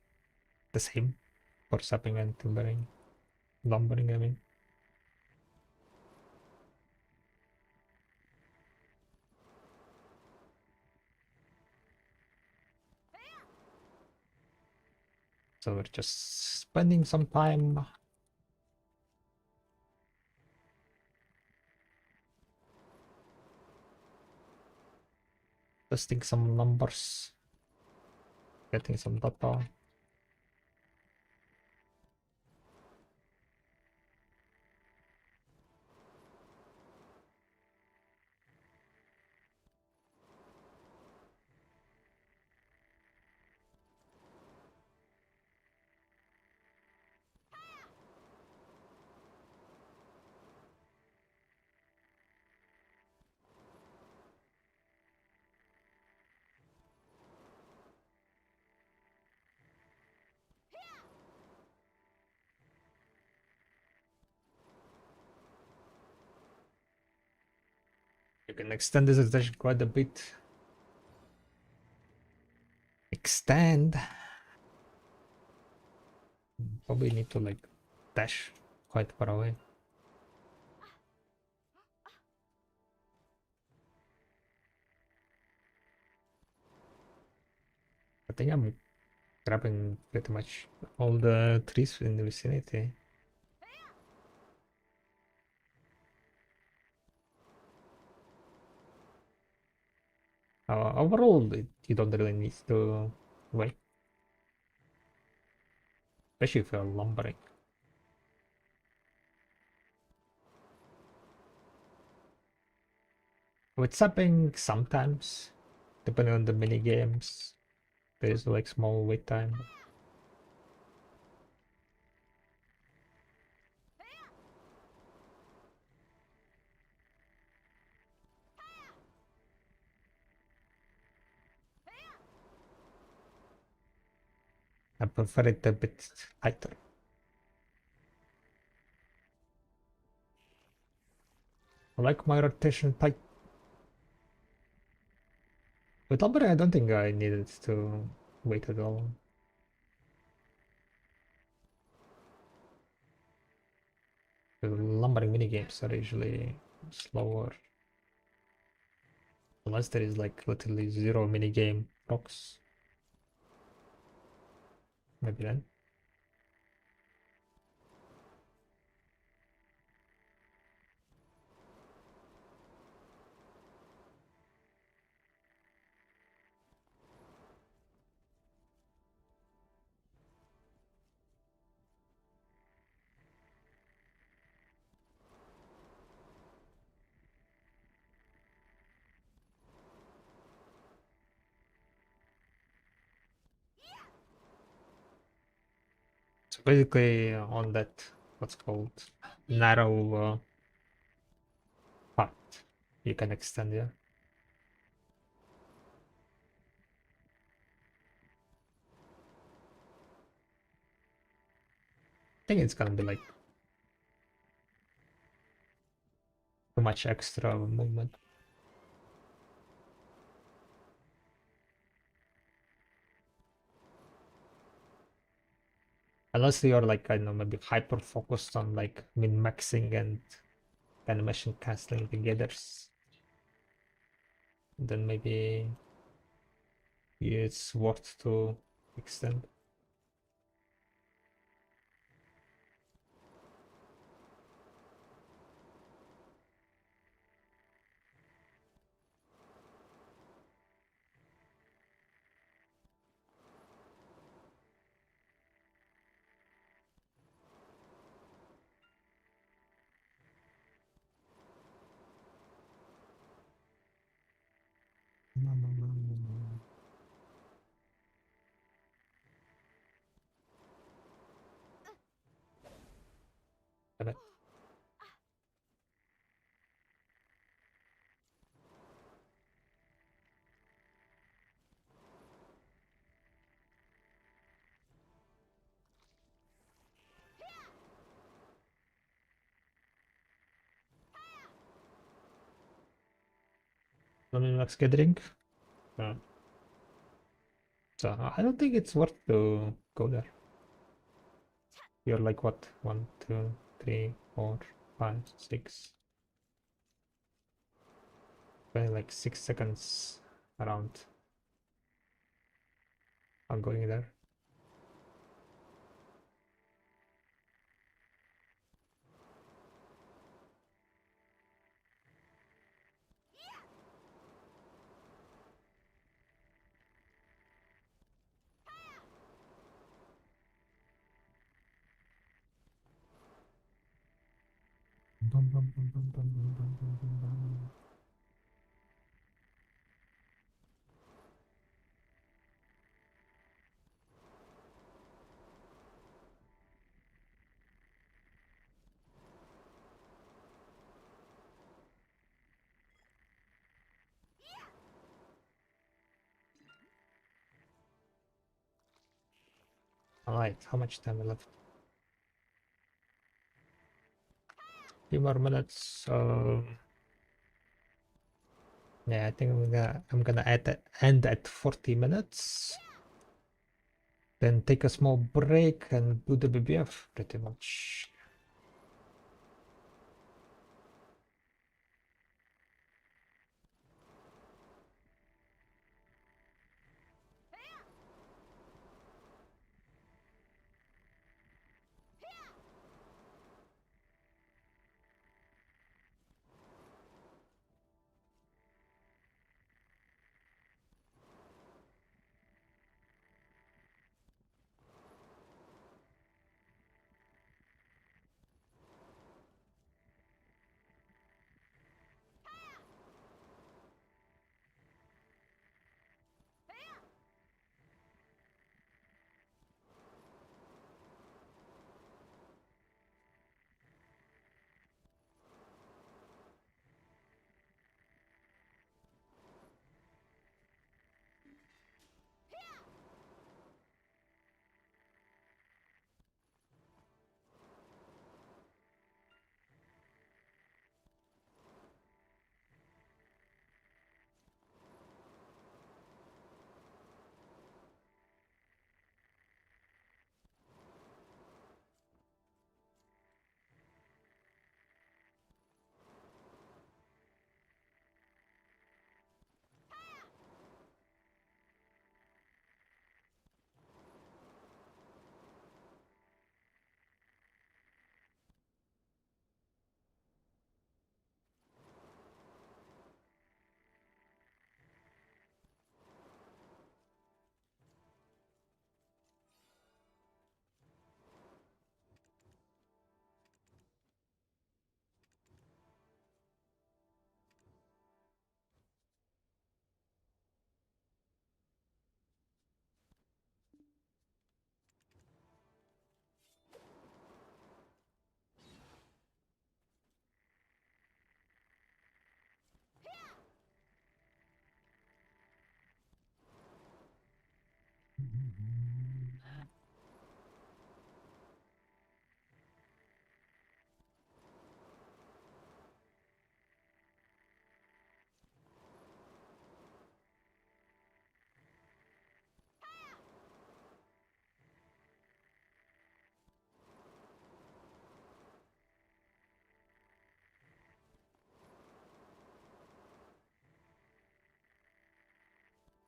the same for sapping and timbering. Lumbering, I mean. So we're just spending some time testing some numbers, getting some data. You can extend this extension quite a bit. Extend. Probably need to like dash quite far away. I think I'm grabbing pretty much all the trees in the vicinity. Overall, you don't really need to wait, especially if you're lumbering. With sapping, sometimes, depending on the mini games, there's like small wait time. I prefer it a bit tighter. I like my rotation tight. With lumbering, I don't think I needed to wait at all. The lumbering mini games are usually slower. Unless there is like literally zero mini game blocks. Maybe then. So basically on that, what's called narrow part, you can extend, yeah. I think it's gonna be like too much extra movement. Unless you're like, I don't know, maybe hyper focused on like min-maxing and animation canceling together, then maybe it's worth to extend. Damn it. Max gathering. So I don't think it's worth to go there. You're like what? 1, 2, 3, 4, 5, 6. Like 6 seconds around. I'm going there. Bum, bum, bum, bum, bum, bum, bum, bum, bum, bum. Alright, how much time left? Few more minutes. Yeah, I think I'm gonna end at 40 minutes. Then take a small break and do the BBF pretty much.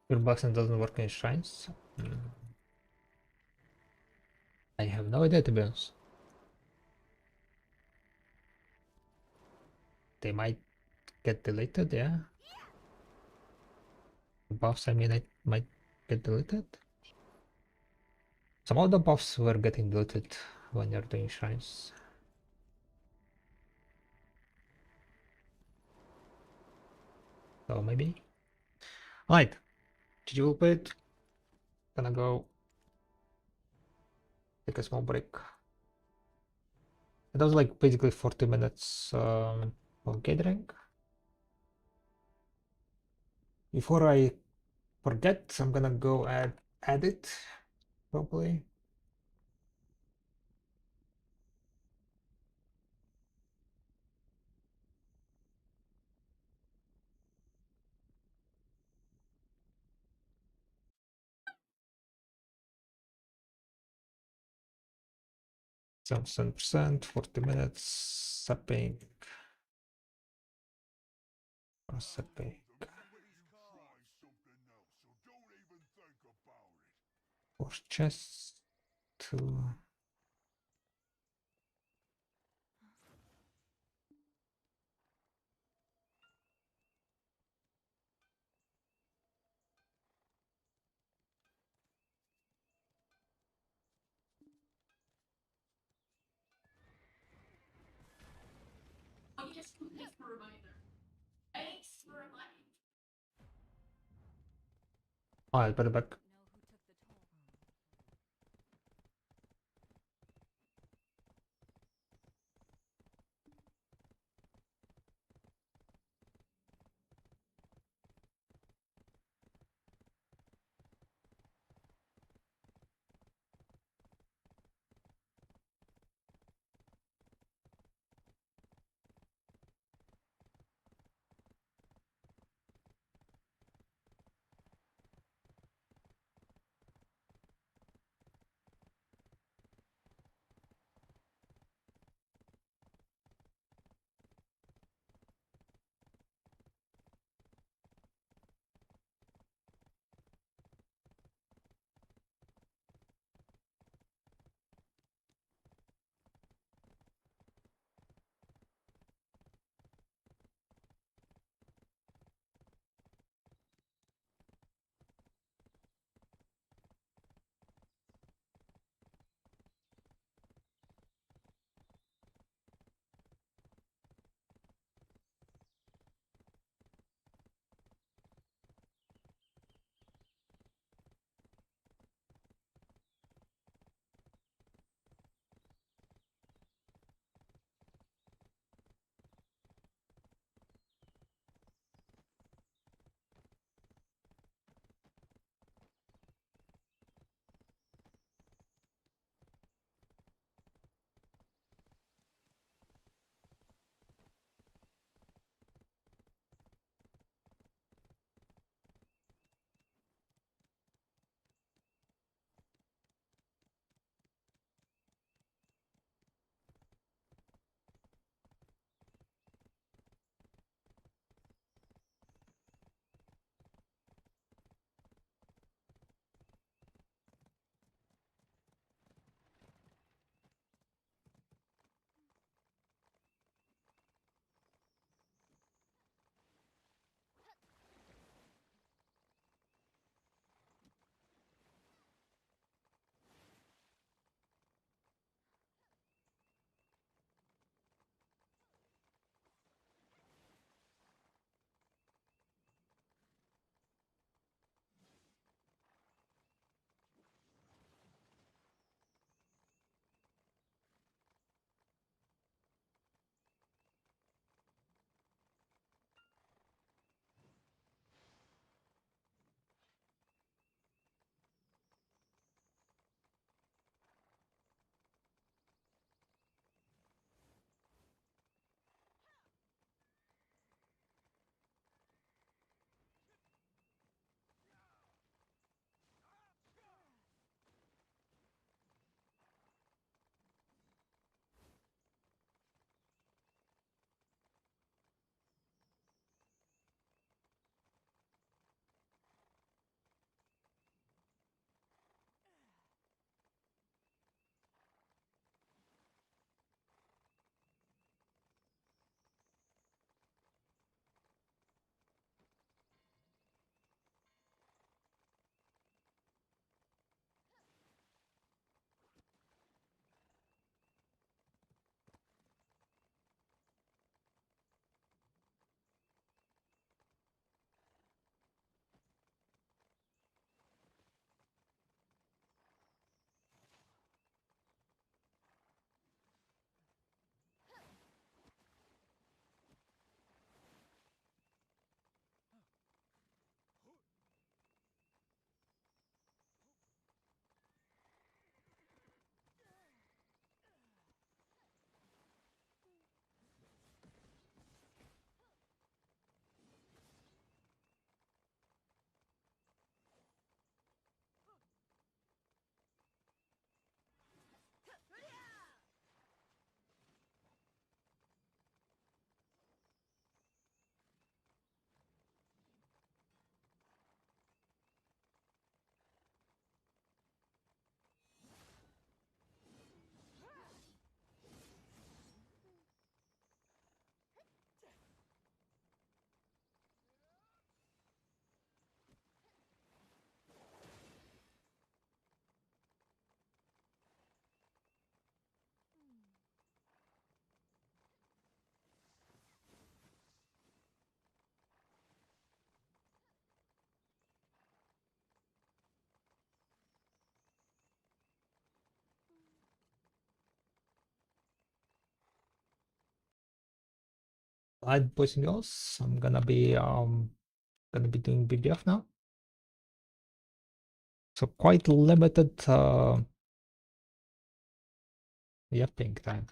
Your boxing doesn't work in shrines? I have no idea, to be honest. They might get deleted, yeah. Buffs, I mean, it might get deleted. Some of the buffs were getting deleted when you're doing shrines. So maybe. Alright, GG will play it. Gonna go take a small break. That was like basically 40 minutes of gathering. Before I forget, I'm gonna go add it probably. Some 7%, 40 minutes, sapping, sapping. For chests to I'll put it back. Know who took the toll. Alright, boys and girls, I'm gonna be doing BBF now. So quite limited ping time.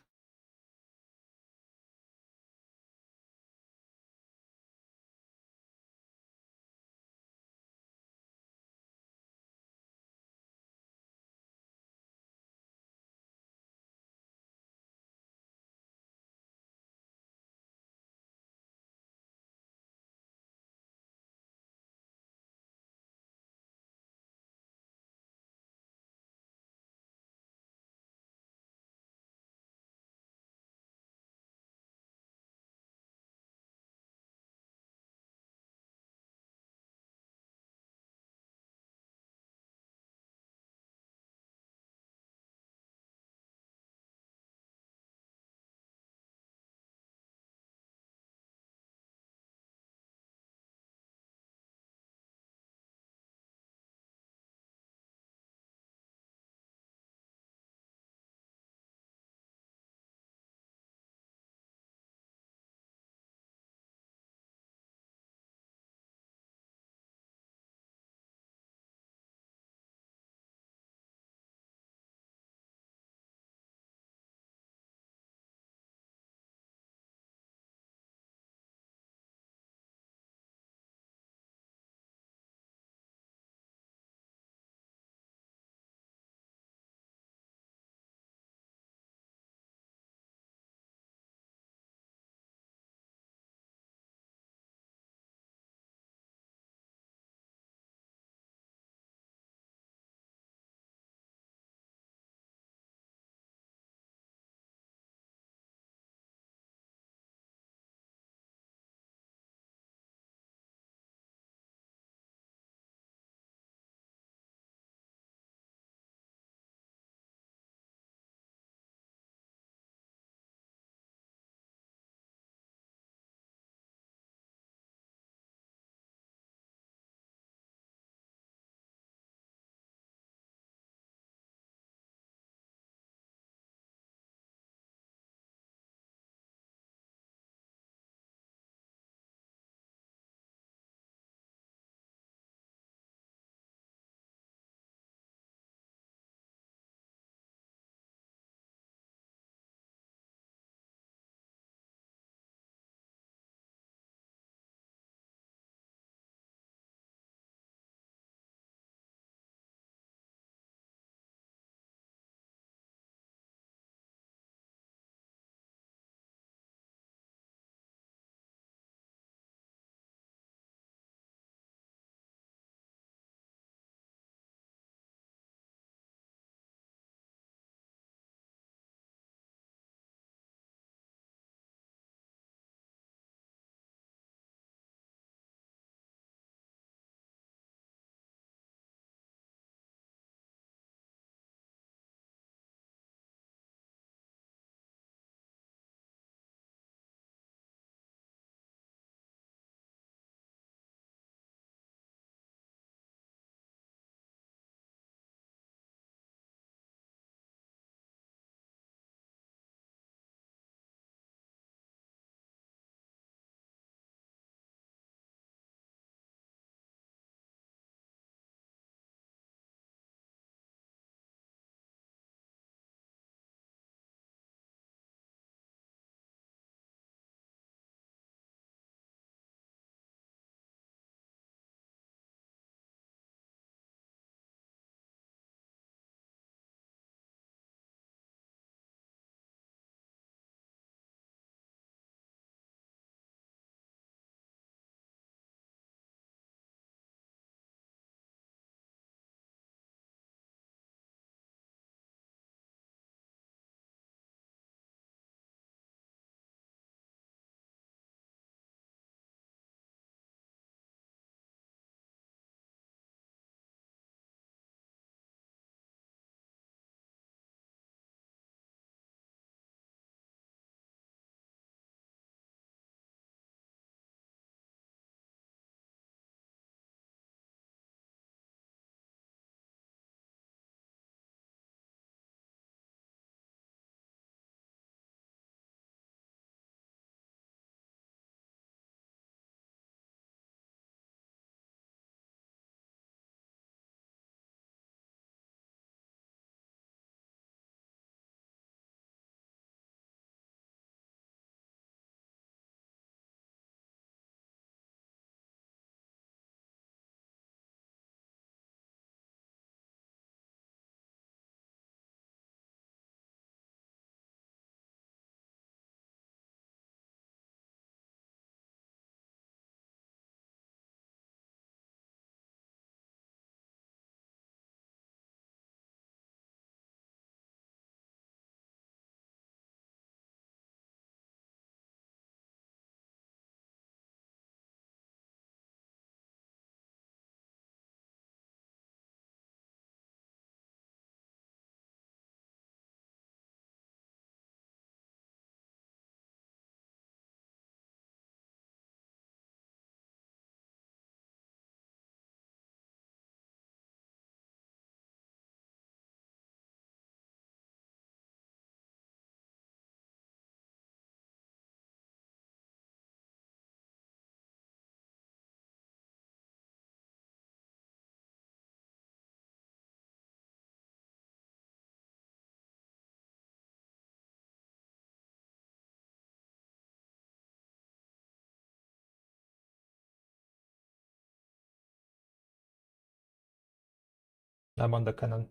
I'm on the cannon.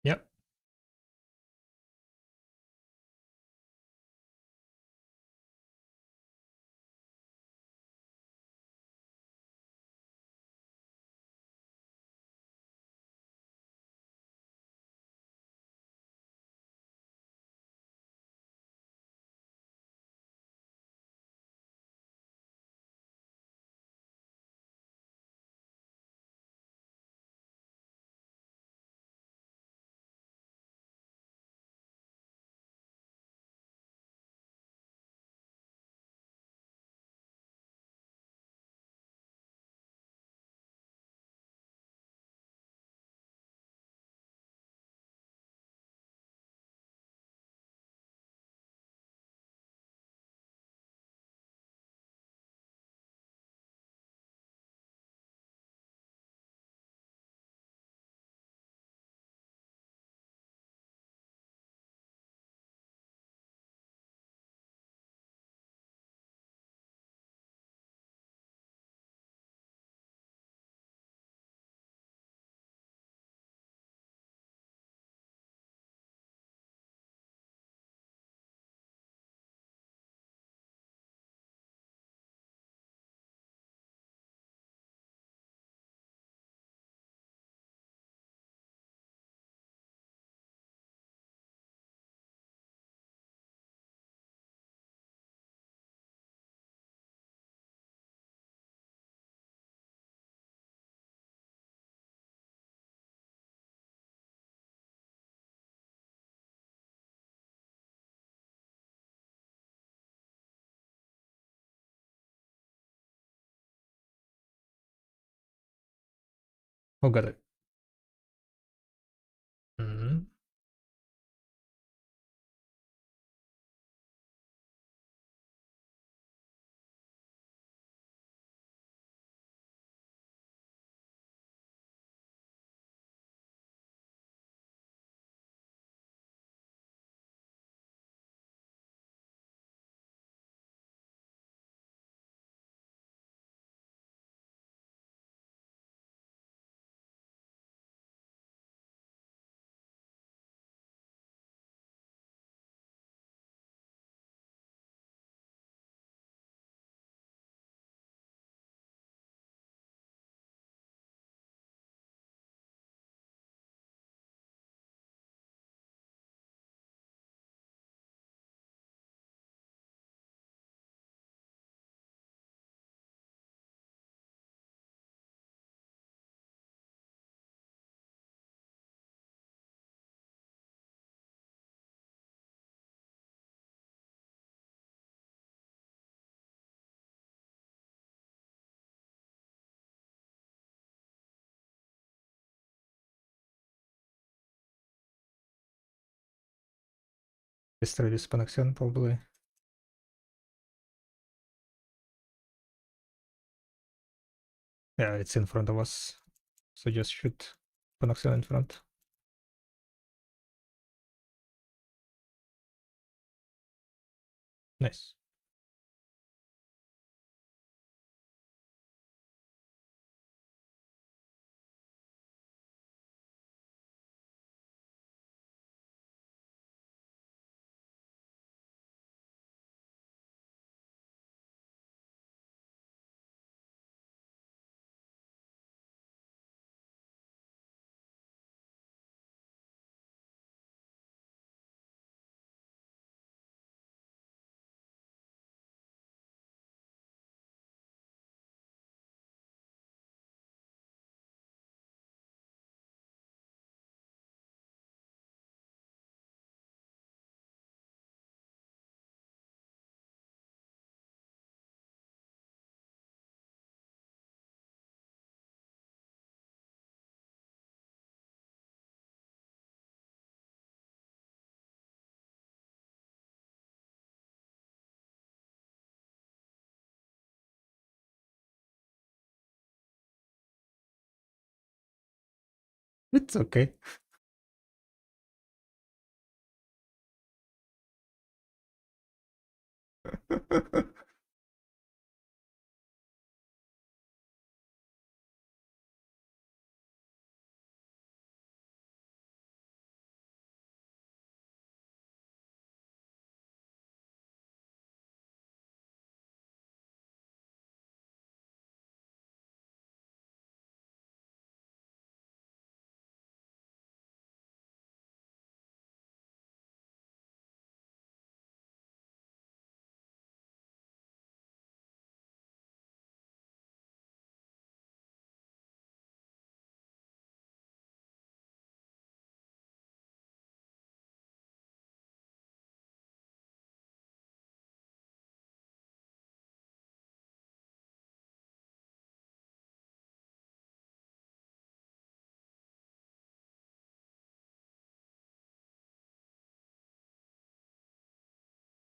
Yep. Oh, got it. Mhm. Destroy this connection probably. Yeah, it's in front of us. So just shoot connection in front. Nice. It's okay.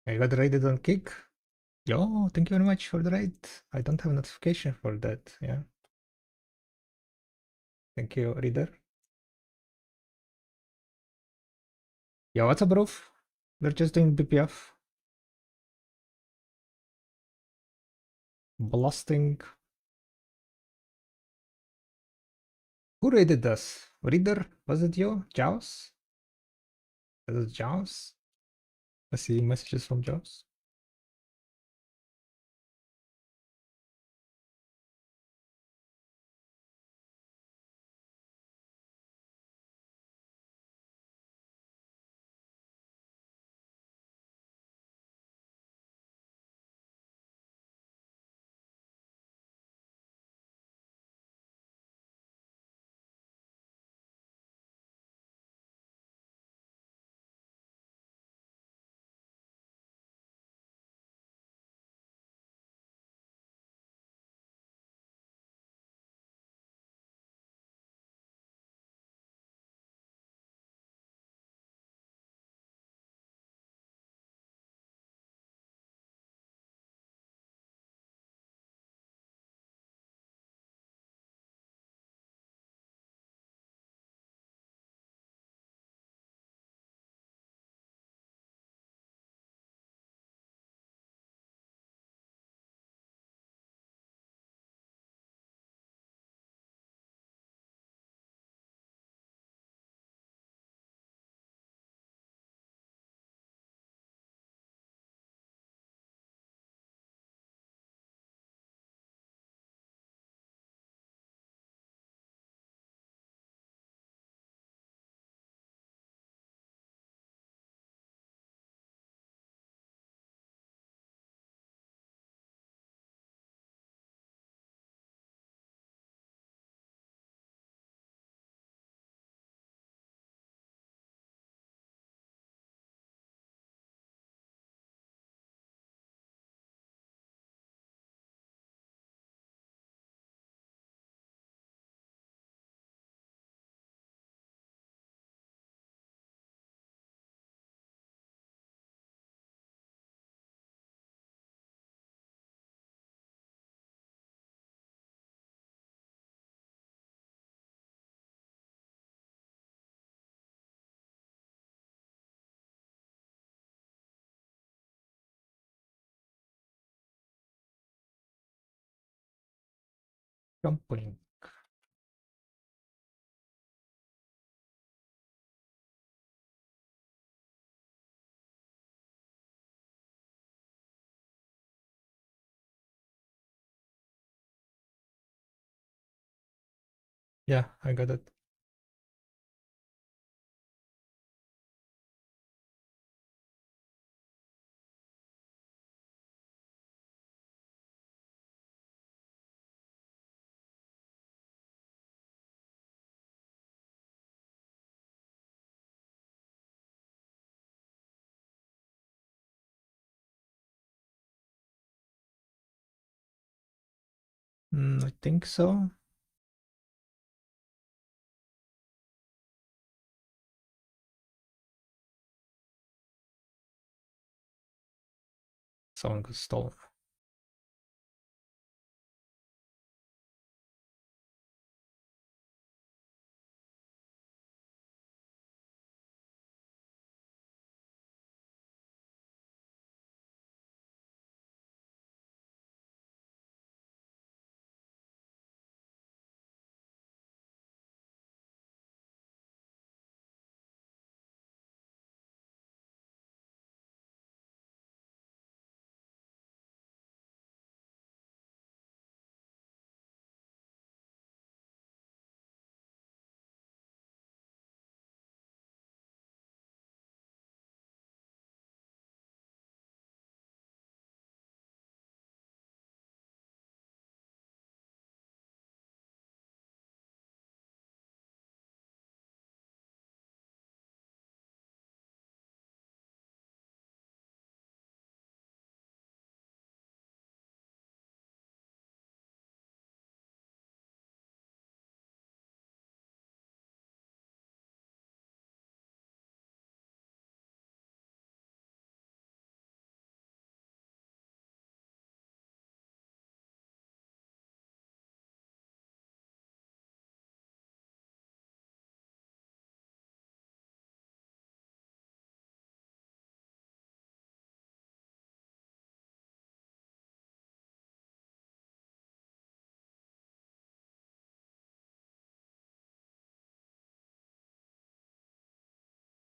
I got raided on kick. Yo, thank you very much for the raid. I don't have a notification for that. Yeah. Thank you, reader. Yeah, what's up, bro? We're just doing BPF. Blasting. Who raided us? Reader? Was it you? Jaws? Was it Jaws? I see messages from Jaws. Jumping. Yeah, I got it. I think so. Someone got stolen.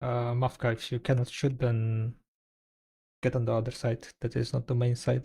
Mafka, if you cannot shoot, then get on the other side. That is not the main side.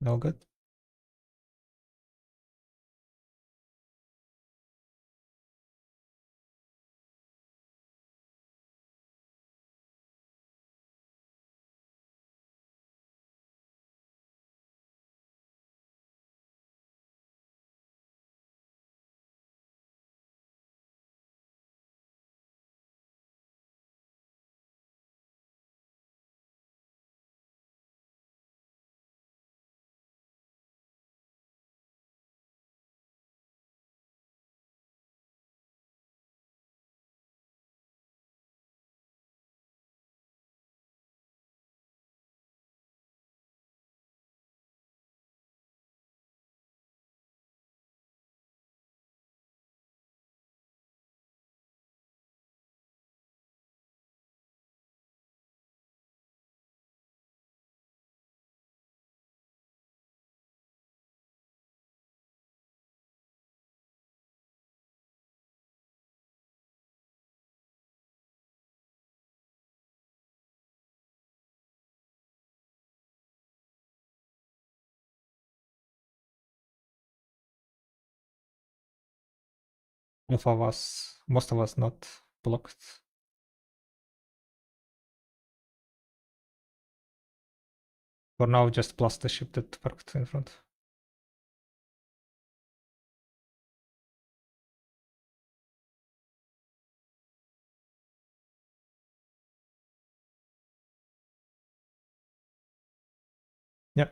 No good. most of us not blocked. For now, just plus the ship that parked in front. Yeah.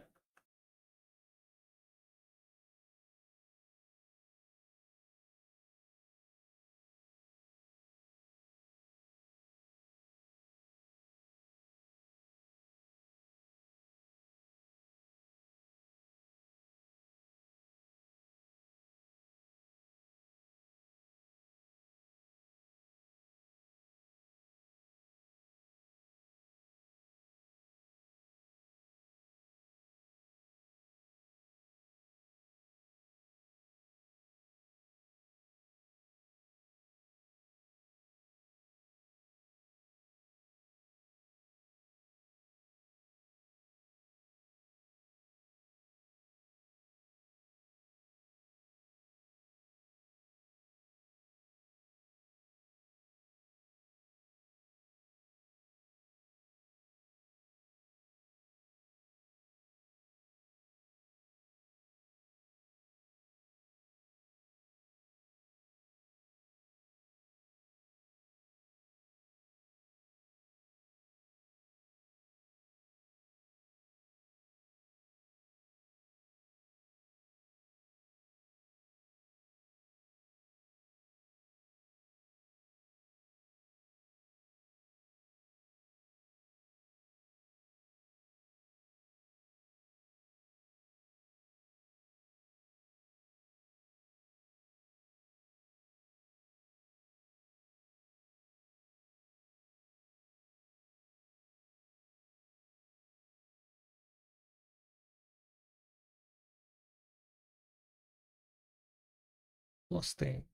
Lost thing.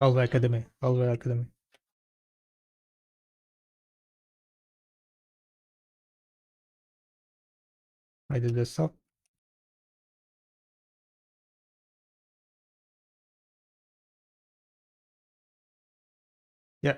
Alva Academy. Alva Academy. I did this up. Yeah.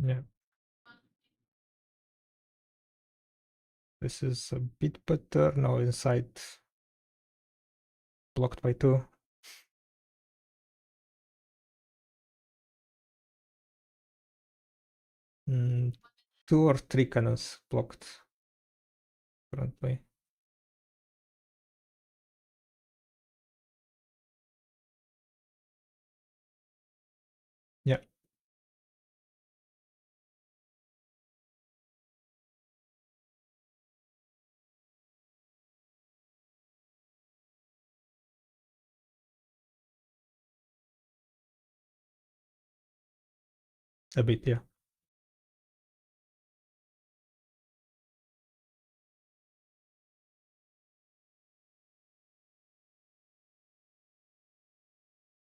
Yeah. This is a bit better. Now inside blocked by 2. Mm, 2 or 3 cannons blocked currently. Yeah. A bit, yeah.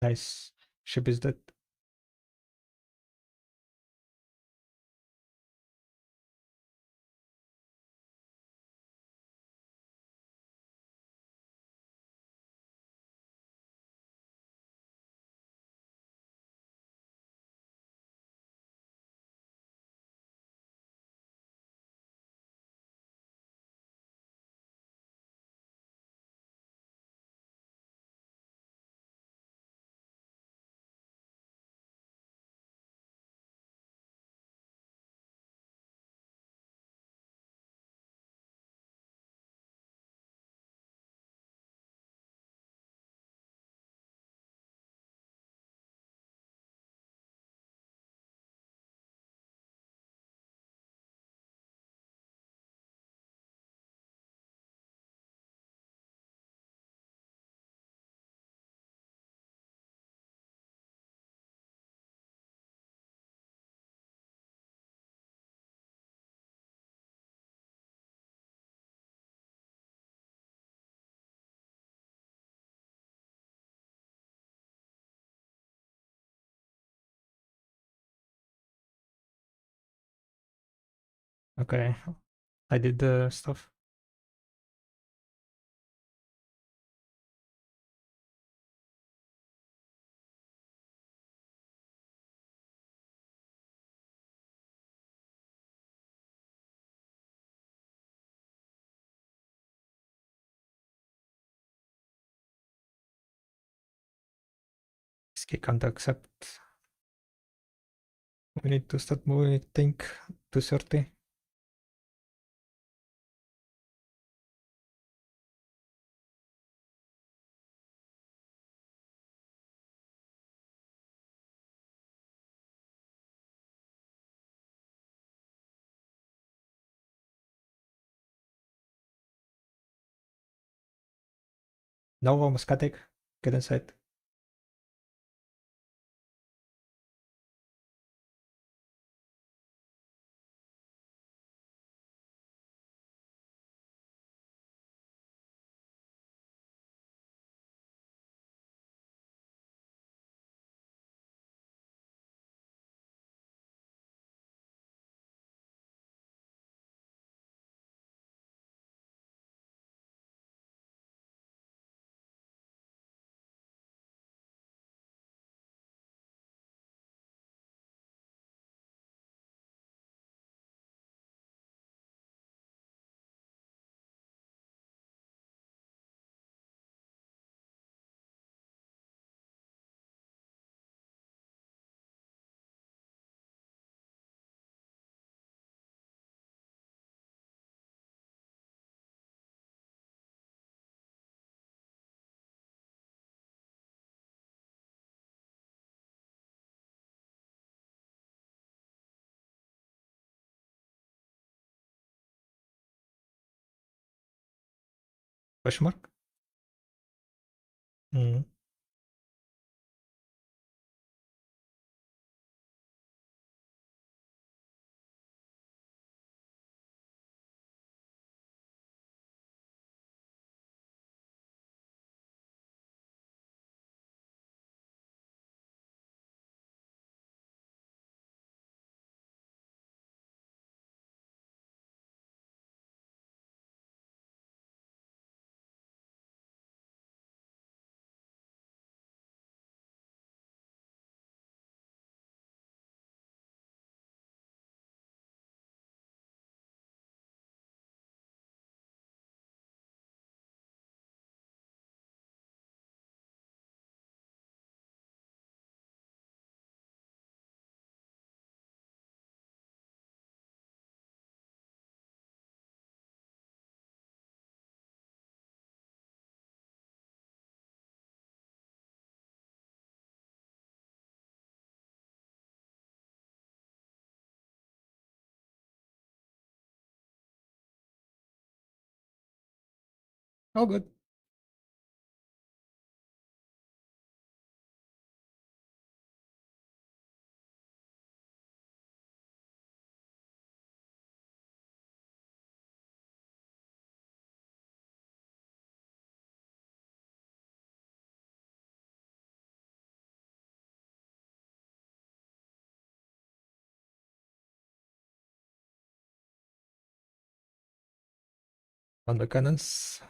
Nice. Ship is dead. Okay. I did the stuff. Ski can't accept. We need to start moving, I think, to 30. No, almost static. Get inside. Question mark? Mm. All good. On the cannons.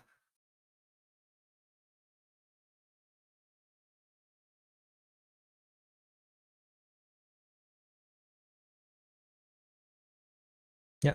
Yeah.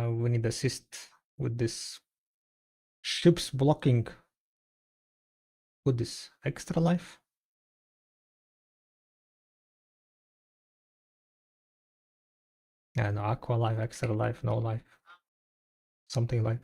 We need assist with this. Ships blocking. With this extra life. Yeah, no, aqua life, extra life, no life. Something like.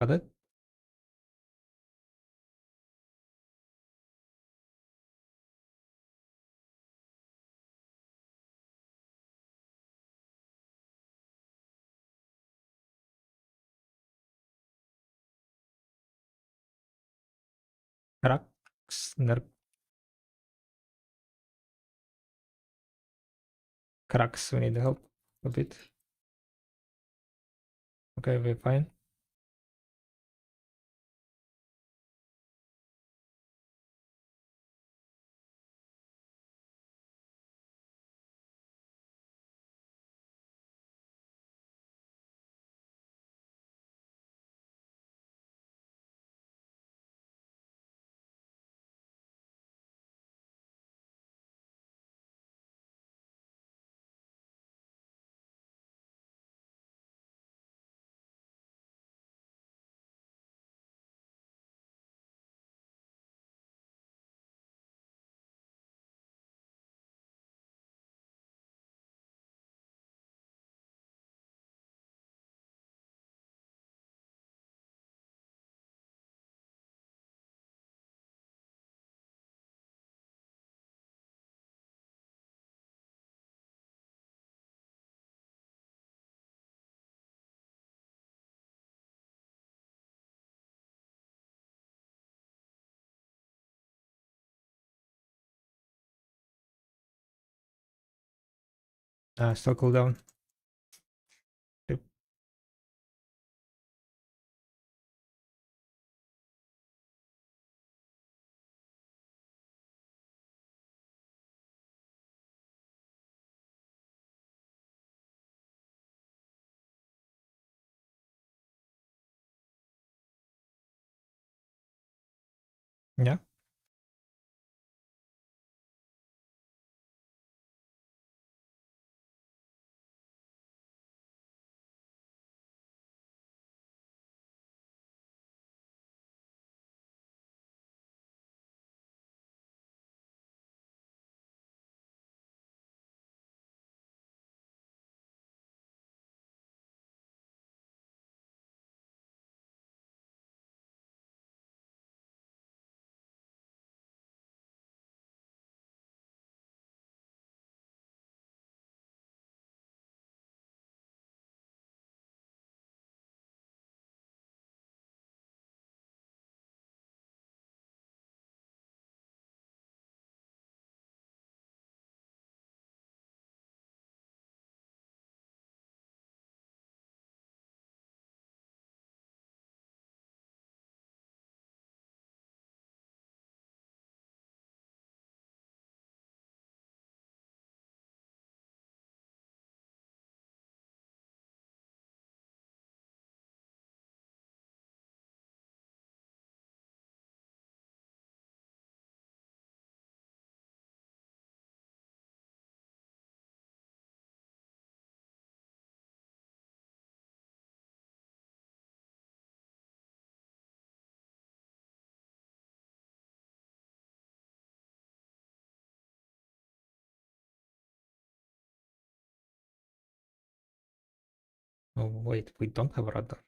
Got it? Cracks, cracks, we need help a bit. Okay, we're fine. stock cooldown. Yep. Yeah. Oh wait, we don't have radar.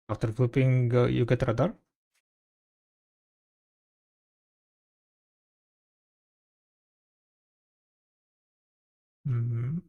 After flipping, you get radar. Mm,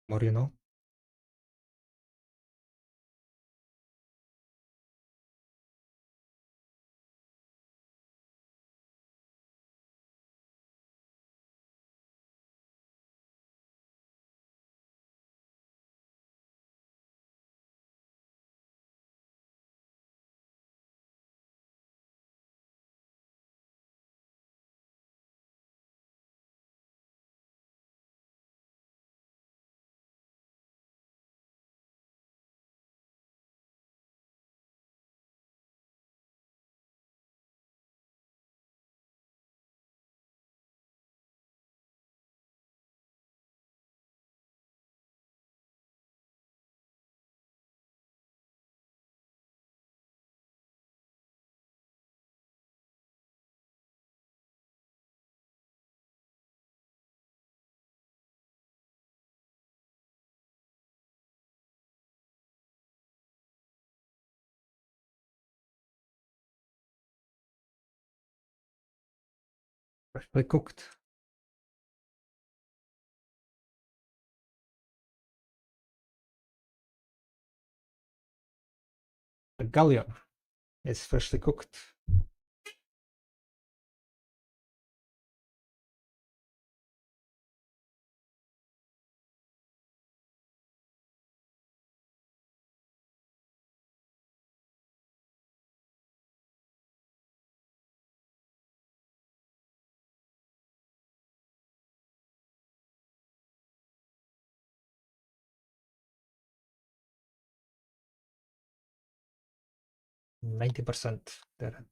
More you know. Freshly cooked. The galleon is freshly cooked. %90% dead.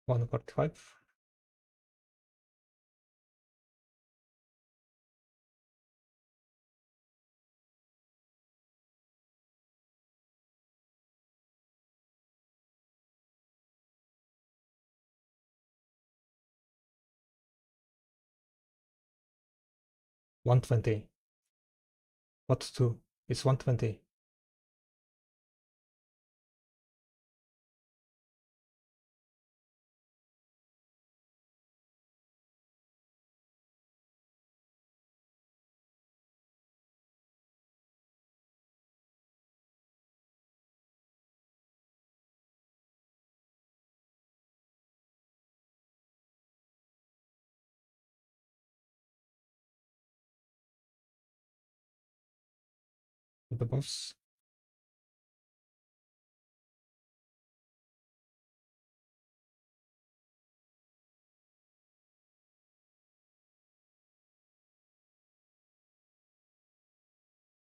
$145. 120. What's 2? It's 120. The boss.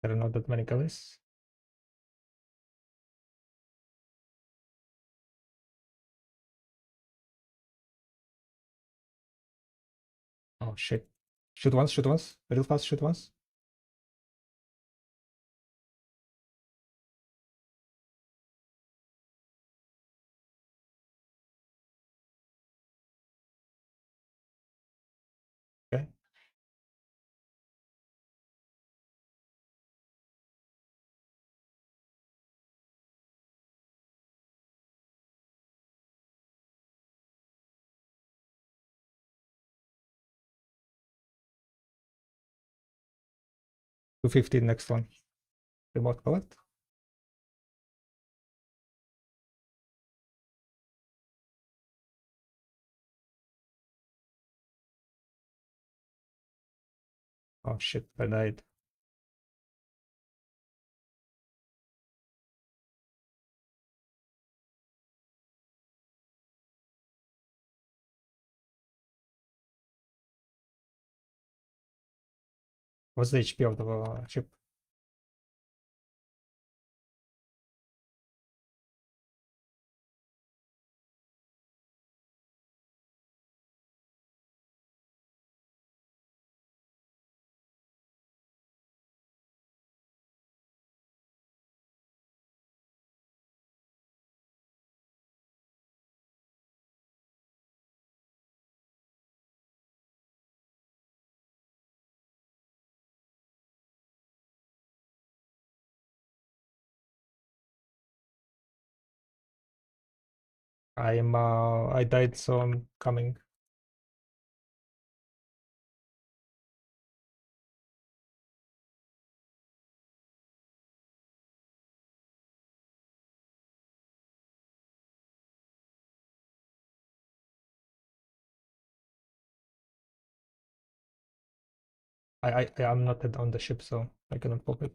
There are not that many colors. Oh shit. Shoot once, shoot once. Real fast, shoot once. Okay. Two 15 next one. Remote collect. Oh shit, I died. What's the HP of the ship? I died, so I'm coming. I'm not on the ship, so I cannot pop it.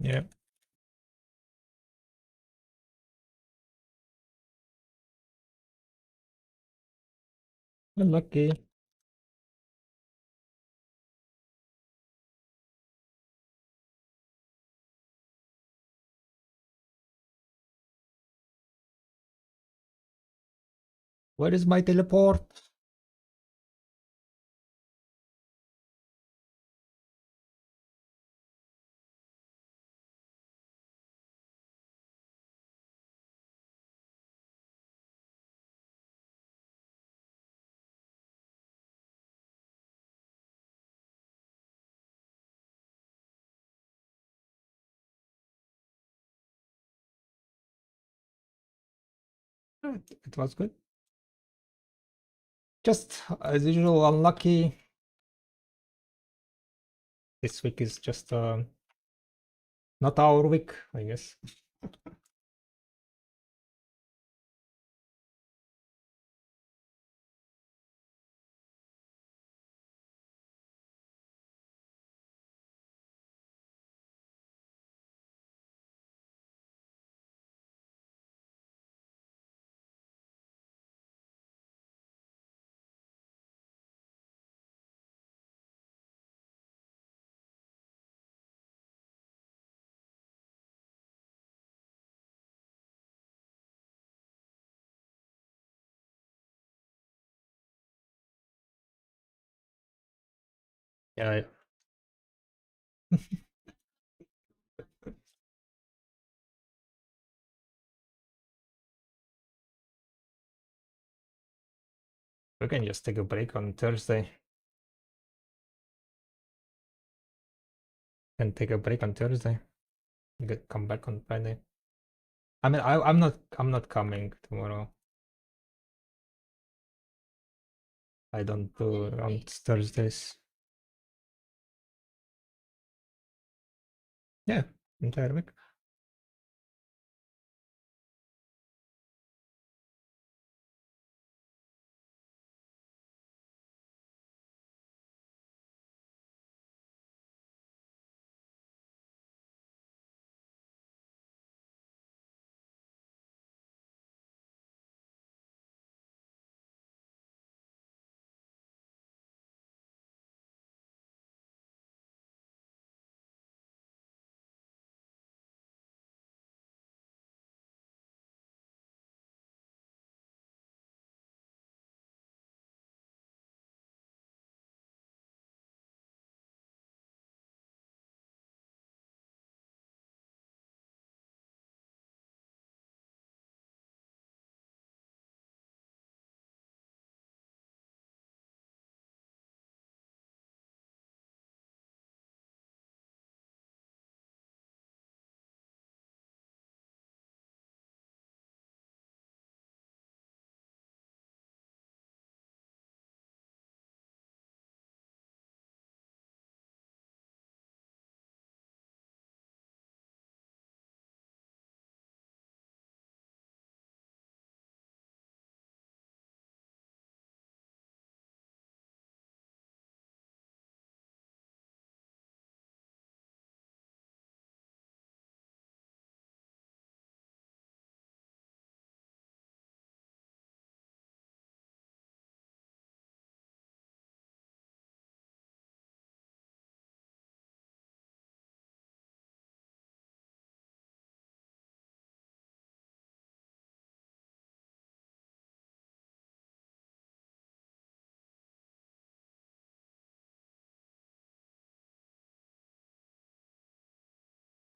Yeah. Unlucky. Where is my teleport? It was good. Just as usual, unlucky. This week is just not our week, I guess. Yeah, we can just take a break on Thursday. Can take a break on Thursday. Come back on Friday. I mean, I'm not coming tomorrow. I don't do on Thursdays. Yeah, entire week.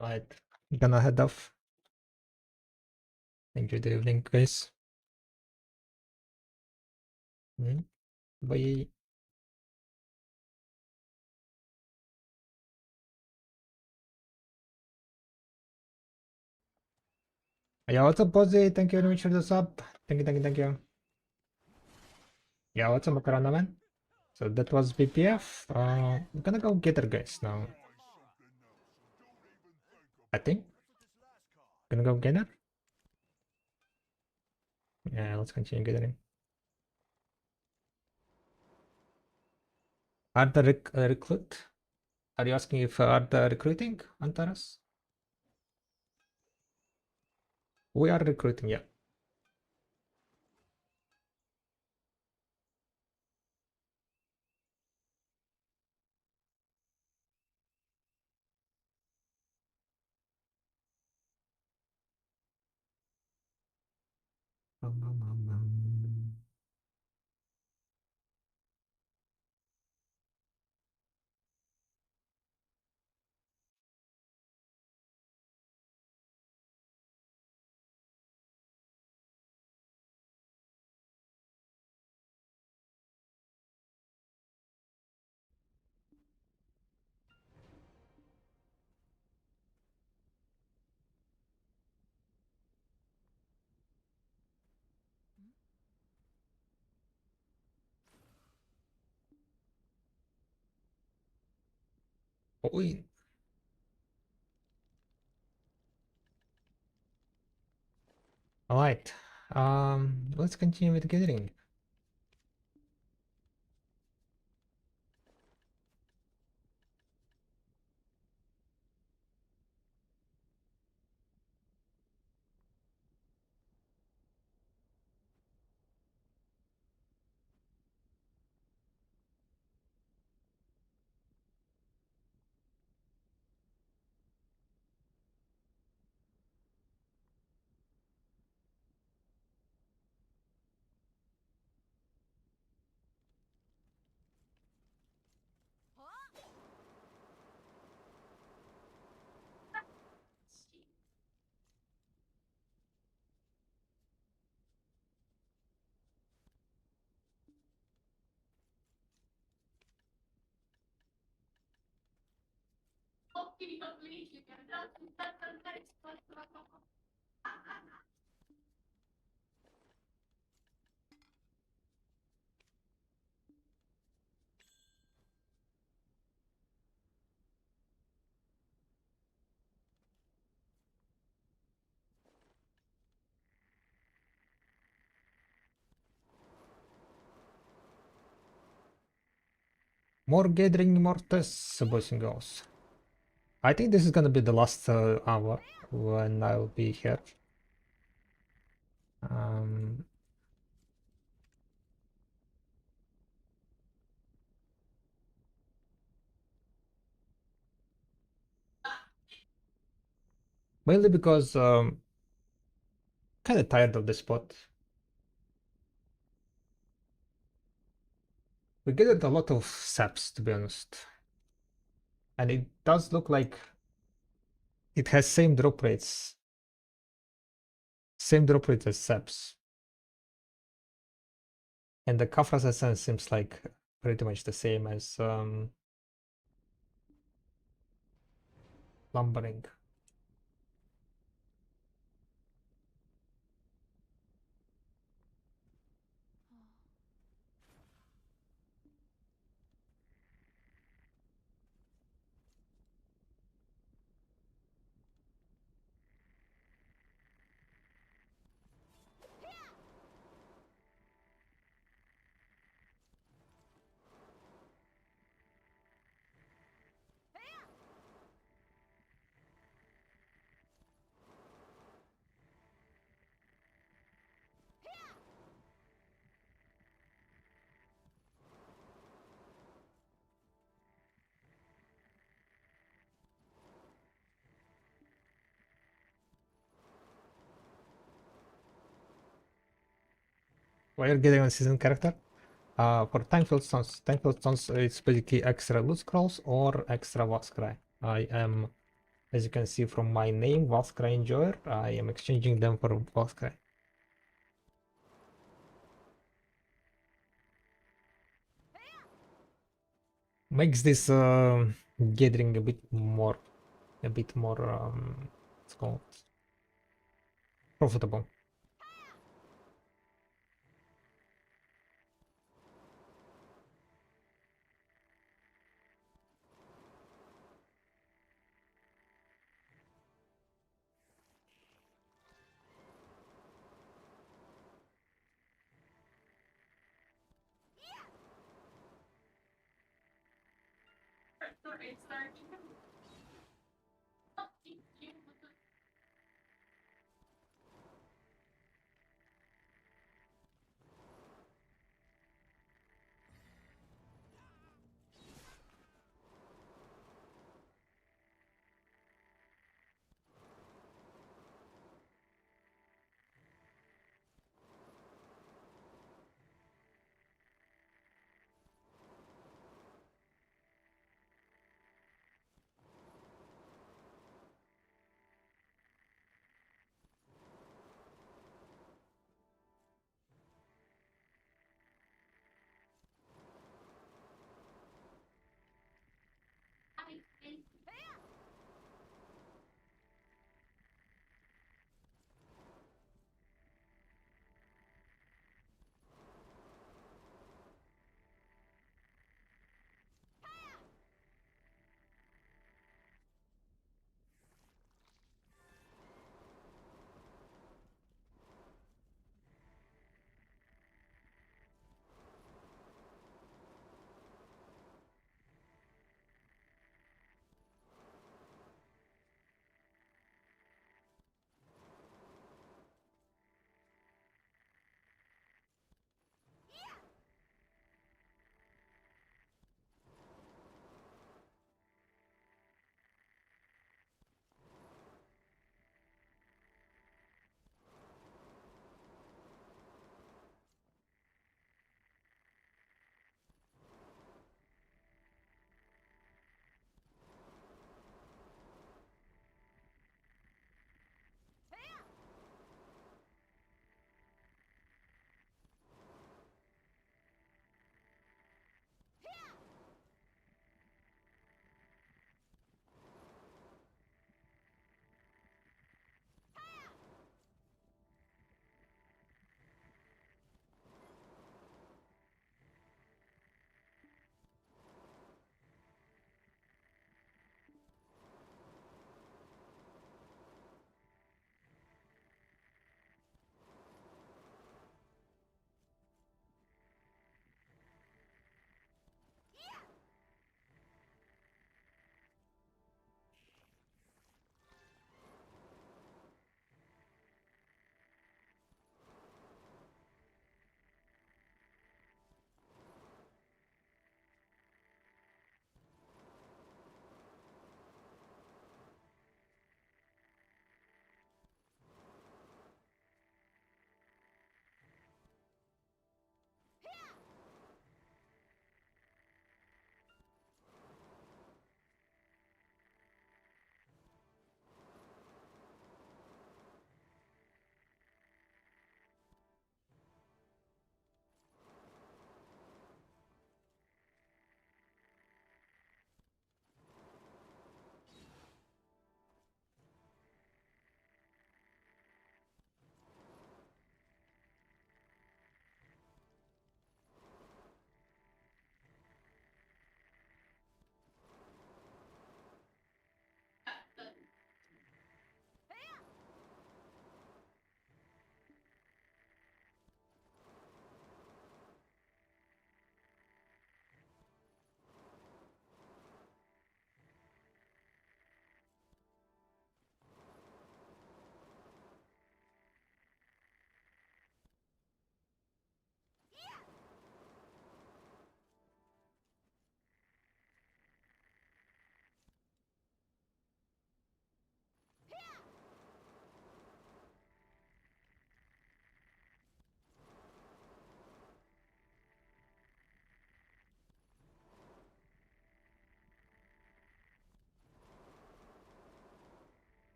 Right. Gonna head off. Enjoy the evening, guys. Bye. Yeah, what's up, Posey? Thank you very much for the sub. Thank you, thank you, thank you. Yeah, what's up, Makarana, man? So that was BPF. I'm gonna go get her, guys, now. I think. Gonna go get her. Yeah, let's continue getting. Are the recruit? Are you asking if are the recruiting, Antaras? We are recruiting, yeah. Oi. Alright. Let's continue with gathering. More gathering, more tests, boys and girls. I think this is gonna be the last hour when I'll be here. Um, Mainly because kind of tired of this spot. We gathered a lot of saps, to be honest, and it does look like it has same drop rates as saps, and the Kafra's essence seems like pretty much the same as lumbering. Why are you getting on season character? For time filled stones, it's basically extra loot scrolls or extra Valscry. I am, as you can see from my name, Valscry Enjoyer, I am exchanging them for Valscry. Makes this gathering a bit more, what's it called, profitable.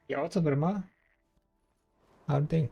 Ja, co Burma? Hunting.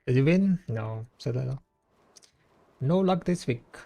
Did you win? No, sadly no. No luck this week.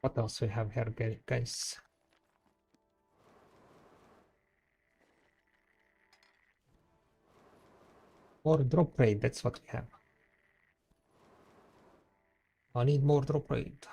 What else we have here, guys? More drop rate, that's what we have. I need more drop rate.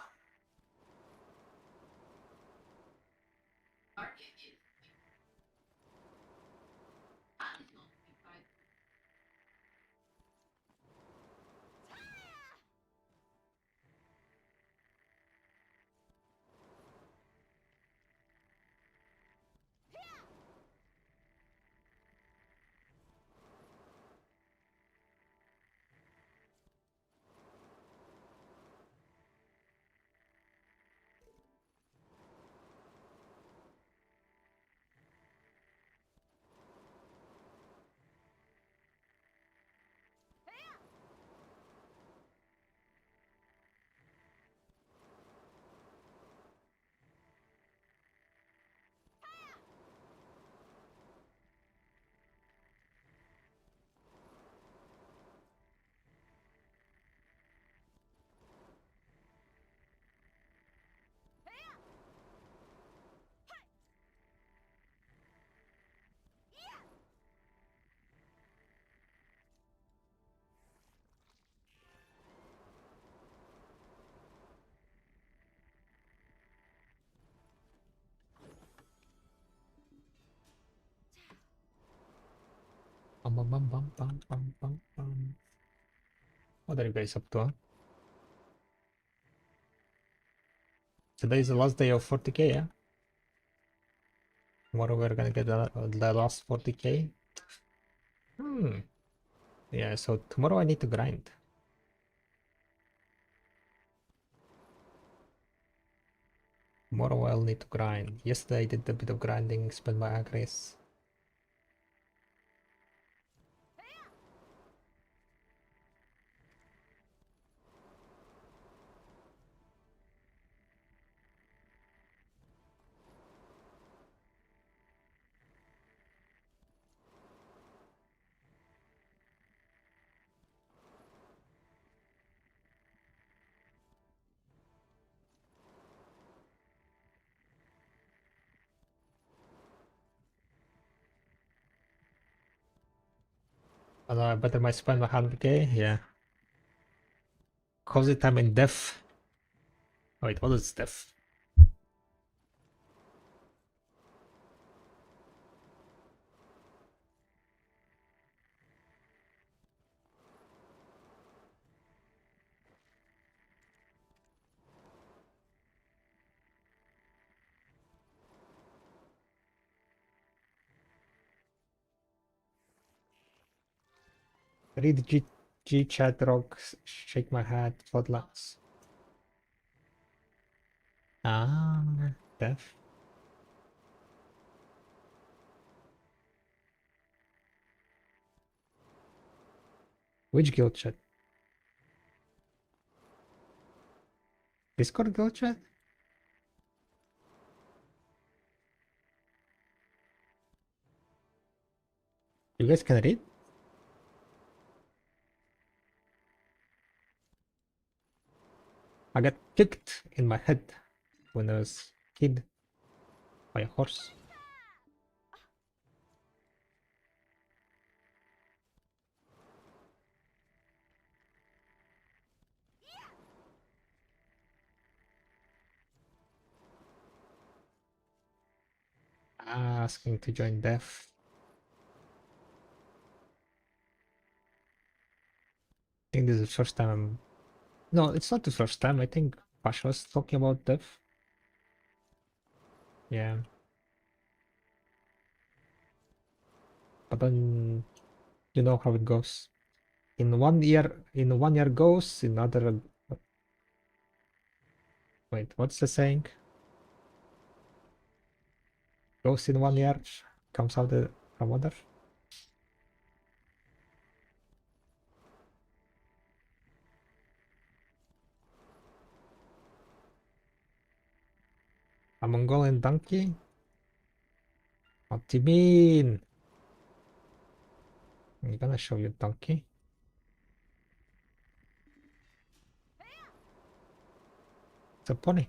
Bum, bum, bum, bum, bum, bum, bum, bum. What are you guys up to? Huh? Today is the last day of 40k, yeah? Tomorrow we're gonna get the last 40k. Hmm. Yeah, so tomorrow I need to grind. Tomorrow I'll need to grind. Yesterday I did a bit of grinding, spent my agres. I better might spend my 100k, yeah. Cozy time in death. Wait, what is death? Read G chat rock, shake my head, floodlights. Ah, death. Which guild chat? Discord guild chat? You guys can read? I got kicked in my head when I was a kid by a horse. Asking to join death. I think this is the first time I'm... No, it's not the first time. I think Pasha was talking about death. Yeah. But then you know how it goes. In 1 year goes, in other... Wait, what's the saying? Goes in 1 year, comes out from other. A Mongolian donkey? What do you mean? I'm gonna show you donkey. It's a pony.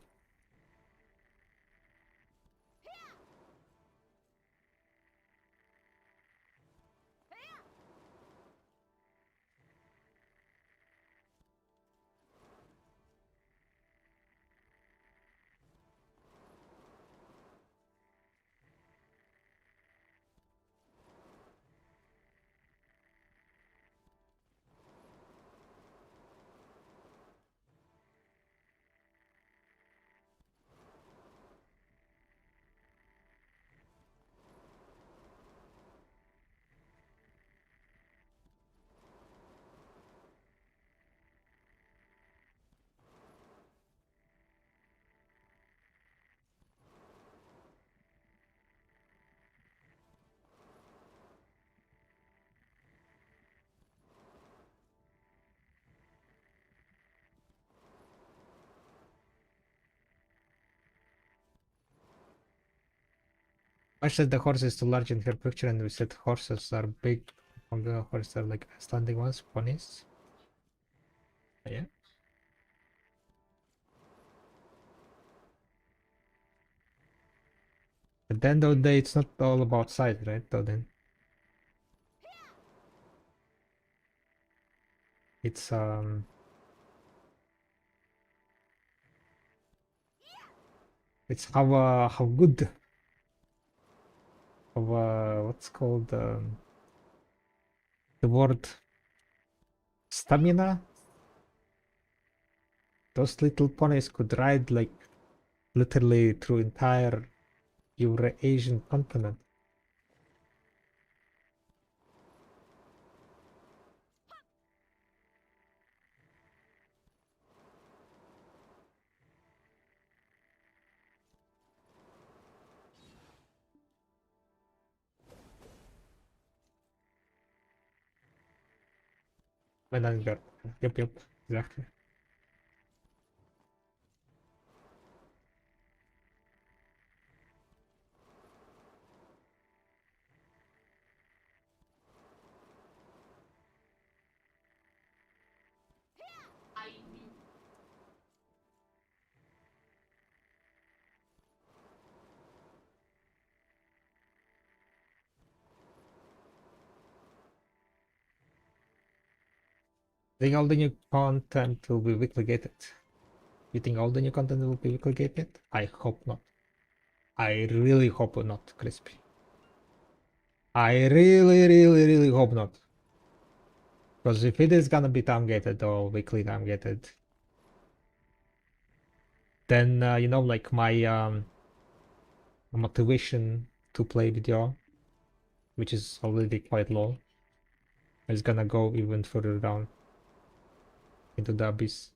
I said the horse is too large in her picture, and we said horses are big. On the horses are like standing ones, ponies. Yeah. At the end of the day, it's not all about size, right? So then it's how good of what's called the word stamina. Those little ponies could ride like literally through entire Eurasian continent. Menander. Yep, exactly. I think all the new content will be weekly gated. You think all the new content will be weekly gated? I hope not. I really hope not, Crispy. I really hope not. Because if it is gonna be time gated or weekly time gated, then you know, like my motivation to play video, which is already quite low, is gonna go even further down into the abyss,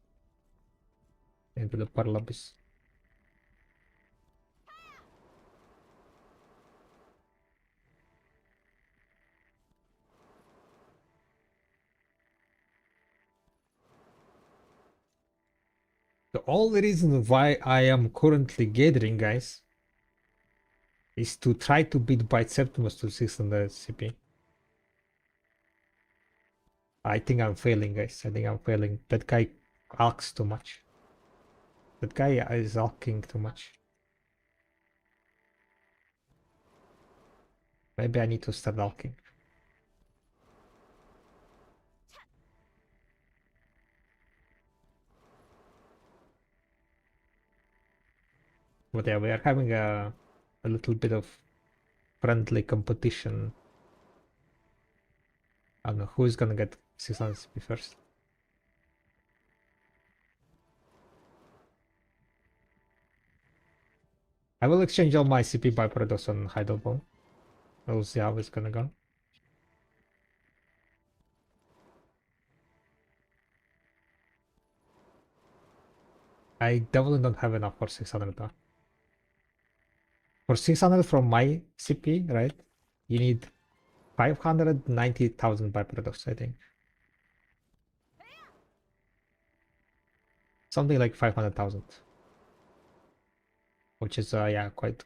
into the puddle abyss. The only reason why I am currently gathering, guys, is to try to beat Byte Septimus to 600 CP. I think I'm failing, guys. I think I'm failing. That guy alks too much. That guy is alking too much. Maybe I need to start alking. But yeah, we are having a little bit of friendly competition. I don't know who is gonna get 600 CP first. I will exchange all my CP byproducts on Heidel. We'll see how it's gonna go. I definitely don't have enough for 600 though. For 600 from my CP, right? You need 590,000 byproducts, I think. Something like 500,000. Which is yeah, quite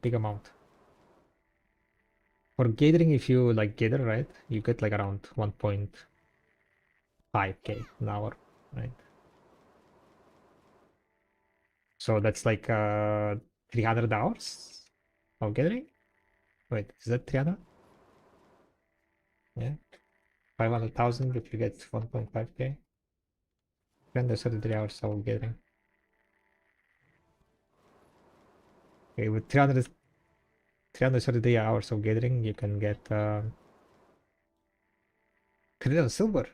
big amount. For gathering, if you like gather, right, you get like around 1.5k an hour, right? So that's like 300 hours of gathering. Wait, is that 300? Yeah, 500,000 if you get 1.5k. 333 hours of gathering. Okay, with 333 hours of gathering, you can get credit of silver.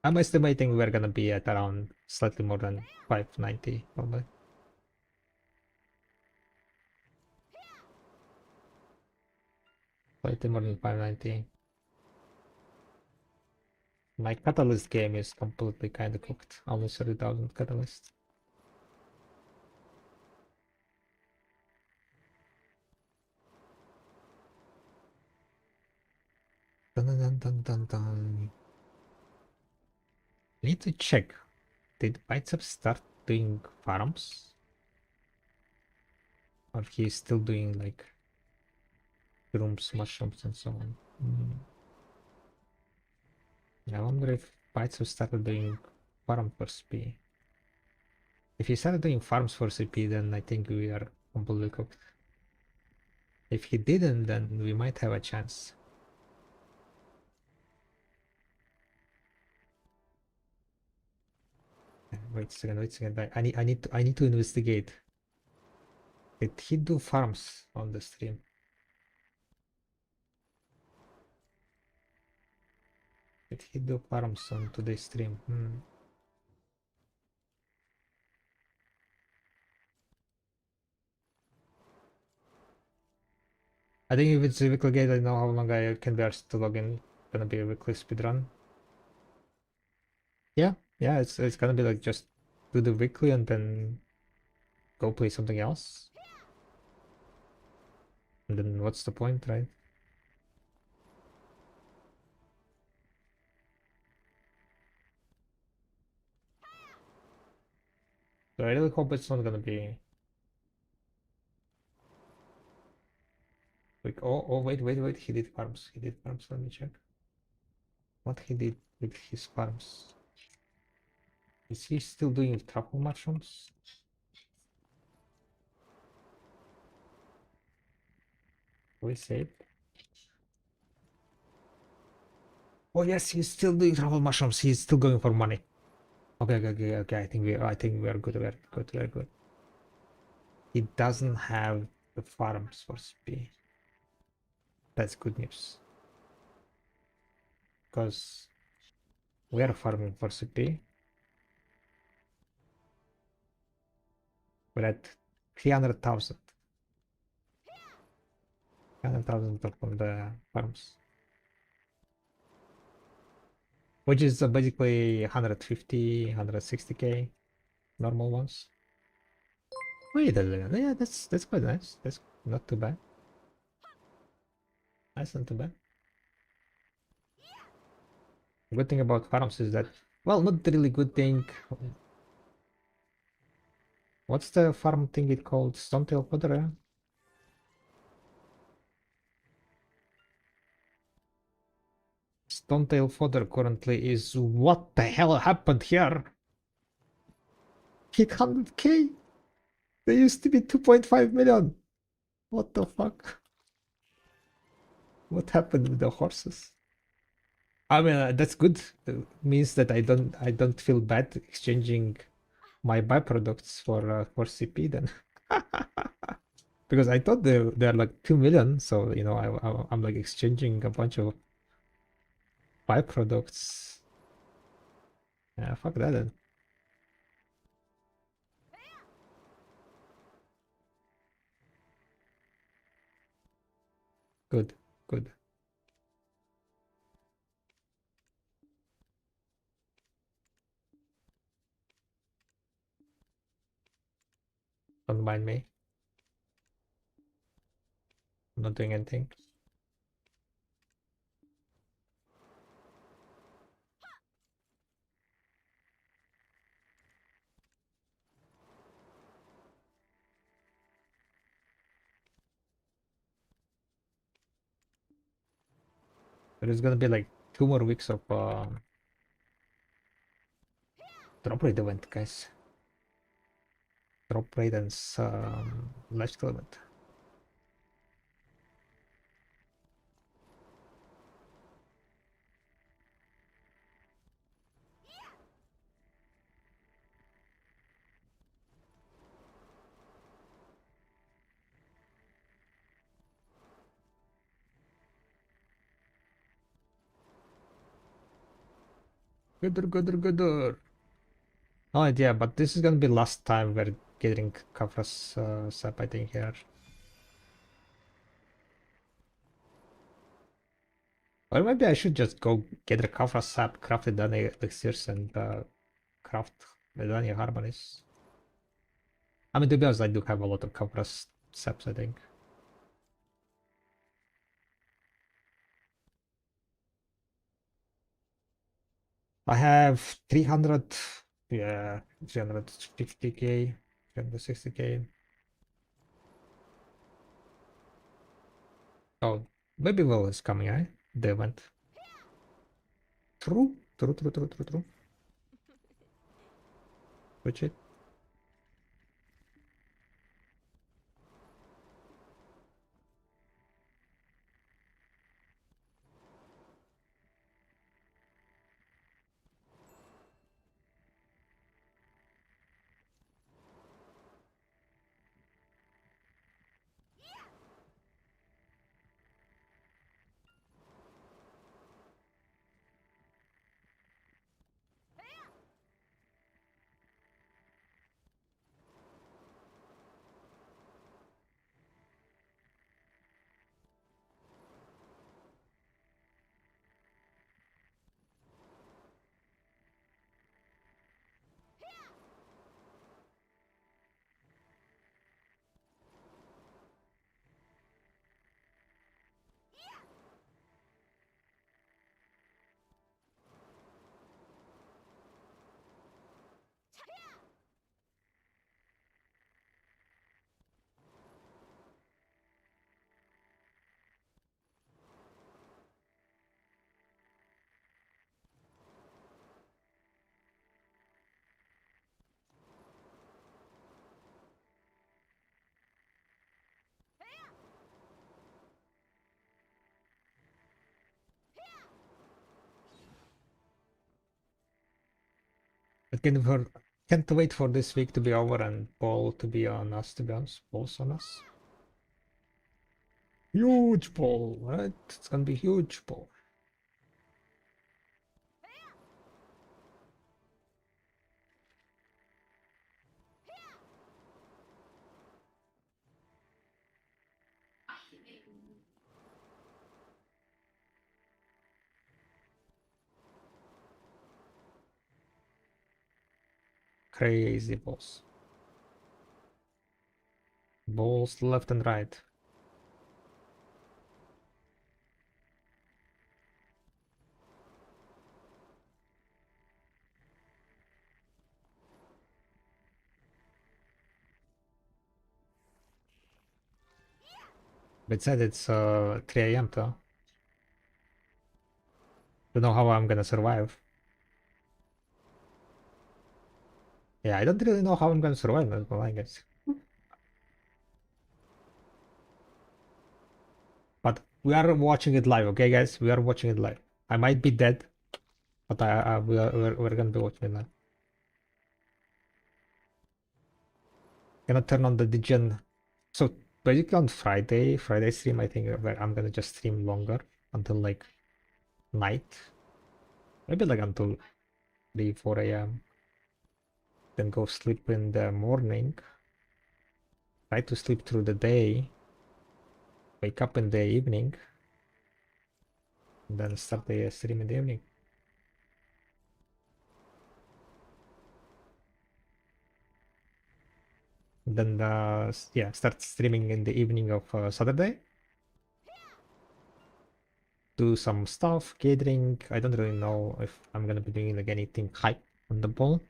I'm estimating we're gonna be at around slightly more than 590 probably. Slightly more than 590. My catalyst game is completely kind of cooked. Almost 30,000 catalyst. Dun, dun, dun, dun, dun, dun. I need to check. Did Bicep start doing farms? Or he's still doing like rooms, mushrooms, and so on? I wonder if Bicep started doing farm for CP. If he started doing farms for CP, then I think we are completely cooked. If he didn't, then we might have a chance. Wait a second, wait a second. I need to investigate. Did he do farms on the stream? Did he do farms on today's stream? I think if it's a weekly gate, I know how long I can be asked to log in. Gonna be a weekly speedrun. Yeah, it's gonna be like just do the weekly and then go play something else. And then what's the point, right? So I really hope it's not gonna be like wait, he did farms. He did farms, let me check. What he did with his farms. Is he still doing truffle mushrooms? We save. Oh yes, he's still doing truffle mushrooms. He's still going for money. Okay. I think we are good. We are good. We are good. He doesn't have the farms for SP. That's good news. Because we are farming for CP. We're at 300,000. 300,000 from the farms. Which is basically 150, 160k normal ones. Wait a minute. Yeah, that's quite nice. That's not too bad. That's not too bad. Good thing about farms is that, well, not really good thing. What's the farm thing it called? Stonetail fodder? Stonetail fodder currently is what the hell happened here? 800k? They used to be 2.5 million. What the fuck? What happened with the horses? I mean, that's good. Means that I don't feel bad exchanging my byproducts for CP then. Because I thought they're like 2 million, so you know I'm like exchanging a bunch of byproducts. Yeah, fuck that then. Good, good. Don't mind me. I'm not doing anything. There is gonna be like 2 more weeks of drop rate event, guys. Drop rate and lifesteal event. Gooder. No idea, but this is gonna be last time we're getting Kafra's sap, I think, here. Or maybe I should just go get the Kafra sap, craft Edana elixirs, and craft Edana harmonies. I mean, to be honest, I do have a lot of Kafra saps, I think. I have 300, yeah, 350k, 360k. Oh, Baby Will is coming, right? The event. True, true, true, true, true, true. Switch it. I can't wait for this week to be over and ball to be on us, to be honest. Balls on us. Huge ball, right? It's gonna be huge ball. Crazy balls. Balls left and right. But said it's 3 a.m. though. Don't know how I'm gonna survive. Yeah, I don't really know how I'm gonna survive, I guess. But we are watching it live, okay, guys? We are watching it live. I might be dead, but we're gonna be watching it live. Gonna turn on the degen. So basically on Friday stream, I think where I'm gonna just stream longer until like night, maybe like until 3, 4 a.m. Then go sleep in the morning. Try to sleep through the day. Wake up in the evening. And then start the stream in the evening. Then yeah, start streaming in the evening of Saturday. Do some stuff, gathering. I don't really know if I'm gonna be doing like anything hype on the ball.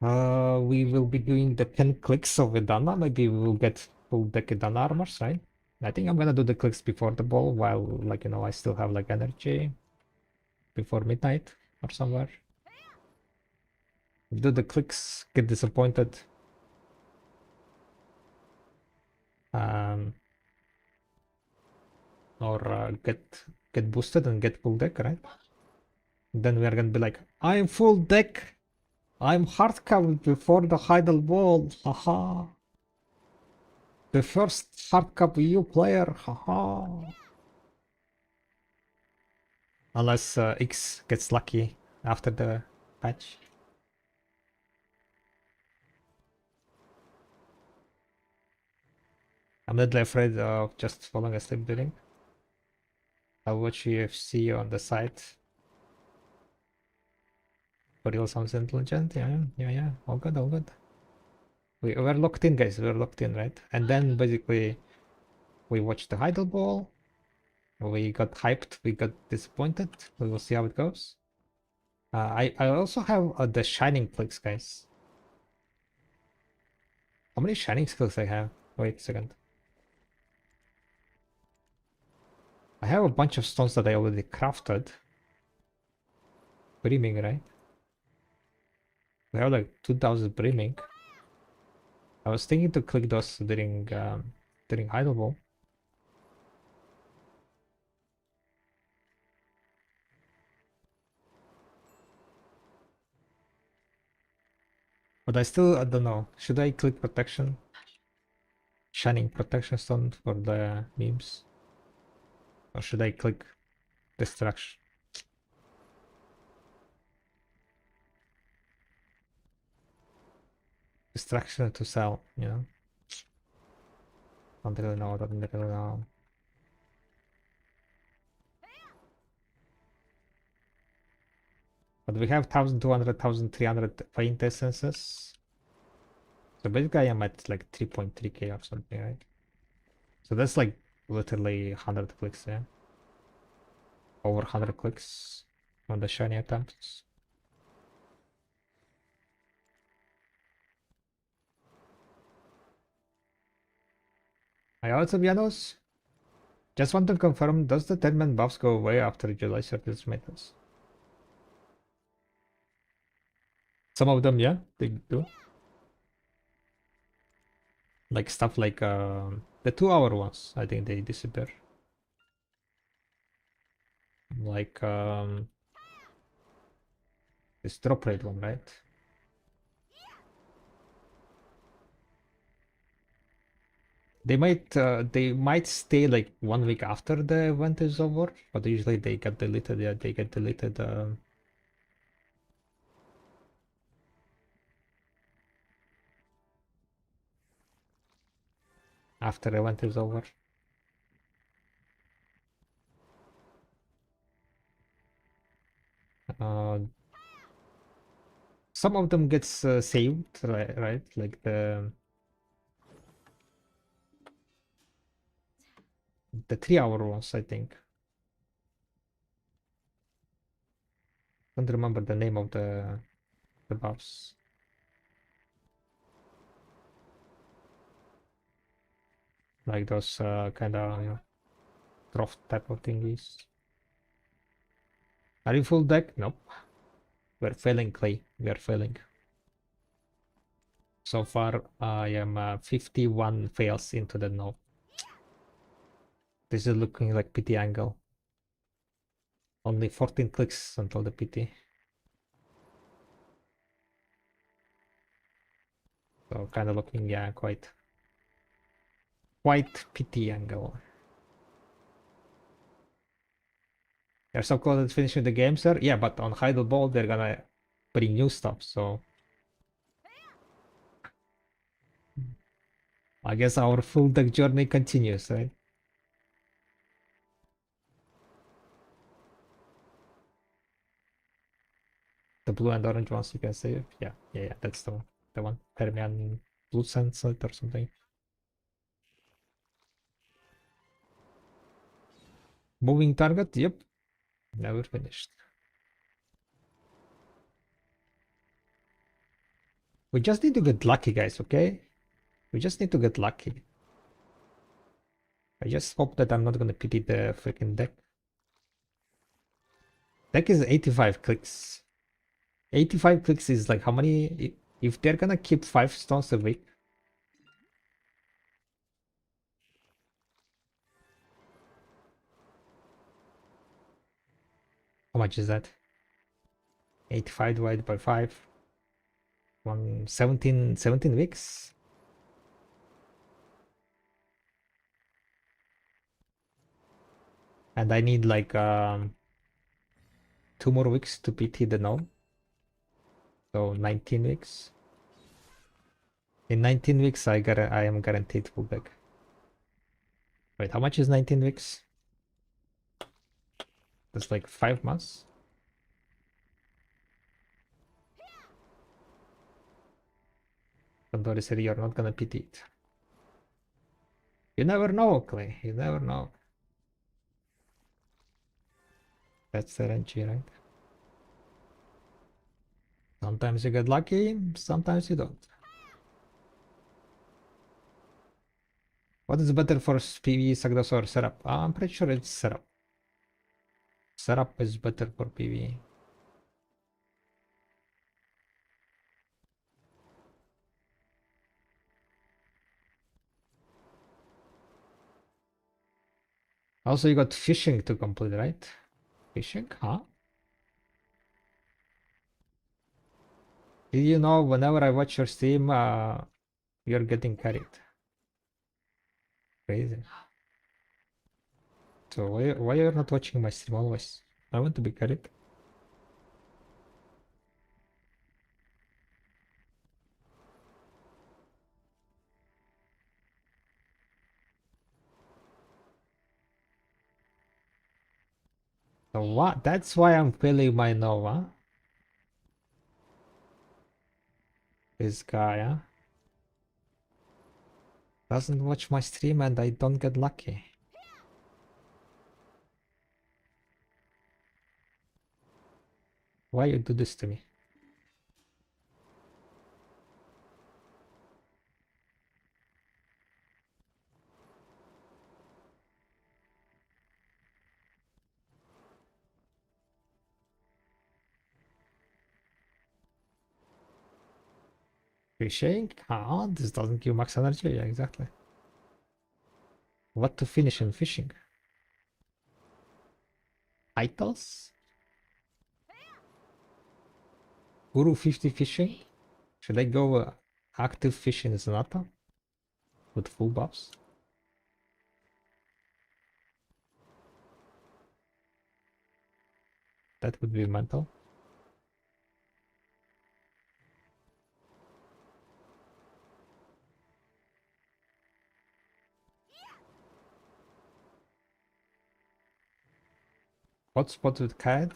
We will be doing the 10 clicks of Edana. Maybe we will get full deck Edana armors, right? I think I'm gonna do the clicks before the ball while, like, I still have like energy before midnight or somewhere. Do the clicks, get disappointed. Or get boosted and get full deck, right? Then we are gonna be like, I'm full deck. I'm hardcap before the Heidel ball. Haha. The first hardcap EU player. Haha. Unless X gets lucky after the patch. I'm deadly afraid of just falling asleep during. I'll watch UFC on the side. For real sounds intelligent. Yeah. All good, all good. We're locked in, guys. We're locked in, right? And then basically we watched the Heidel ball. We got hyped. We got disappointed. We will see how it goes. I also have the shining clicks, guys. How many shining clicks I have? Wait a second. I have a bunch of stones that I already crafted. Brimming, right? We have like 2000 brimming. I was thinking to click those during Heidel. But I don't know. Should I click protection? Shining protection stone for the memes? Or should I click destruction? Destruction to sell, you know? Don't really know, don't really know. But we have 1200, 1300 faint essences. So basically I am at like 3.3k or something, right? So that's like literally 100 clicks, yeah? Over 100 clicks on the shiny attempts. I also be honest. Just want to confirm, does the 10-man buffs go away after July 30th meters? Some of them, yeah, they do. Like stuff like the 2-hour ones, I think they disappear. Like this drop rate one, right? They might stay like 1 week after the event is over, but usually they get deleted. Yeah, they get deleted. After event is over. Uh, some of them gets saved, right? Right, like the 3-hour ones, I think. Don't remember the name of the buffs. Like those kind of, you know, draft type of thingies. Are you full deck? Nope. We're failing, Clay. We are failing. So far, I am 51 fails into the no. This is looking like PT angle. Only 14 clicks until the PT. So kind of looking, yeah, quite PT angle. They're so close to finishing the game, sir. Yeah, but on Heidel Ball, they're gonna bring new stuff, so I guess our full deck journey continues, right? The blue and orange ones you can save. Yeah, that's the one. Permian Blue Sunset or something. Moving target, yep. Never finished. We just need to get lucky, guys, okay? We just need to get lucky. I just hope that I'm not gonna pity the freaking deck. Deck is 85 clicks. 85 clicks is like how many? If they're gonna keep 5 stones a week. How much is that? 85 divided by 5. 17 weeks. And I need like 2 more weeks to PT the gnome. So 19 weeks. In 19 weeks I am guaranteed full deck. Wait, how much is 19 weeks? That's like 5 months. Don't worry, sir, you're not gonna PT it. You never know, Clay. You never know. That's the RNG, right? Sometimes you get lucky, sometimes you don't. What is better for PvE, Sagdas or setup? I'm pretty sure it's setup. Setup is better for PvE. Also, you got fishing to complete, right? Fishing, huh? Did you know whenever I watch your stream, you're getting carried? Crazy. So why you're not watching my stream always? I want to be carried. So what? That's why I'm feeling my Nova. This guy, huh? Doesn't watch my stream and I don't get lucky. Why you do this to me? Fishing? Ah, this doesn't give max energy. Yeah, exactly. What to finish in fishing? Titles? Guru 50 fishing? Should I go active fishing in Zanata? With full buffs? That would be mental. Hotspot with Kaid?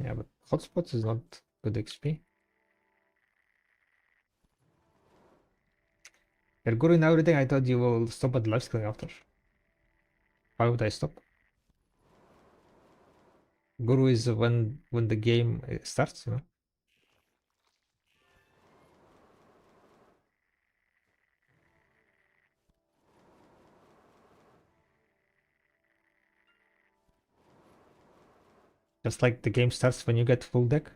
Yeah, but hotspots is not good XP. You're good in everything. I thought you will stop at life skilling after. Why would I stop? Guru is when the game starts, you know. Just like the game starts when you get full deck.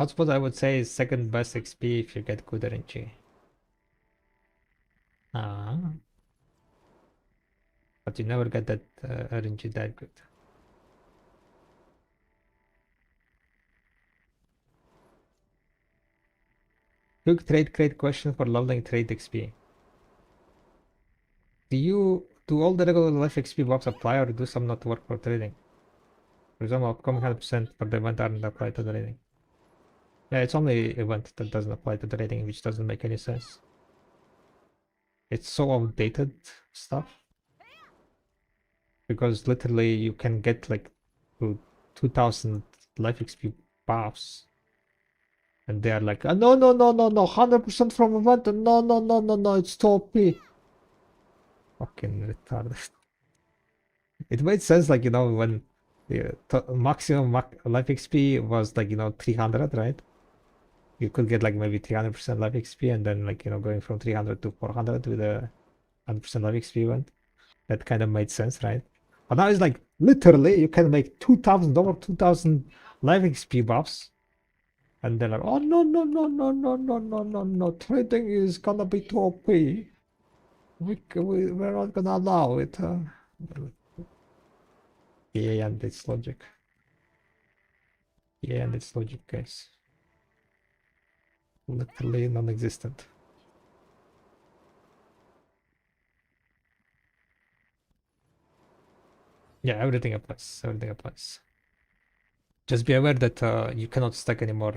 Hotspot I would say is second best XP if you get good RNG. Ah, but you never get that RNG that good. Quick trade crate question for leveling trade XP. Do all the regular life XP buffs apply or do some not work for trading? For example, upcoming 100% for the event aren't applied to the trading. Yeah, it's only event that doesn't apply to the trading, which doesn't make any sense. It's so outdated stuff. Because literally you can get like to 2000 life XP buffs. And they are like, no, no, no, no, no, 100% from event. No, no, no, no, no, it's too OP. Fucking retarded. It made sense, like, you know, when the maximum life XP was like, you know, 300, right? You could get like maybe 300% life XP and then like, you know, going from 300 to 400 with a 100% life XP event. That kind of made sense, right? But now it's like literally you can make 2000 over 2000 life XP buffs. And they're like, oh no, no, no, no, no, no, no, no, no, trading is gonna be too OP. We're not gonna allow it. Yeah, and its logic. Yeah, and its logic, guys. Literally non-existent. Yeah, everything applies. Everything applies. Just be aware that you cannot stack any more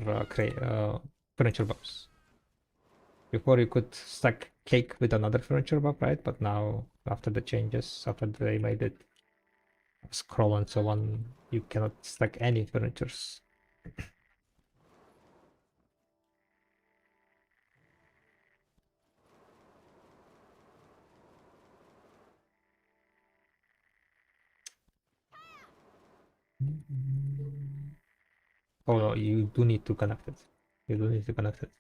furniture buffs. Before you could stack cake with another furniture buff, right? But now, after the changes, after they made it scroll and so on, you cannot stack any furnitures. Oh no, you do need to connect it. You do need to connect it.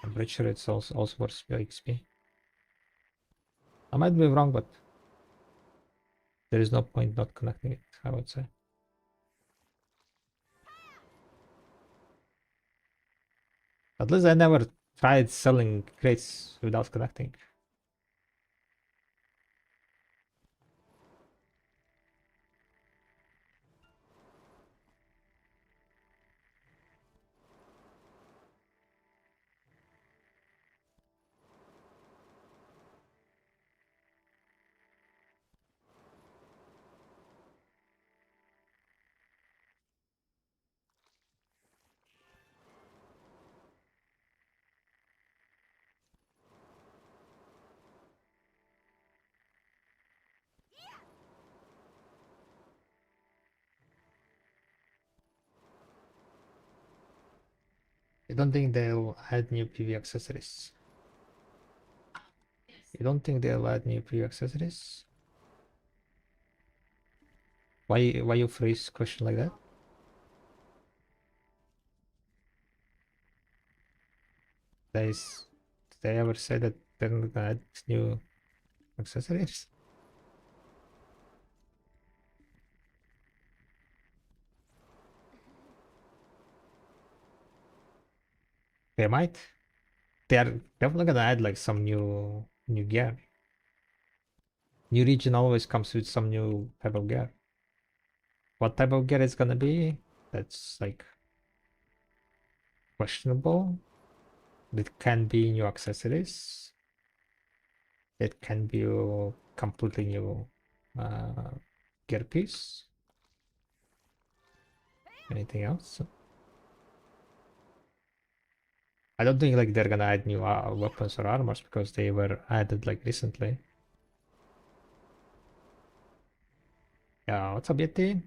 I'm pretty sure it's also worth XP. I might be wrong, but there is no point not connecting it, I would say. At least I never tried selling crates without connecting. I don't think they'll add new PV accessories. You don't think they'll add new PV accessories? Why you phrase question like that? Guys, did they ever say that they're not gonna add new accessories? They might. They are definitely gonna add like some new gear. New region always comes with some new type of gear. What type of gear is gonna be? That's like questionable. It can be new accessories. It can be a completely new uh, gear piece. Anything else? I don't think like they're gonna add new weapons or armors because they were added like recently. Yeah, what's up, Yeti?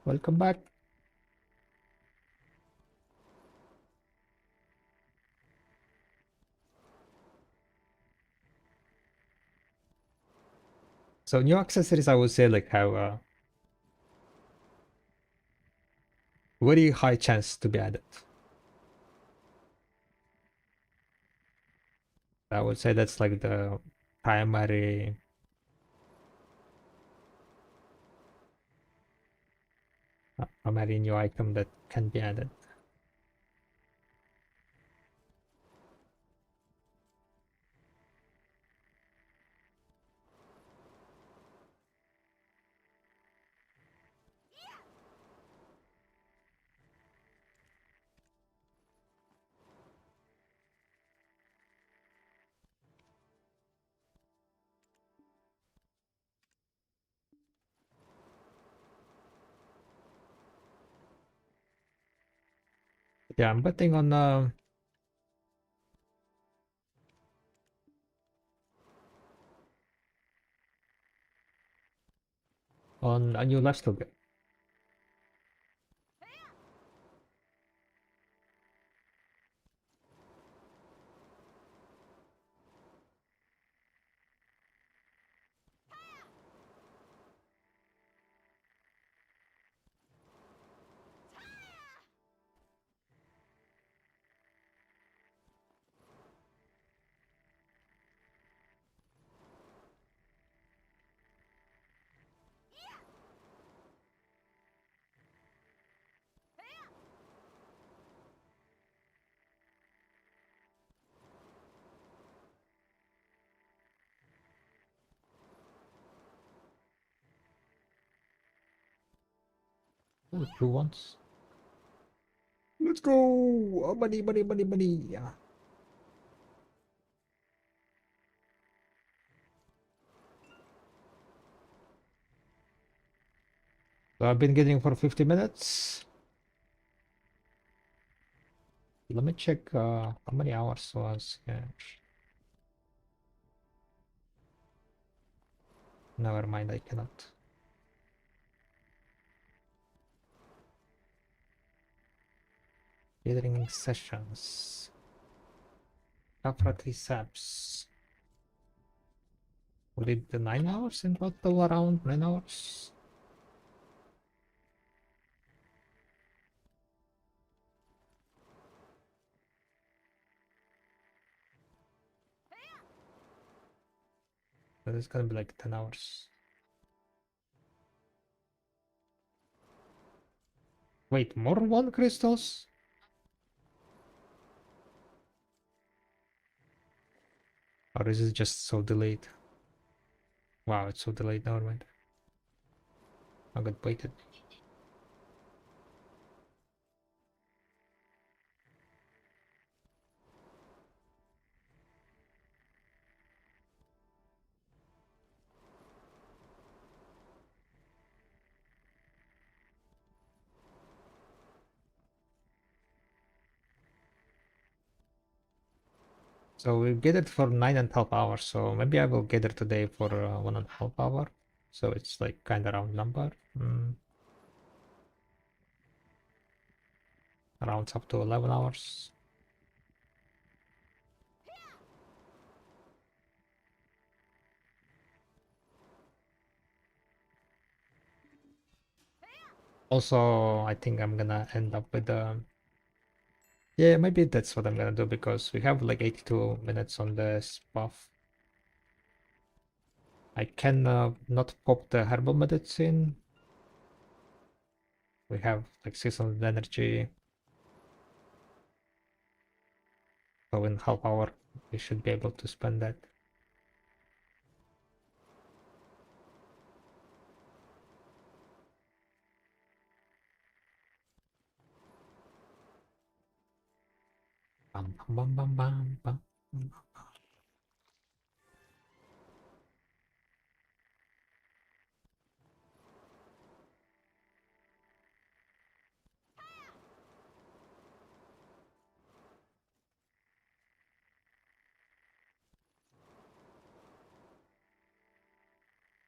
Welcome back. So new accessories, I would say, like have a very high chance to be added. I would say that's like the primary primary new item that can be added. Yeah, I'm betting on a new lifesteal gear. Ooh, 2 ones. Let's go! Oh, money, money, money, money. Yeah. So I've been getting for 50 minutes. Let me check how many hours was. Yeah. Never mind, I cannot. Gathering sessions. Capra triceps. We did the 9 hours in total, around 9 hours. But it's gonna be like 10 hours. Wait, more one crystals? Or is it just so delayed? Wow, it's so delayed. Never mind. I got baited. So we gathered for 9.5 hours. So maybe I will gather today for 1.5 hour. So it's like kind of round number. Rounds up to 11 hours. Also, I think I'm gonna end up with yeah, maybe that's what I'm gonna do because we have like 82 minutes on this buff. I can not pop the herbal medicine. We have like 600 energy. So in half hour, we should be able to spend that. Bam, bam, bam, bam, bam, bam.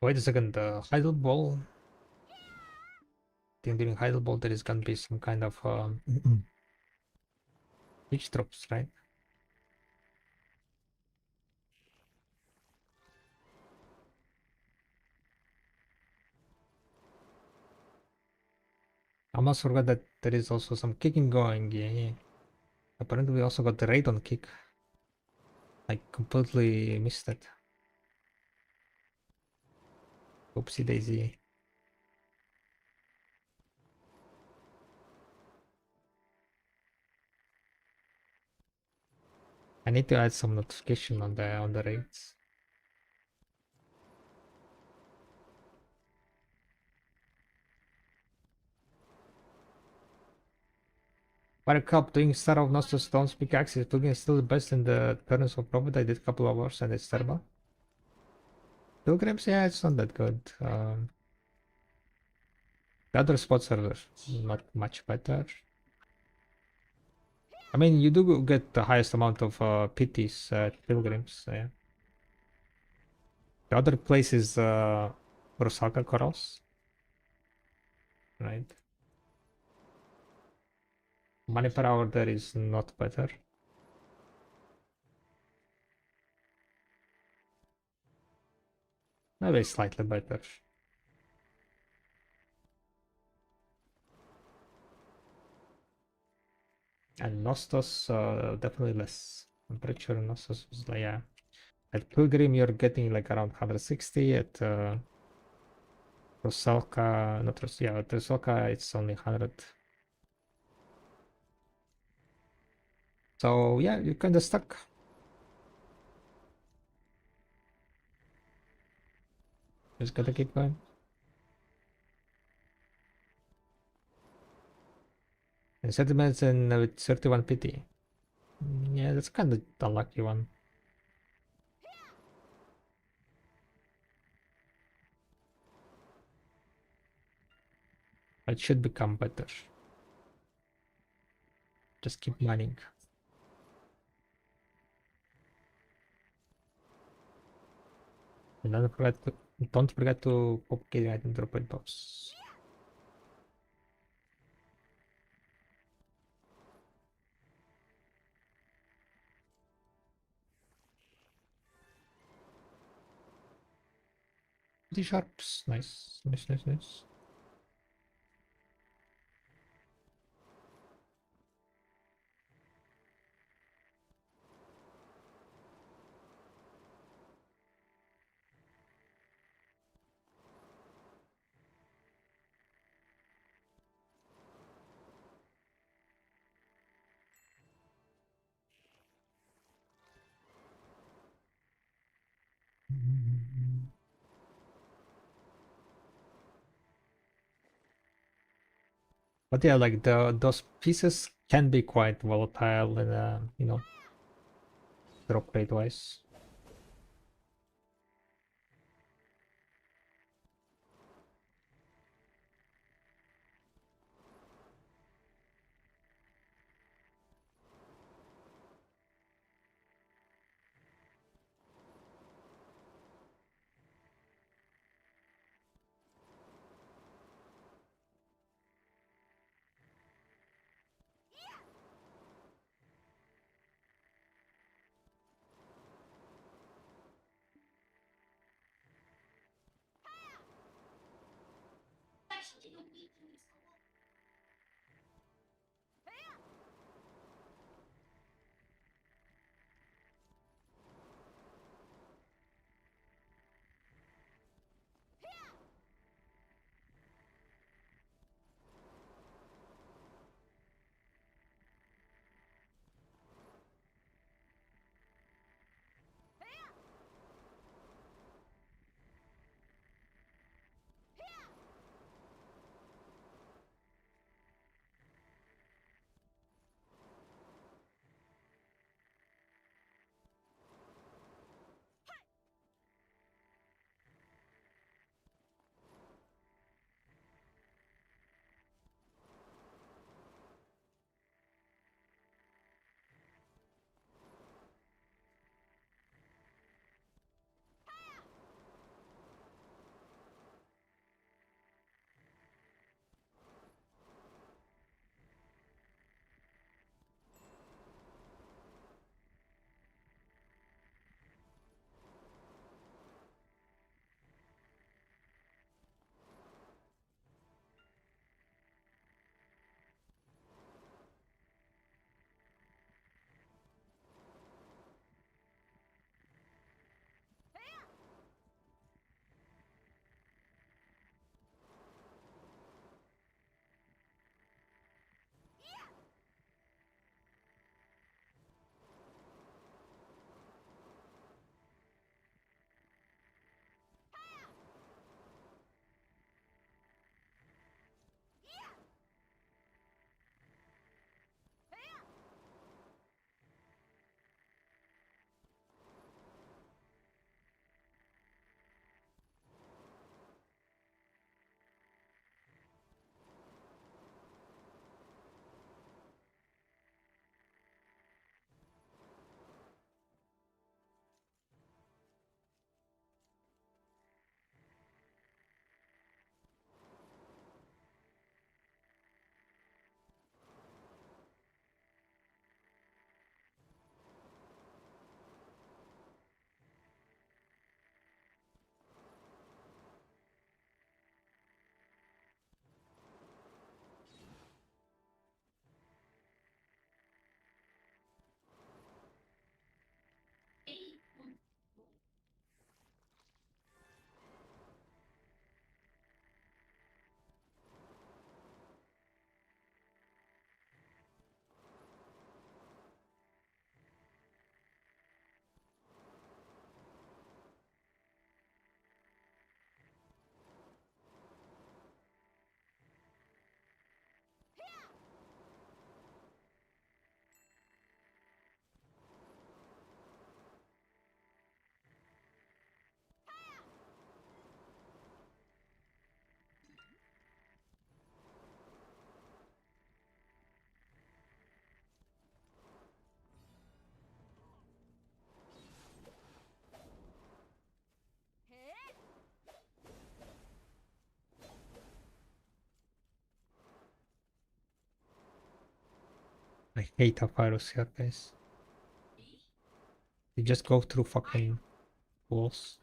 Wait a second, the Heidel ball. I think during Heidel ball there is gonna be some kind of each drops, right? I almost forgot that there is also some kicking going. Yeah. Apparently we also got the raid on kick. I completely missed it. Oopsie daisy. I need to add some notification on the raids. Buttercup doing Star of Nostos Stones pickaxe is plugin is still the best in the Furnace of Profit. I did a couple of hours and it's terrible. Pilgrims, yeah, it's not that good. The other spots are not much better. I mean, you do get the highest amount of pities at Pilgrims. Yeah. The other place is Rosaka Corals, right? Money per hour there is not better. Maybe slightly better. And Nostos, definitely less. I'm pretty sure Nostos was like, yeah. At Pilgrim, you're getting like around 160. At Rusalka, not Rus, yeah, at Rusalka, it's only 100. So yeah, you're kind of stuck. Just gotta keep going. And settlements and with 31 pity. Yeah, that's kind of unlucky one. It should become better. Just keep mining. And don't forget to pop getting item drop it box. The sharps, nice, nice, nice, nice. But yeah, like those pieces can be quite volatile and you know, drop rate wise. I hate Apyrus here, guys. You just go through fucking walls.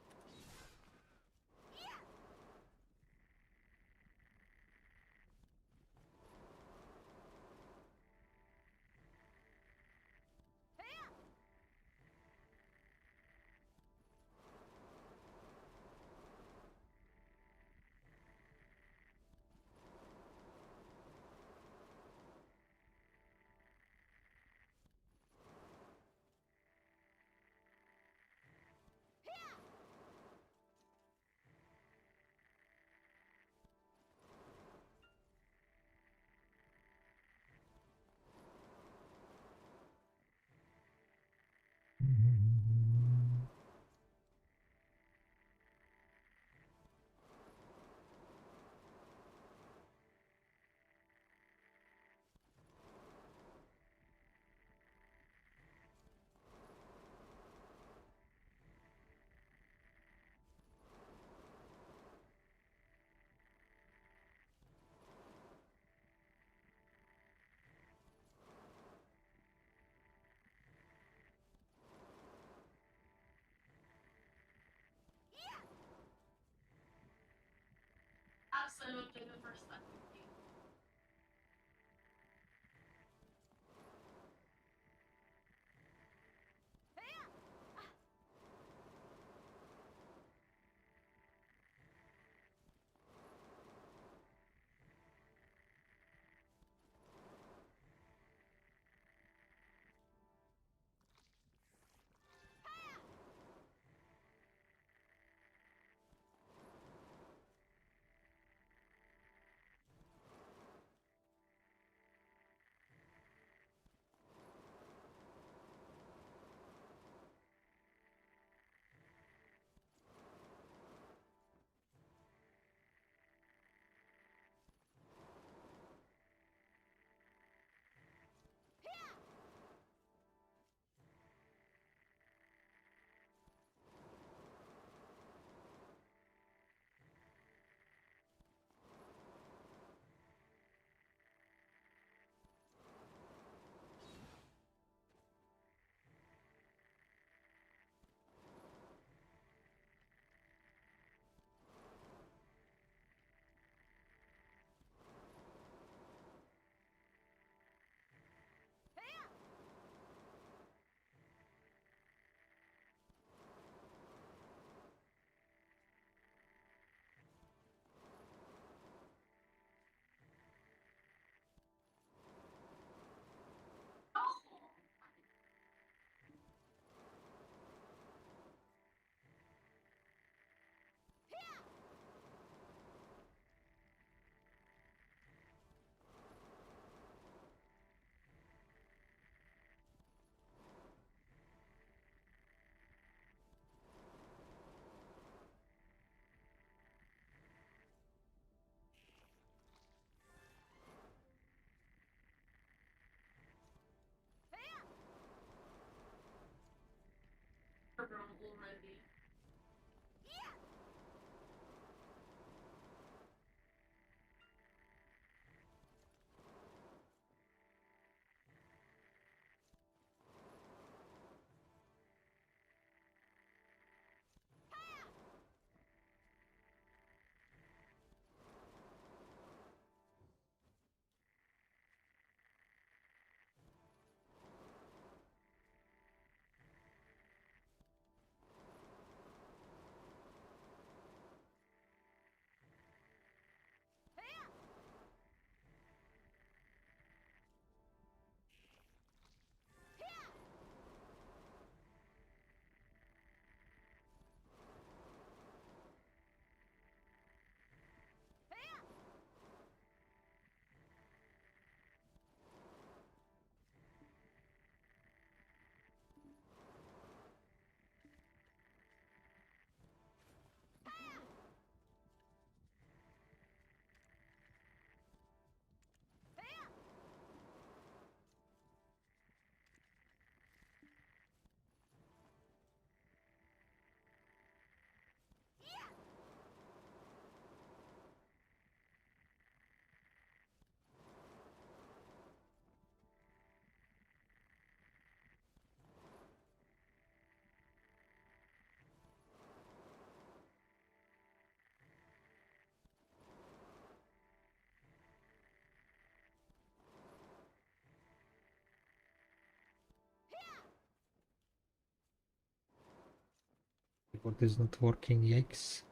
Keyboard is not working, yikes.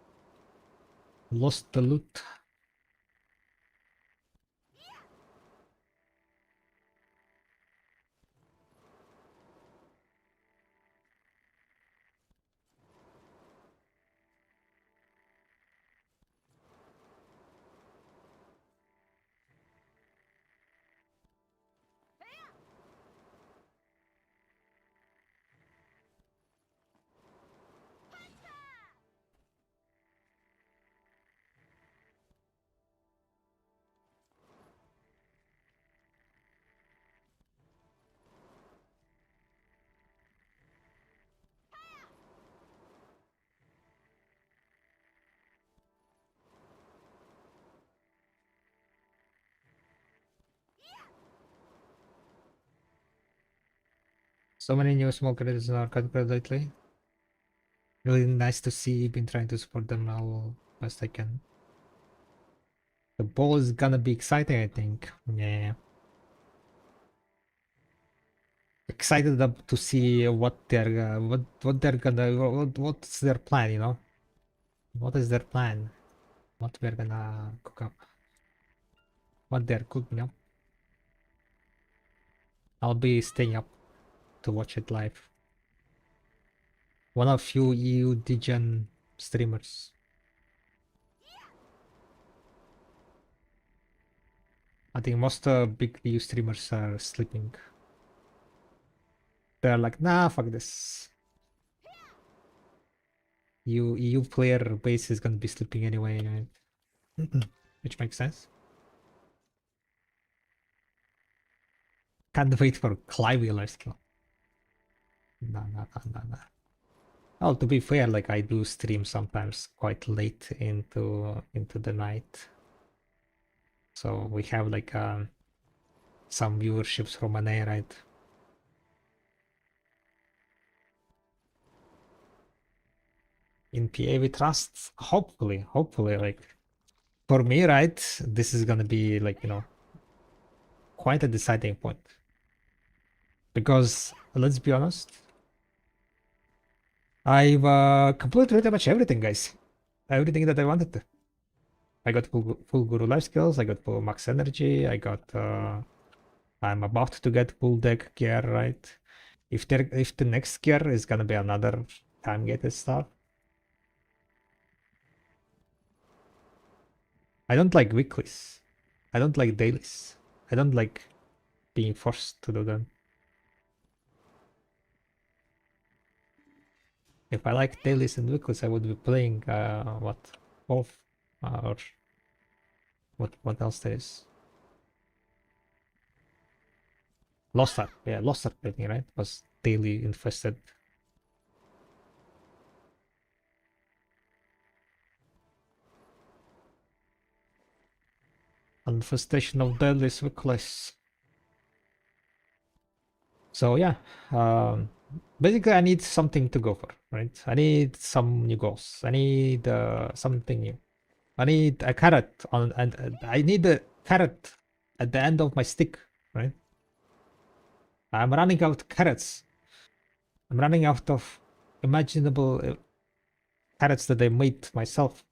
Lost the loot. So many new small credits in our category lately. Really nice to see. Been trying to support them now best I can. The ball is gonna be exciting, I think. Yeah. Excited to see what they're gonna what's their plan, you know? What is their plan? What we're gonna cook up? What they're cooking up? I'll be staying up to watch it live. One of few EU degen streamers. I think most big EU streamers are sleeping. They're like, nah, fuck this. EU player base is gonna be sleeping anyway, which makes sense. Can't wait for Clive life skill. No. Well, to be fair, like I do stream sometimes quite late into the night, so we have like some viewerships from an A, right? In PA we trust, hopefully, like for me, right? This is gonna be like, you know, quite a deciding point. Because let's be honest, I've completed pretty much everything, guys. Everything that I wanted to. I got full Guru life skills, I got full max energy, I got I'm about to get full deck gear, right? If the next gear is gonna be another time gated stuff. I don't like weeklies. I don't like dailies. I don't like being forced to do them. If I like dailies and weeklies, I would be playing what? Both or what else there is? Lost Ark, yeah, Lost Ark playing, right? Was daily infested. Infestation of dailies weeklies. So yeah, basically I need something to go for, right? I need some new goals. I need something new. I need a carrot on, and I need a carrot at the end of my stick, right? I'm running out of carrots. I'm running out of imaginable carrots that I made myself.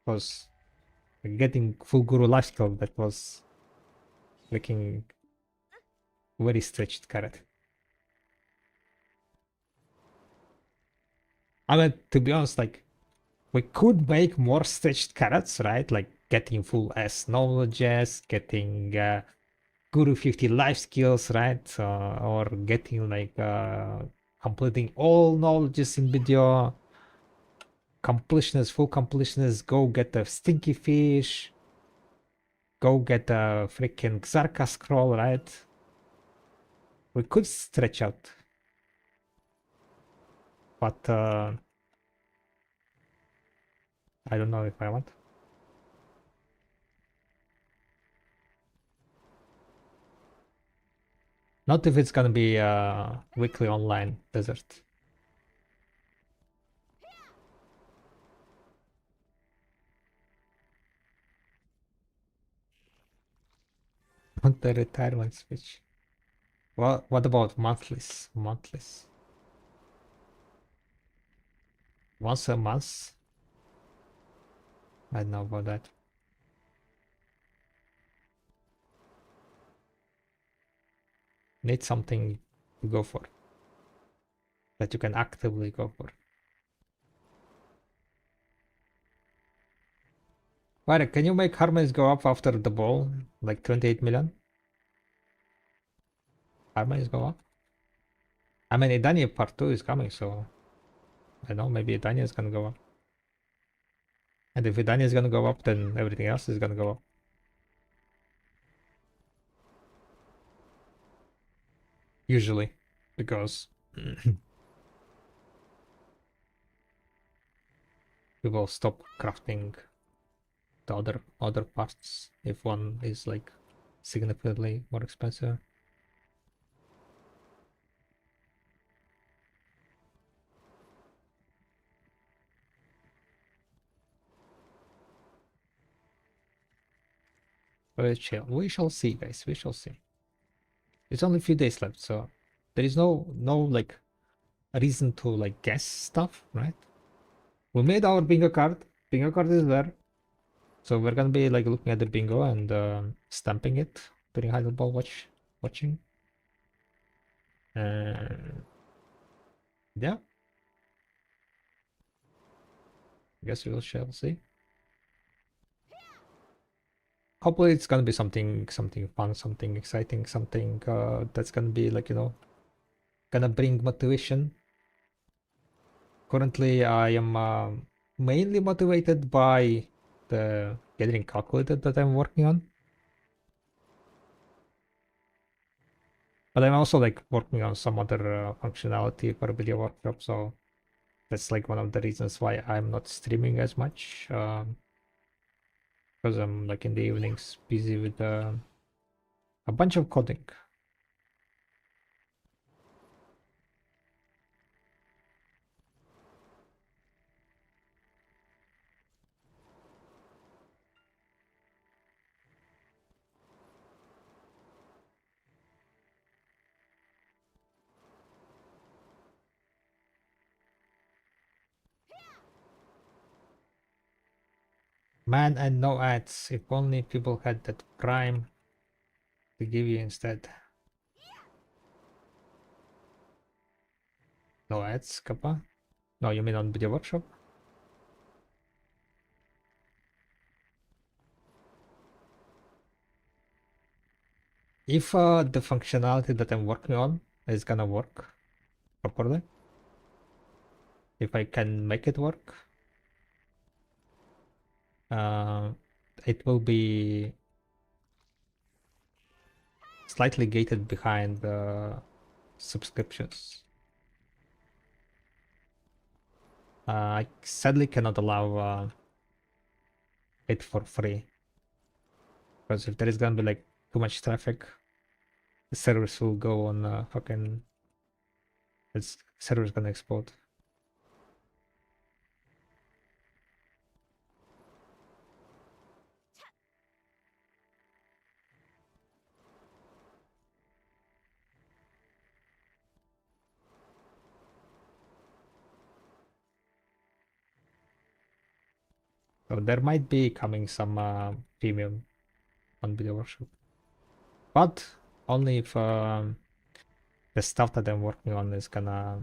Because getting full guru lifestyle, that was making very stretched carrot. I mean, to be honest, like we could make more stretched carrots, right? Like getting full S knowledges, getting Guru 50 life skills, right? Or getting like completing all knowledges in video. Completionist, full completionist, go get a stinky fish. Go get a freaking Xarka scroll, right? We could stretch out. But I don't know if I want. Not if it's gonna be a weekly online desert. Want the retirement speech. What about monthlies? Monthlies. Once a month? I don't know about that. Need something to go for. That you can actively go for. Wait, can you make harmonies go up after the ball? Like 28 million? Harmonies go up? I mean, Edana part 2 is coming, so I don't know, maybe Edana is gonna go up. And if Edana is gonna go up, then everything else is gonna go up. Usually, because we will stop crafting the other parts if one is like significantly more expensive. Very chill. We shall see, guys. We shall see. It's only a few days left, so there is no like reason to like guess stuff, right? We made our bingo card. Bingo card is there. So we're gonna be like looking at the bingo and stamping it during Heidel Ball watching. And yeah, I guess we shall see. Hopefully it's gonna be something fun, something exciting, something that's gonna be like, gonna bring motivation. Currently I am mainly motivated by the gathering calculator that I'm working on. But I'm also like working on some other functionality for a video workshop, so that's like one of the reasons why I'm not streaming as much, because I'm like in the evenings busy with a bunch of coding. Man, and no ads. If only people had that Prime to give you instead. No ads, Kappa? No, you mean on video workshop? If the functionality that I'm working on is gonna work properly, if I can make it work, uh, it will be slightly gated behind the subscriptions. I sadly cannot allow it for free, because if there is gonna be like too much traffic, the servers will go on fucking. Its server's gonna explode. So there might be coming some premium on video workshop, but only if the stuff that I'm working on is gonna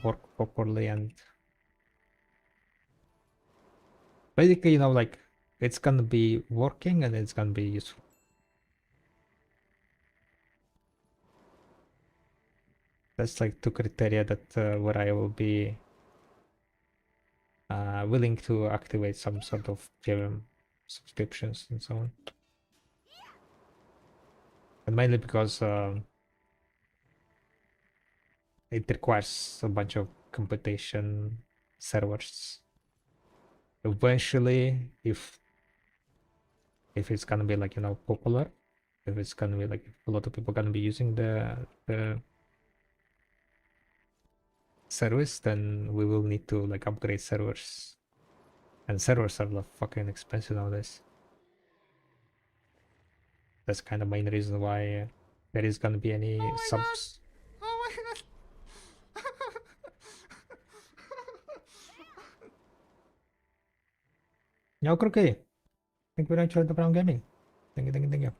work properly, and basically, like it's gonna be working and it's gonna be useful. That's like two criteria that where I will be willing to activate some sort of premium subscriptions and so on, and mainly because it requires a bunch of computation servers. Eventually, if it's gonna be like popular, if it's gonna be like a lot of people gonna be using the service, then we will need to like upgrade servers, and servers are like fucking expensive nowadays. That's kind of main reason why there is gonna be any subs. Oh my god! Yeah, okay. Thank you very much for the Brown Gaming. Thank you, thank you, thank you.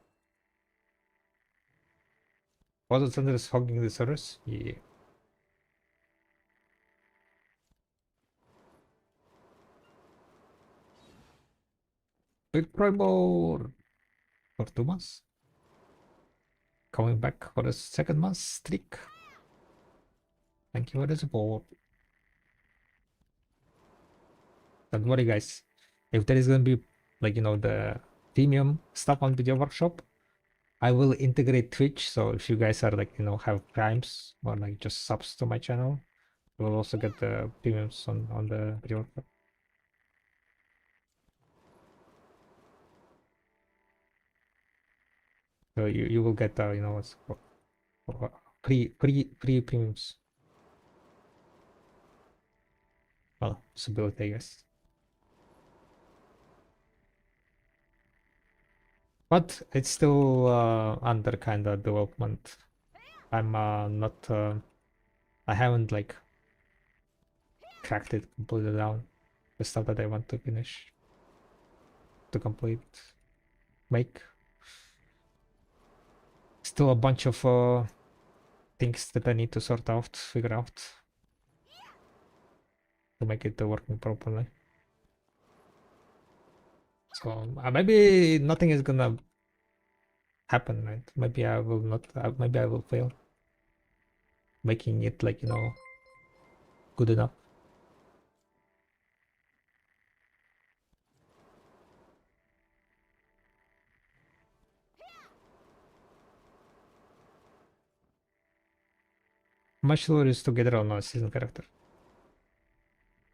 Was it Thunder is hogging the servers? Yeah. Big Primal for 2 months. Coming back for the second month streak. Thank you for the support. Don't worry, guys. If there is gonna be like the premium stuff on video workshop, I will integrate Twitch. So if you guys are like have primes or like just subs to my channel, you will also get the premiums on the video workshop. So you will get what's called pre premiums. Well, possibility, I guess. But it's still under kind of development. I'm not. I haven't like cracked it completely down. The stuff that I want to finish, to complete, make. Still a bunch of things that I need to sort out, figure out to make it working properly. So maybe nothing is gonna happen, right? Maybe I will not. Maybe I will fail making it like good enough. Much lower is together on a season character.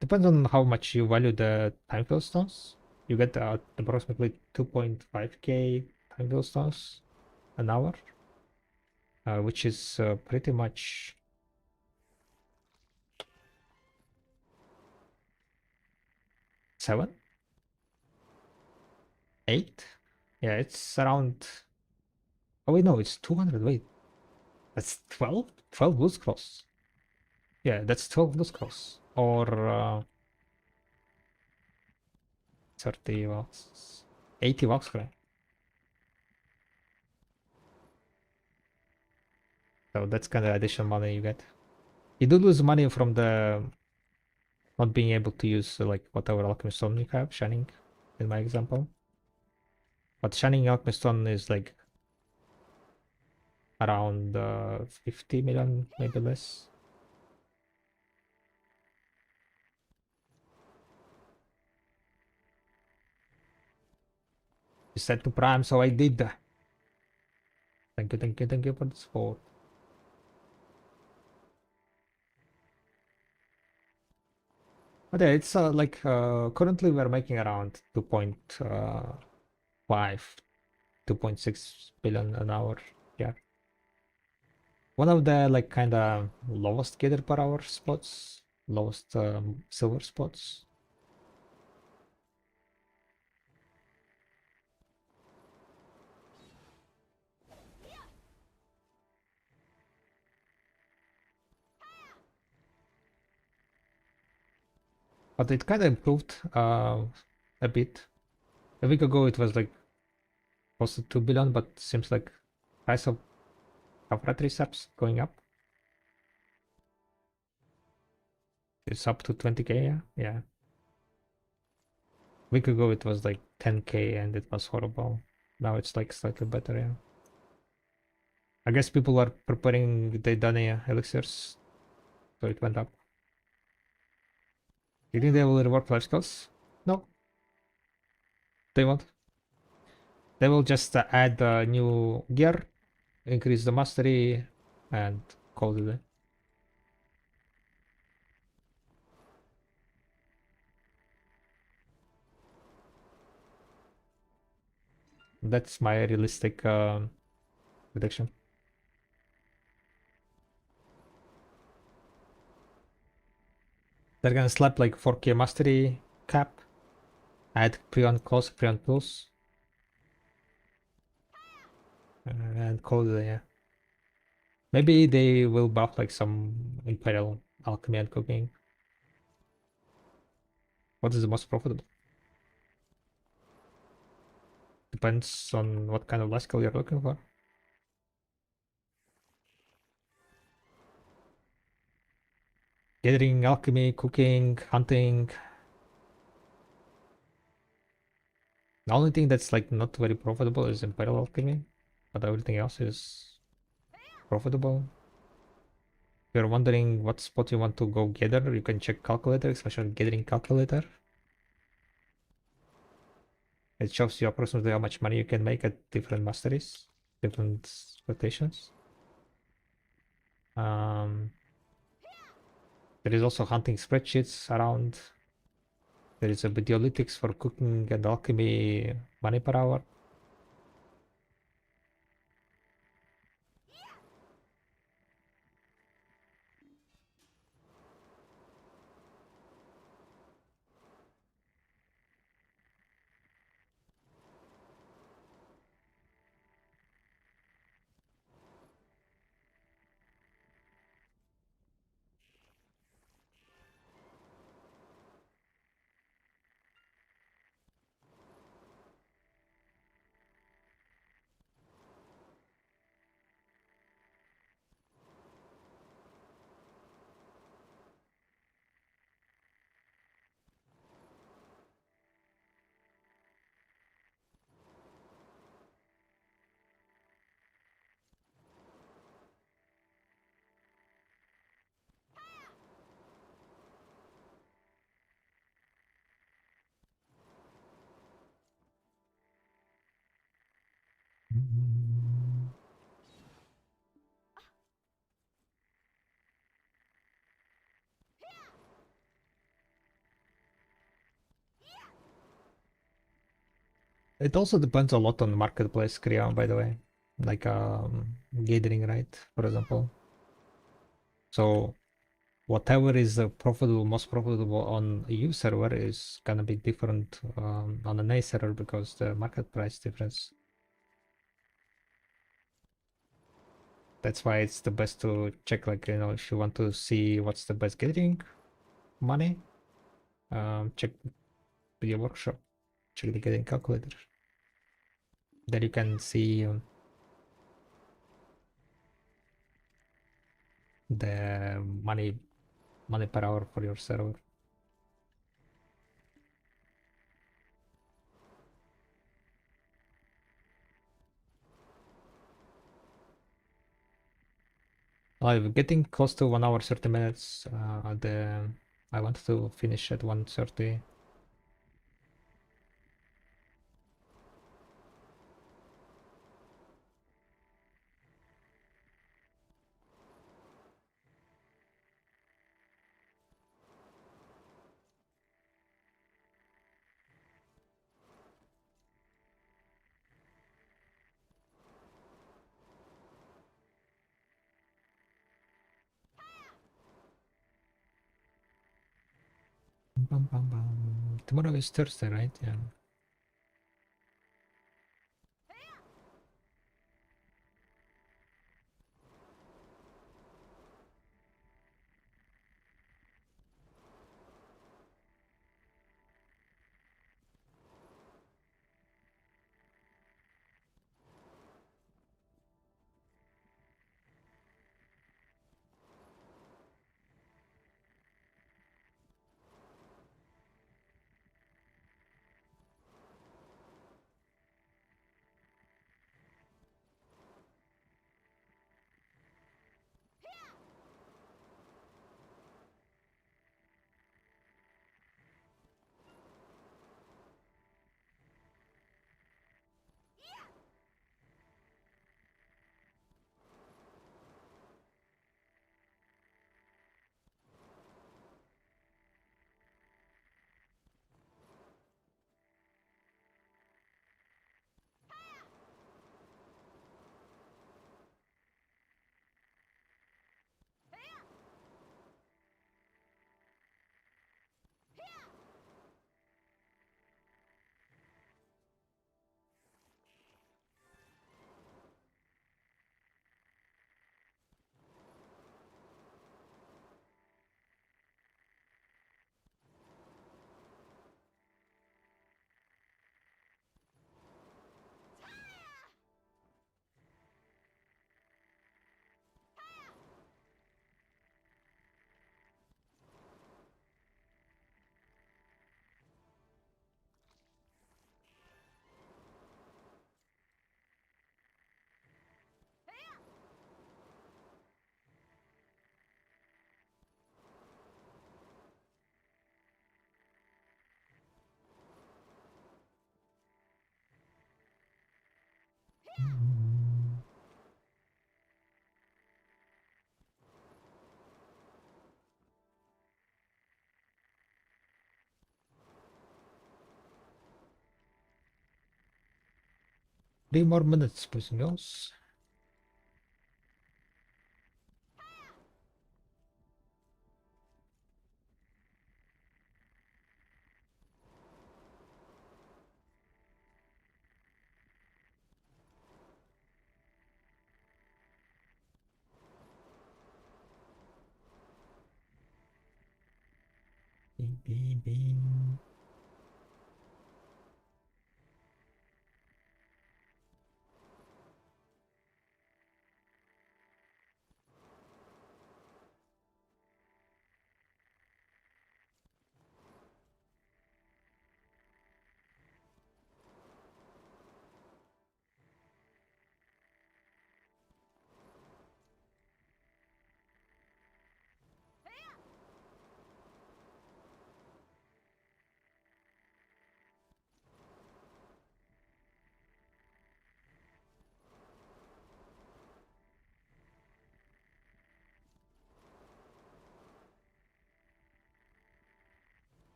Depends on how much you value the time fill stones. You get approximately 2.5k time fill stones an hour, which is pretty much 7, 8. Yeah, it's around. Oh wait, no, it's 200. Wait, that's 12. 12 blue scrolls. Yeah, that's 12 blue scrolls or 30 vox, 80 vox. So that's kind of additional money you get. You do lose money from the not being able to use like whatever alchemy stone you have, shining, in my example. But shining alchemy stone is like around 50 million, maybe less. You said to prime, so I did. Thank you, thank you, thank you for the support. But yeah, it's like currently we're making around 2.5, 2.6 billion an hour. Yeah. One of the like kind of lowest gather per hour spots, lowest silver spots. But it kind of improved a bit. A week ago it was like close to 2 billion, but seems like price of rat recepts going up. It's up to 20k, yeah. Yeah. A week ago it was like 10k and it was horrible. Now it's like slightly better, yeah. I guess people are preparing the Edana elixirs, so it went up. You think they will rework life skills? No, they won't. They will just add new gear, increase the mastery, and call it a day. That's my realistic prediction. They're gonna slap like 4k mastery cap, add pre-on close, pre-on plus, and call it a day, yeah. Maybe they will buff like some Imperial alchemy and cooking. What is the most profitable? Depends on what kind of life skill you're looking for. Gathering, alchemy, cooking, hunting. The only thing that's like not very profitable is Imperial alchemy, but everything else is profitable. If you're wondering what spot you want to go gather, you can check calculator, especially gathering calculator. It shows you approximately how much money you can make at different masteries, different rotations. There is also hunting spreadsheets around. There is a videolytics for cooking and alchemy money per hour. It also depends a lot on marketplace, Kriya, by the way. Like gathering, right? For example. So whatever is profitable, most profitable on a U server is gonna be different on an A server because the market price difference. That's why it's the best to check, like, you know, if you want to see what's the best gathering money, check video workshop, check the gathering calculator. Then you can see the money per hour for your server. I'm getting close to 1 hour 30 minutes. I want to finish at 1:30. Bum, bum, bum. Tomorrow is Thursday, right? Yeah. Mm. 3 more minutes, boys and girls. Beep, beep, beep.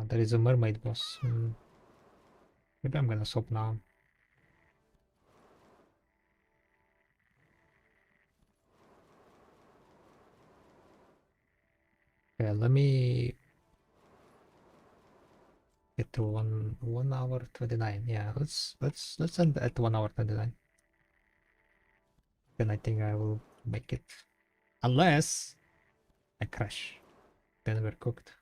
there is a mermaid boss. Maybe I'm gonna swap now. Okay, let me get to 1 hour 29. Yeah, let's end at 1 hour 29. Then I think I will make it. Unless I crash. Then we're cooked.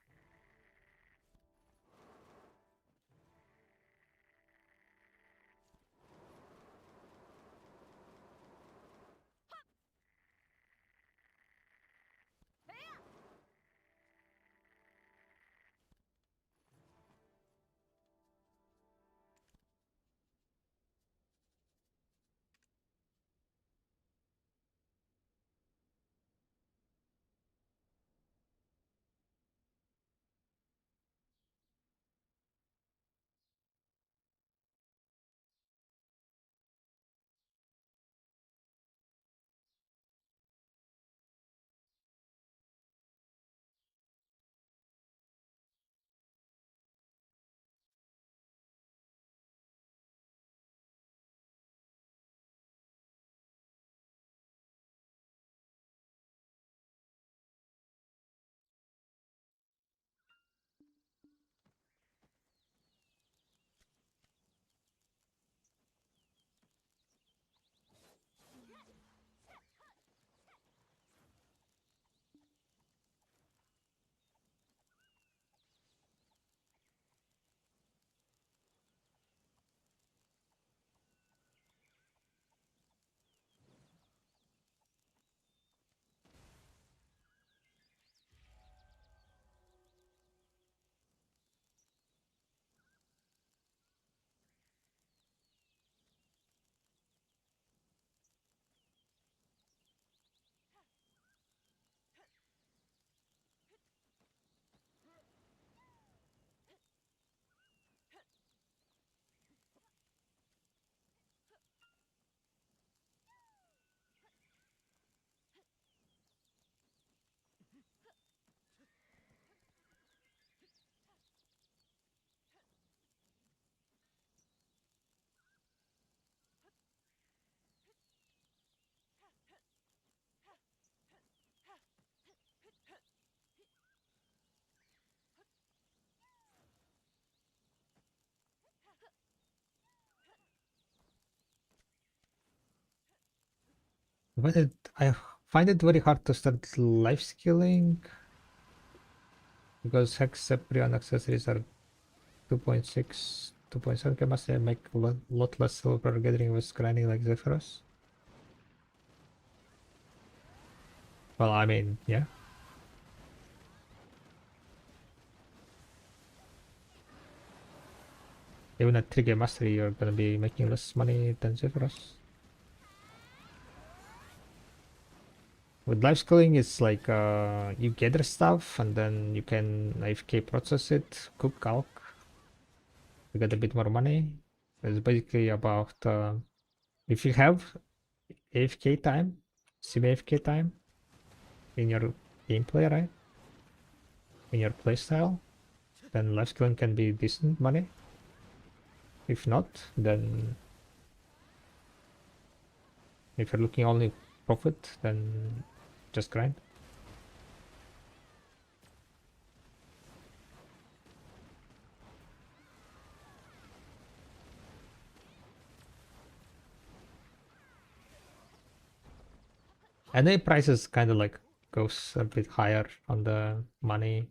But I find it very hard to start life skilling because Hex, Seprion accessories are 2.6, 2.7 capacity. I make a lot less silver gathering with grinding like Zephyrus. Well, I mean, yeah. Even at 3 game mastery, you're gonna be making less money than Zephyrus. With life skilling, it's like you gather stuff and then you can AFK process it, cook calc, you get a bit more money. It's basically about if you have AFK time, sim AFK time in your gameplay, right? In your playstyle, then life skilling can be decent money. If not, then if you're looking only profit, then just grind. And the prices kind of like goes a bit higher on the money.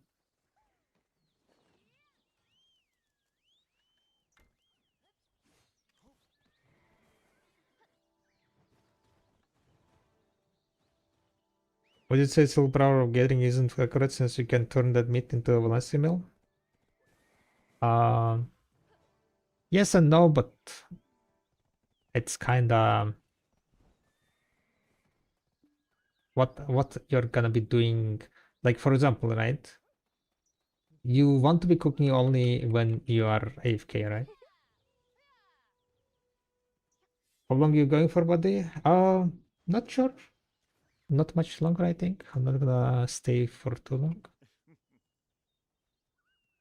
Would you say silver hour of gathering isn't accurate since you can turn that meat into a velocity mill? Yes and no, but it's kind of what you're gonna be doing. Like for example, right? You want to be cooking only when you are AFK, right? How long you going for, buddy? Not sure. Not much longer, I think. I'm not gonna stay for too long.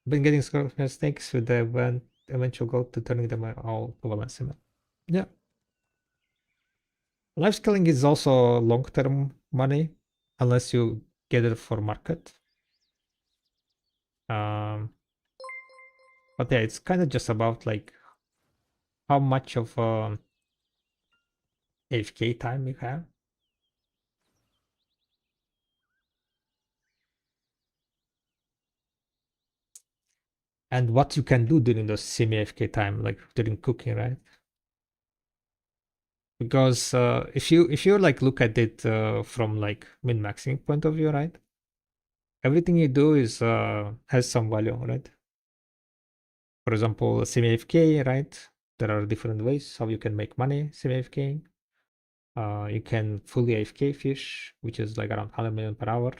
Been getting scorpion snakes with the eventual goal to turning them all to Valencia. Yeah. Life scaling is also long-term money, unless you get it for market. Um, but yeah, it's kind of just about like how much of AFK time you have. And what you can do during the semi-AFK time, like during cooking, right? Because if you like look at it from like min-maxing point of view, right? Everything you do is has some value, right? For example, semi-AFK, right? There are different ways how you can make money semi-AFK. You can fully AFK fish, which is like around 100 million per hour.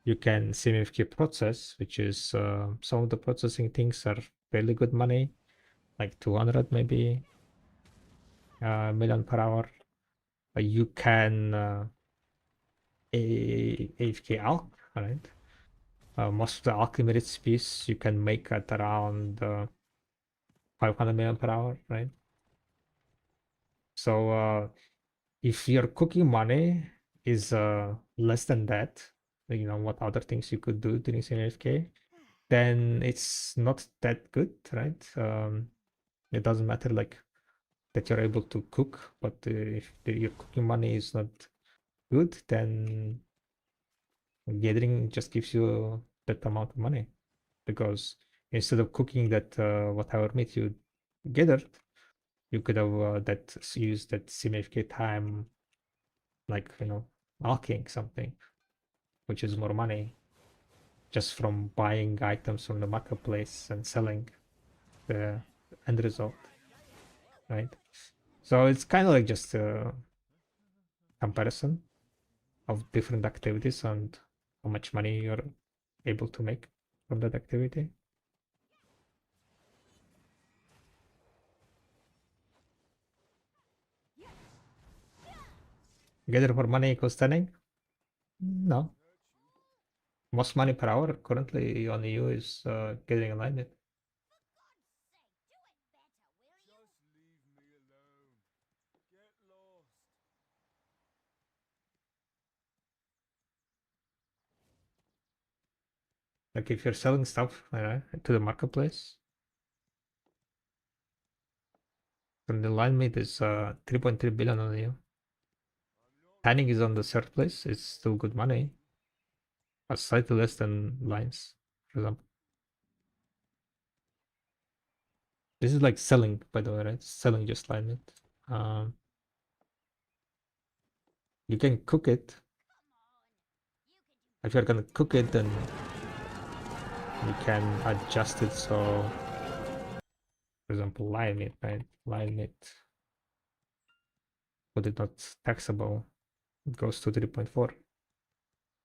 You can semi-AFK process, which is some of the processing things are fairly good money, like 200 maybe million per hour. You can AFK alch, right? Most of the alchemy species you can make at around 500 million per hour, right? So if your cooking money is less than that, you know what other things you could do during CNFK, then it's not that good, right? It doesn't matter like that you're able to cook, but if your cooking money is not good, then gathering just gives you that amount of money, because instead of cooking that whatever meat you gathered, you could have that used that CMFK time, like alking something, which is more money, just from buying items from the marketplace and selling the end result, right? So it's kind of like just a comparison of different activities and how much money you're able to make from that activity. Gather for money equals turning? No. Most money per hour currently on EU is getting aligned. Like if you're selling stuff to the marketplace, then the line mid is 3.3 billion on EU. Tanning is on the third place. It's still good money, but slightly less than lines, for example. This is like selling, by the way, right? Selling just line mid. Um, you can cook it. If you're gonna cook it, then you can adjust it so, for example, line meat, right? Line meat, but it's not taxable. It goes to 3.4.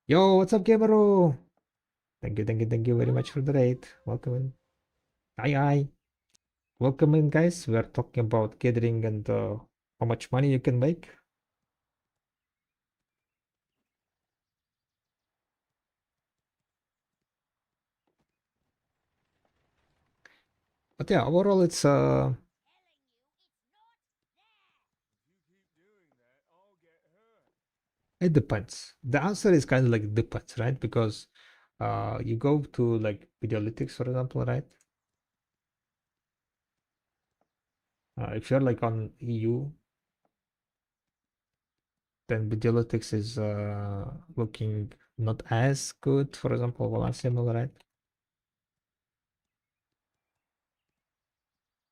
Yo, what's up, Gameru? Thank you very much for the raid. Welcome in. Aye. Welcome in, guys. We are talking about gathering and how much money you can make. But yeah, overall, it depends. The answer is kind of like depends, right? Because you go to like videolytics, for example, right? If you're like on EU, then videolytics is looking not as good. For example, Valencia mill, right?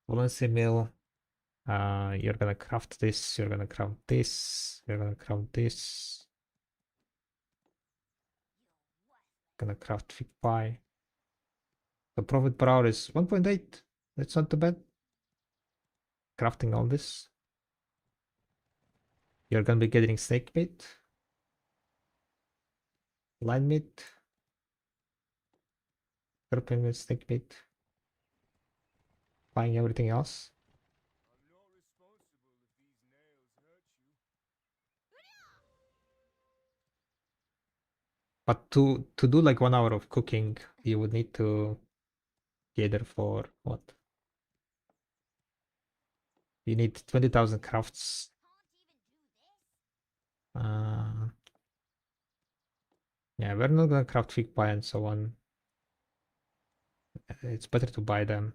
Valencia mill. You're gonna craft this, you're gonna craft this, you're gonna craft this, gonna craft fig pie. The profit per hour is 1.8. That's not too bad. Crafting all this. You're gonna be getting snake meat, line meat, scorpion meat, snake meat, buying everything else. But to do like 1 hour of cooking, you would need to gather for what? You need 20,000 crafts. Uh, yeah, we're not gonna craft fig pie and so on. It's better to buy them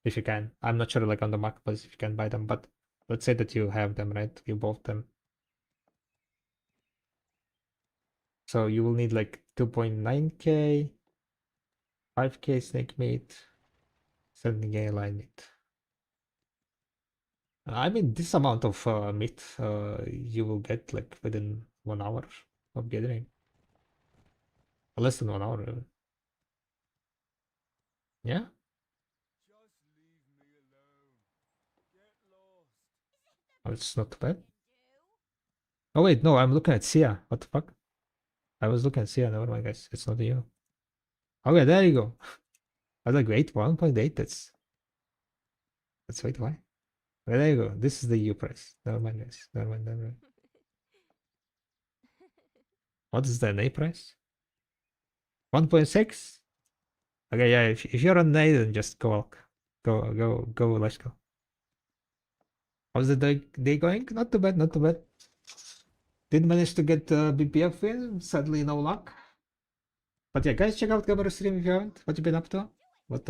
if you can. I'm not sure, like on the marketplace, if you can buy them, but let's say that you have them, right? You bought them. So you will need like 2.9k, 5k snake meat, 70k line meat. I mean, this amount of meat you will get like within 1 hour of gathering. Less than 1 hour, really. Yeah? Oh, it's not too bad. Oh wait, no, I'm looking at Sia. What the fuck? I was looking at Sia. Never mind, guys. It's not you. Okay, there you go. I was like, wait, 1.8. That's way too high. Okay, there you go. This is the EU price. Never mind, guys. Never mind, never mind. What is the NA price? 1.6? Okay, yeah, if you're on NA, then just go, let's go. How's the day going? Not too bad, not too bad. Didn't manage to get BPF win, sadly no luck. But yeah, guys, check out Gabriel's stream if you haven't. What you been up to? What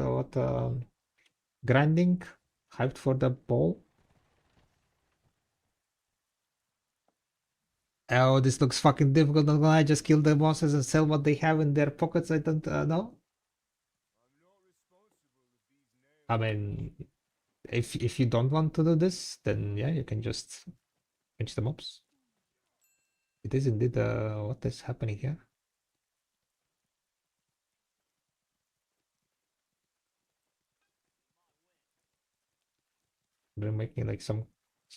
grinding? Hyped for the ball? Oh, this looks fucking difficult. Not gonna lie, just kill the bosses and sell what they have in their pockets. I don't know. I mean, if you don't want to do this, then yeah, you can just pinch the mobs. It is indeed what is happening here. They're making like some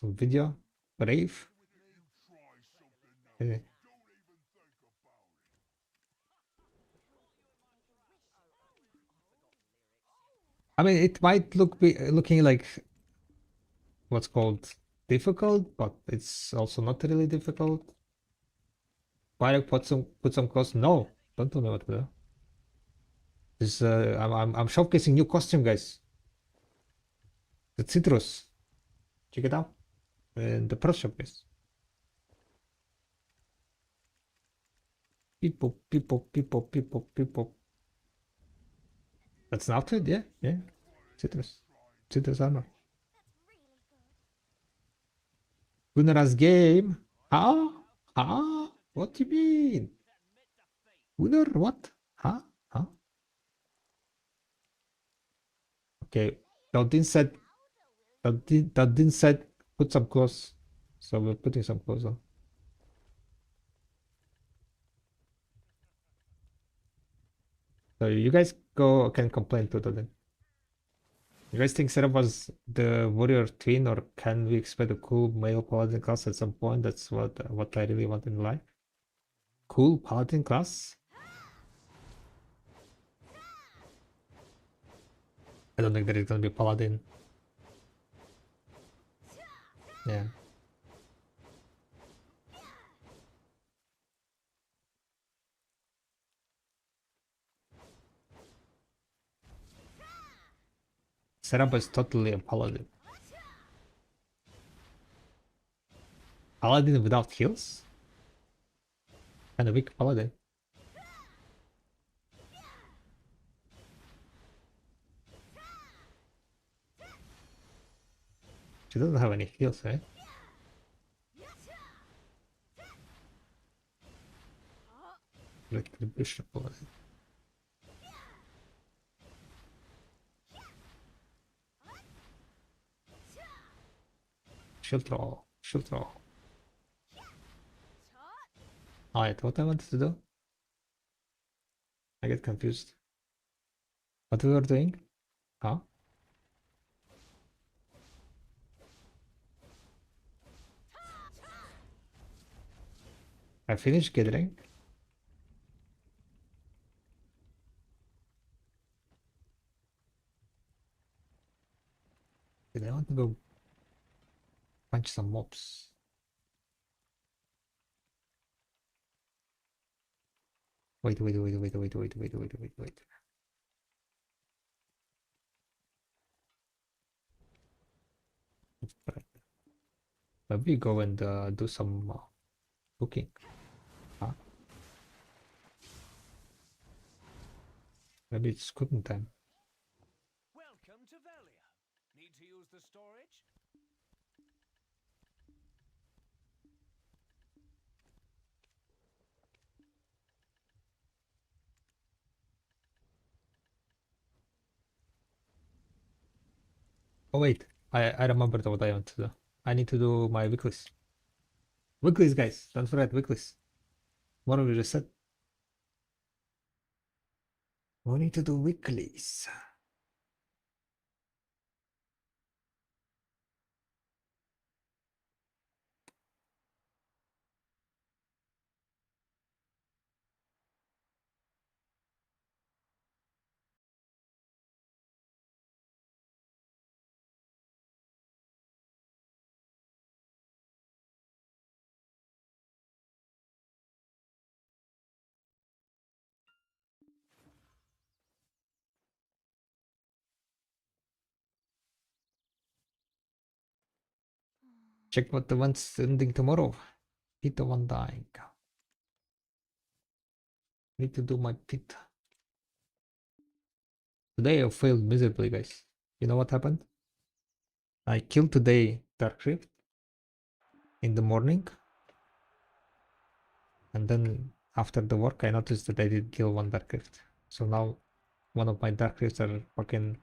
video. Brave. Eh. I mean, it might looking like what's called difficult, but it's also not really difficult. Why put some cost? No, don't tell me what to do. This I'm showcasing new costume, guys. The citrus. Check it out. And the pro shop, guys. People. That's an outfit, yeah, yeah. Citrus. Citrus armor. Gunnaras game. Huh? Huh? What do you mean? Gunnar, what? Huh? Huh? Okay. That didn't said put some clothes. So we're putting some clothes on. So you guys can complain to then. You guys think Seraph was the warrior twin, or can we expect a cool male paladin class at some point? That's what I really want in life. Cool paladin class? I don't think there is gonna be a paladin. Yeah. Seraph is totally a paladin. Paladin without heals? Kind of weak paladin. She doesn't have any heals, right? Like the bishop paladin. Shield roll. Shield roll. Alright, what I wanted to do? I get confused. What we were doing? Huh? I finished gathering. Did I want to go punch some mobs? Wait. Maybe go and do some cooking. Huh? Maybe it's cooking time. Welcome to Velia. Need to use the storage? Oh wait, I remembered what I want to do. I need to do my weeklies. Weeklies, guys, don't forget weeklies. What we just said. We need to do weeklies. Check what the one's ending tomorrow. Hit the one dying. Need to do my pit. Today I failed miserably, guys. You know what happened? I killed today Dark Rift in the morning, and then after the work I noticed that I did kill one Dark Rift. So now one of my Dark Rifts are fucking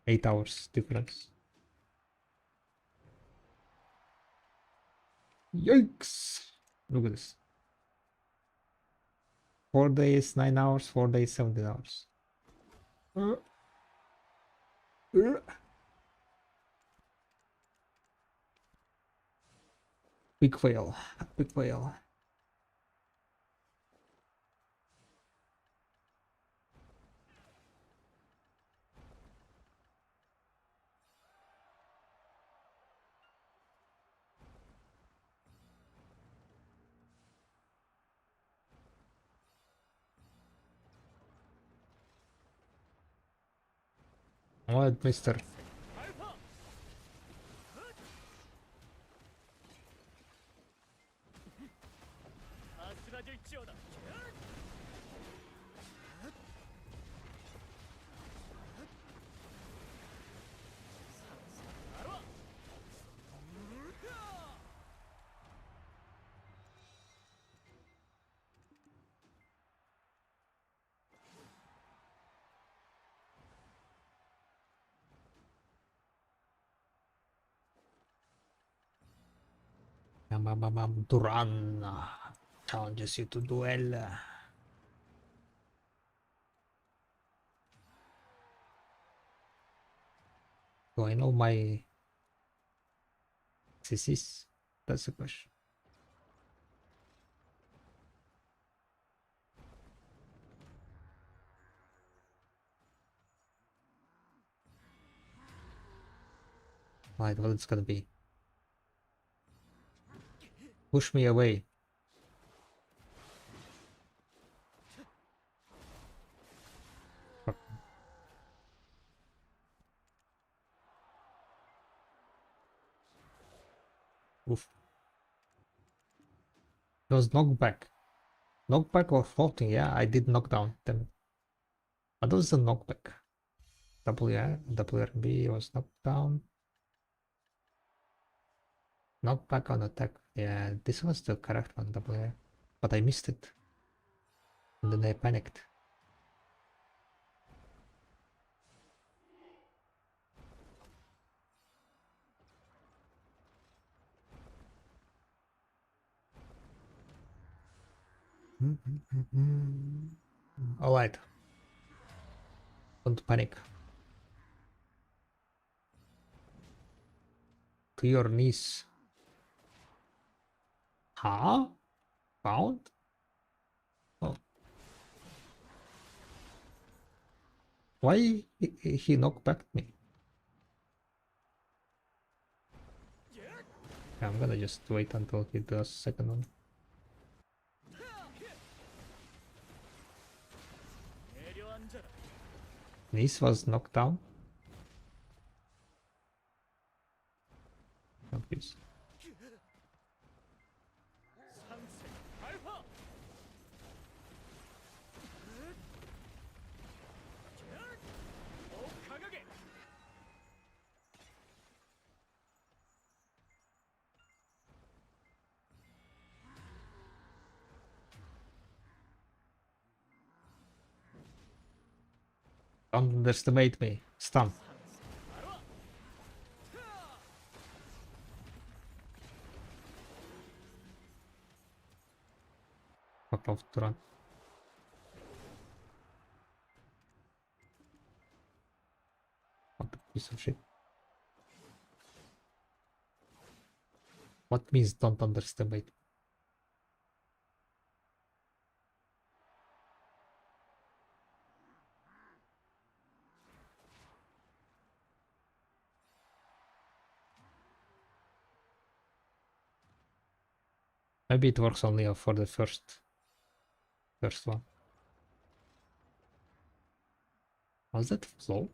8 hours difference. Yikes! Look at this. 4 days, 9 hours, 4 days, 17 hours. Big fail. Big fail. What, mister? Duran challenges you to duel. Do I know my CCs? That's the question. Right, well, it's gonna be. Push me away. Fuck. Oof. It was knockback. Knockback or floating, yeah, I did knockdown them. But that was a knockback. WRB was knocked down. Knockback on attack. Yeah, this was the correct one, WR. But I missed it. And then I panicked. Alright. Don't panic. To your knees. Huh? Found? Oh. Why he knocked back me? Yeah, I'm gonna just wait until he does second one. Knees was knocked down. Obvious. Don't underestimate me. Stun. Fuck off to run. What a piece of shit. What means don't underestimate? Maybe it works only for the first one. Was that float?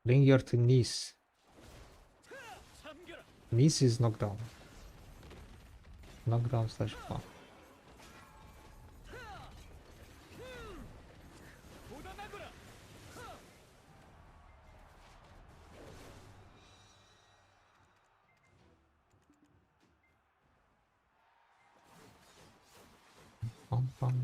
Bring your to knees. Knees is knockdown. Knockdown slash pump. Pump, pump.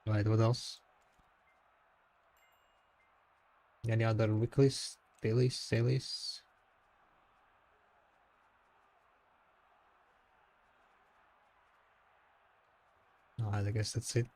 Right, what else? Any other weeklies, dailies, dailies? No, I guess that's it.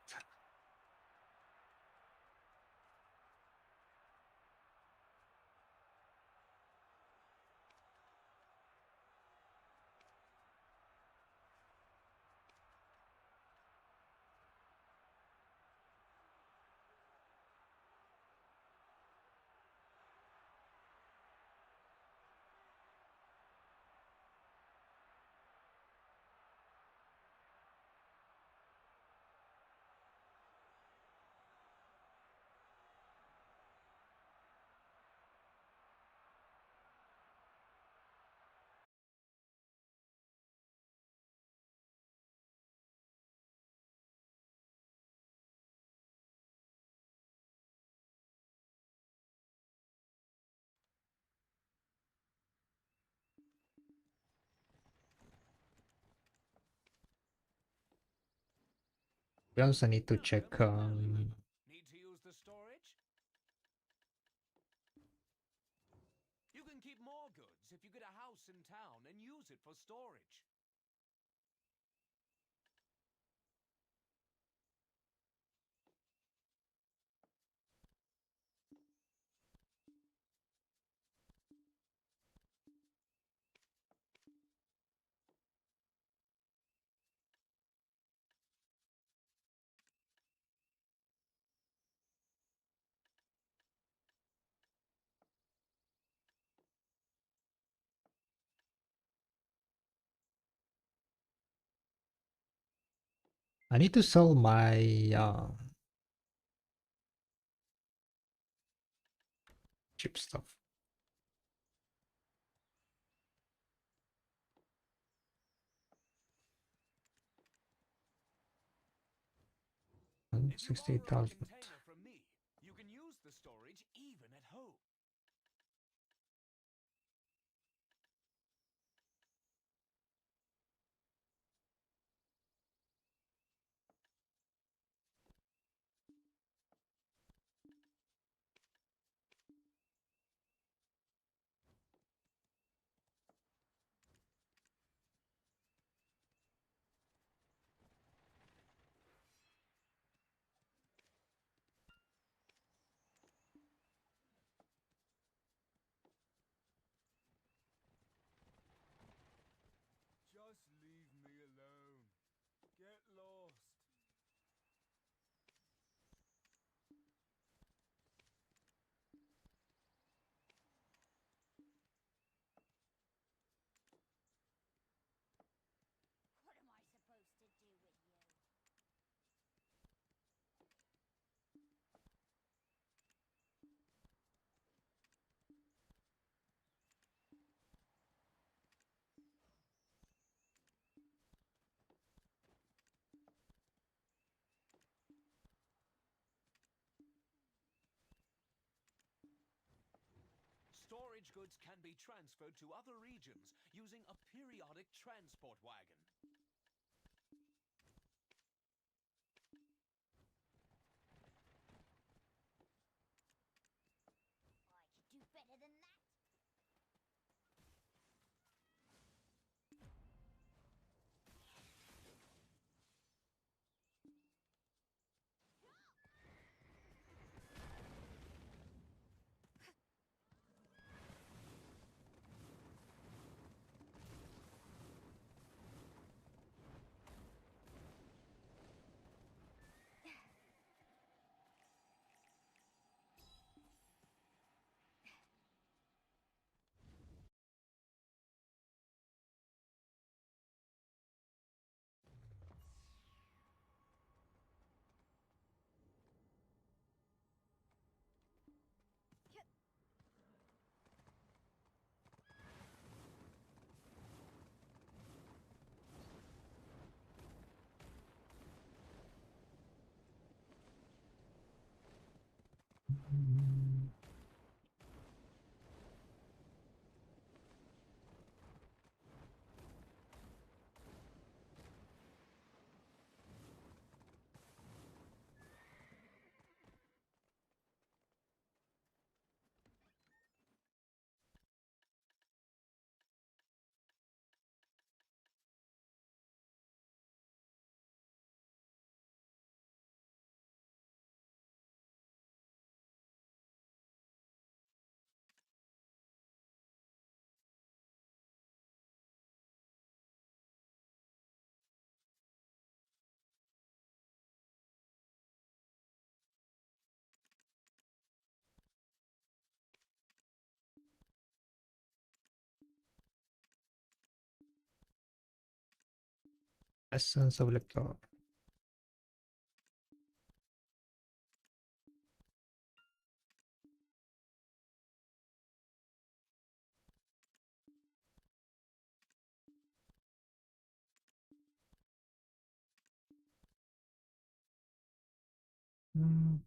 We also need to check Need to use the storage? You can keep more goods if you get a house in town and use it for storage. I need to sell my cheap stuff. If you borrow a 68,000. container from me, you can use the storage even at home. Just leave me alone. Get lost. What am I supposed to do with you? Storage goods can be transferred to other regions using a periodic transport wagon. I could do better than that. Essence of Lector. Mm.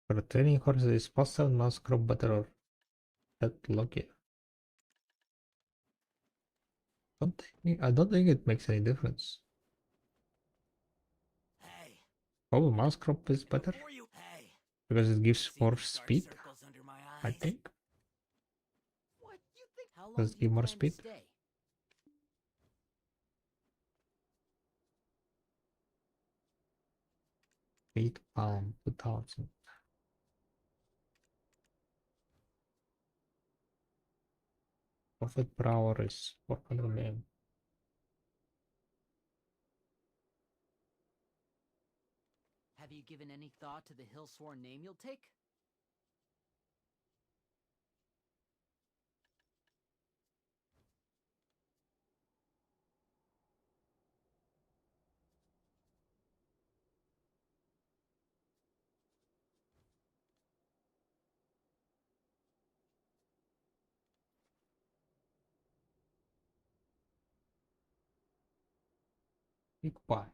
For a training horse, is possible mouse crop better or that lucky? I don't think it makes any difference. Hey, Probably mouse crop is better before you. Hey, because it gives see more these dark speed, circles under my I eyes? think. What you think? How long Does it do you give more plan to speed? stay? £8, 2000. Profit per hour is 400 million. Have you given any thought to the hill-sworn name you'll take? Big pie.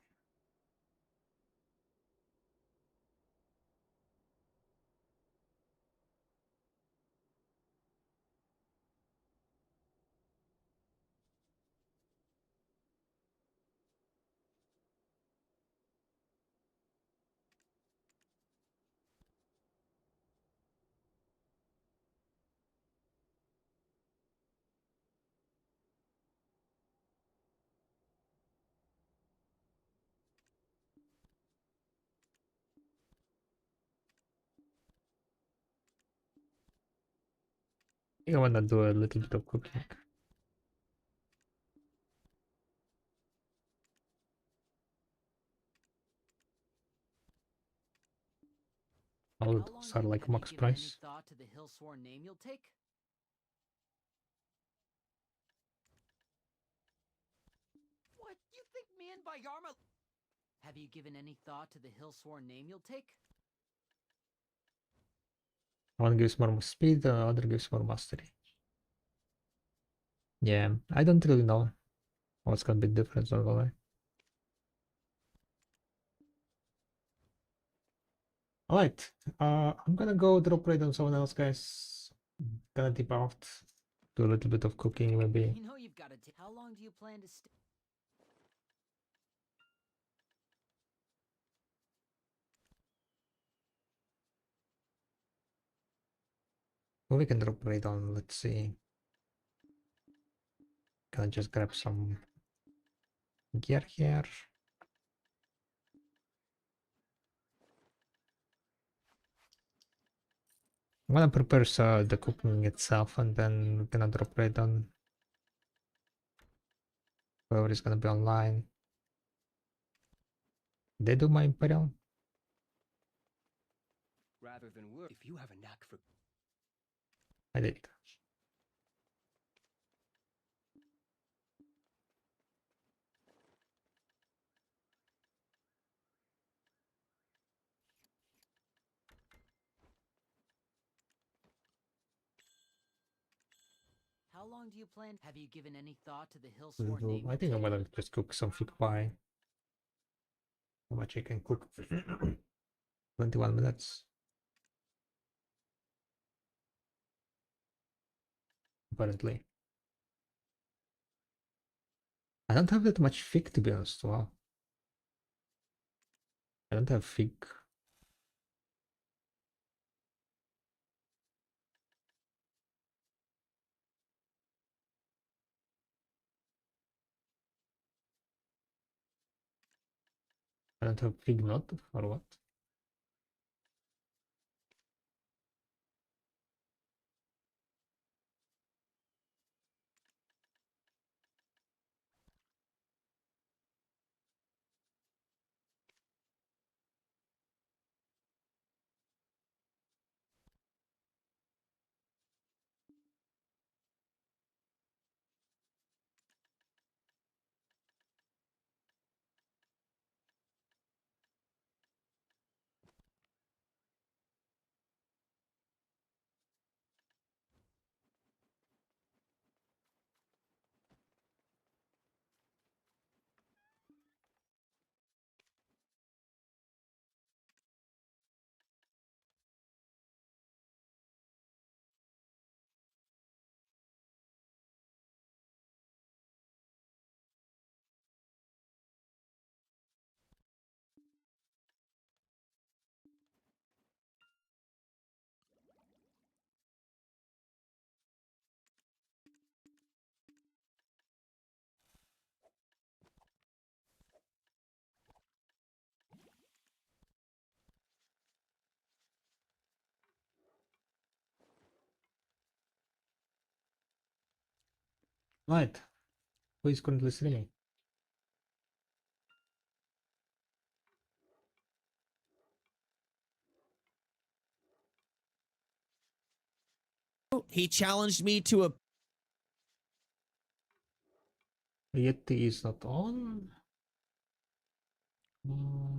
I think I wanna do a little bit of cooking. All How those long are do you like have you max given any price. thought to the Hillsworn name you'll take? What? You think me and Bayarma... Have you given any thought to the Hillsworn name you'll take? One gives more speed, the other gives more mastery. Yeah, I don't really know what's gonna be different or what. Alright, I'm gonna go drop raid on someone else, guys. Gonna dip out, do a little bit of cooking maybe. You know you've got to... How long do you plan to stay? Well, we can drop raid on, let's see. Gonna just grab some gear here. I'm gonna prepare the cooking itself and then we're gonna drop raid on whoever is gonna be online. They do my Imperial? Rather than work, if you have a knack for... I did. How long do you plan... Have you given any thought to the Hillsworn name I you'll think I'm take? gonna just cook some fig pie. How much I can cook? 21 minutes. Apparently. I don't have that much fig to be honest. Wow. I don't have fig. I don't have fig nut or what? Right. Who is currently streaming? He challenged me to a Yeti is not on. Um,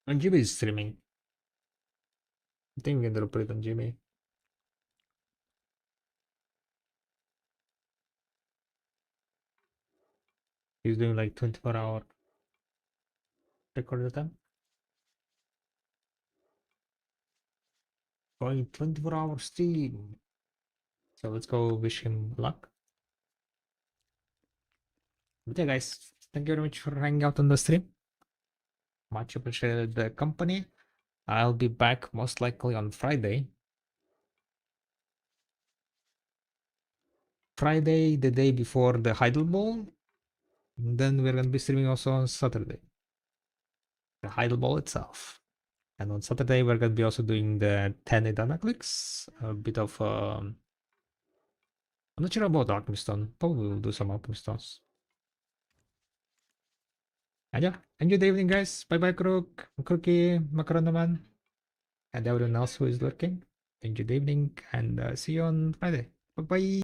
And Jimmy is streaming. I think we can drop it on Jimmy. He's doing like 24-hour record time. Going 24-hour stream. So let's go wish him luck. But yeah, guys, thank you very much for hanging out on the stream. Much appreciated the company. I'll be back most likely on Friday. Friday, the day before the Heidel Ball. And then we're gonna be streaming also on Saturday. The Heidel Ball itself. And on Saturday, we're gonna be also doing the 10 Edana clicks. A bit of I'm not sure about Alchemist Stone. Probably we'll do some Alchemist Stones. And yeah, enjoy the evening, guys. Bye bye, Crook, Cookie, Macaronaman, and everyone else who is lurking. Enjoy the evening and see you on Friday. Bye bye.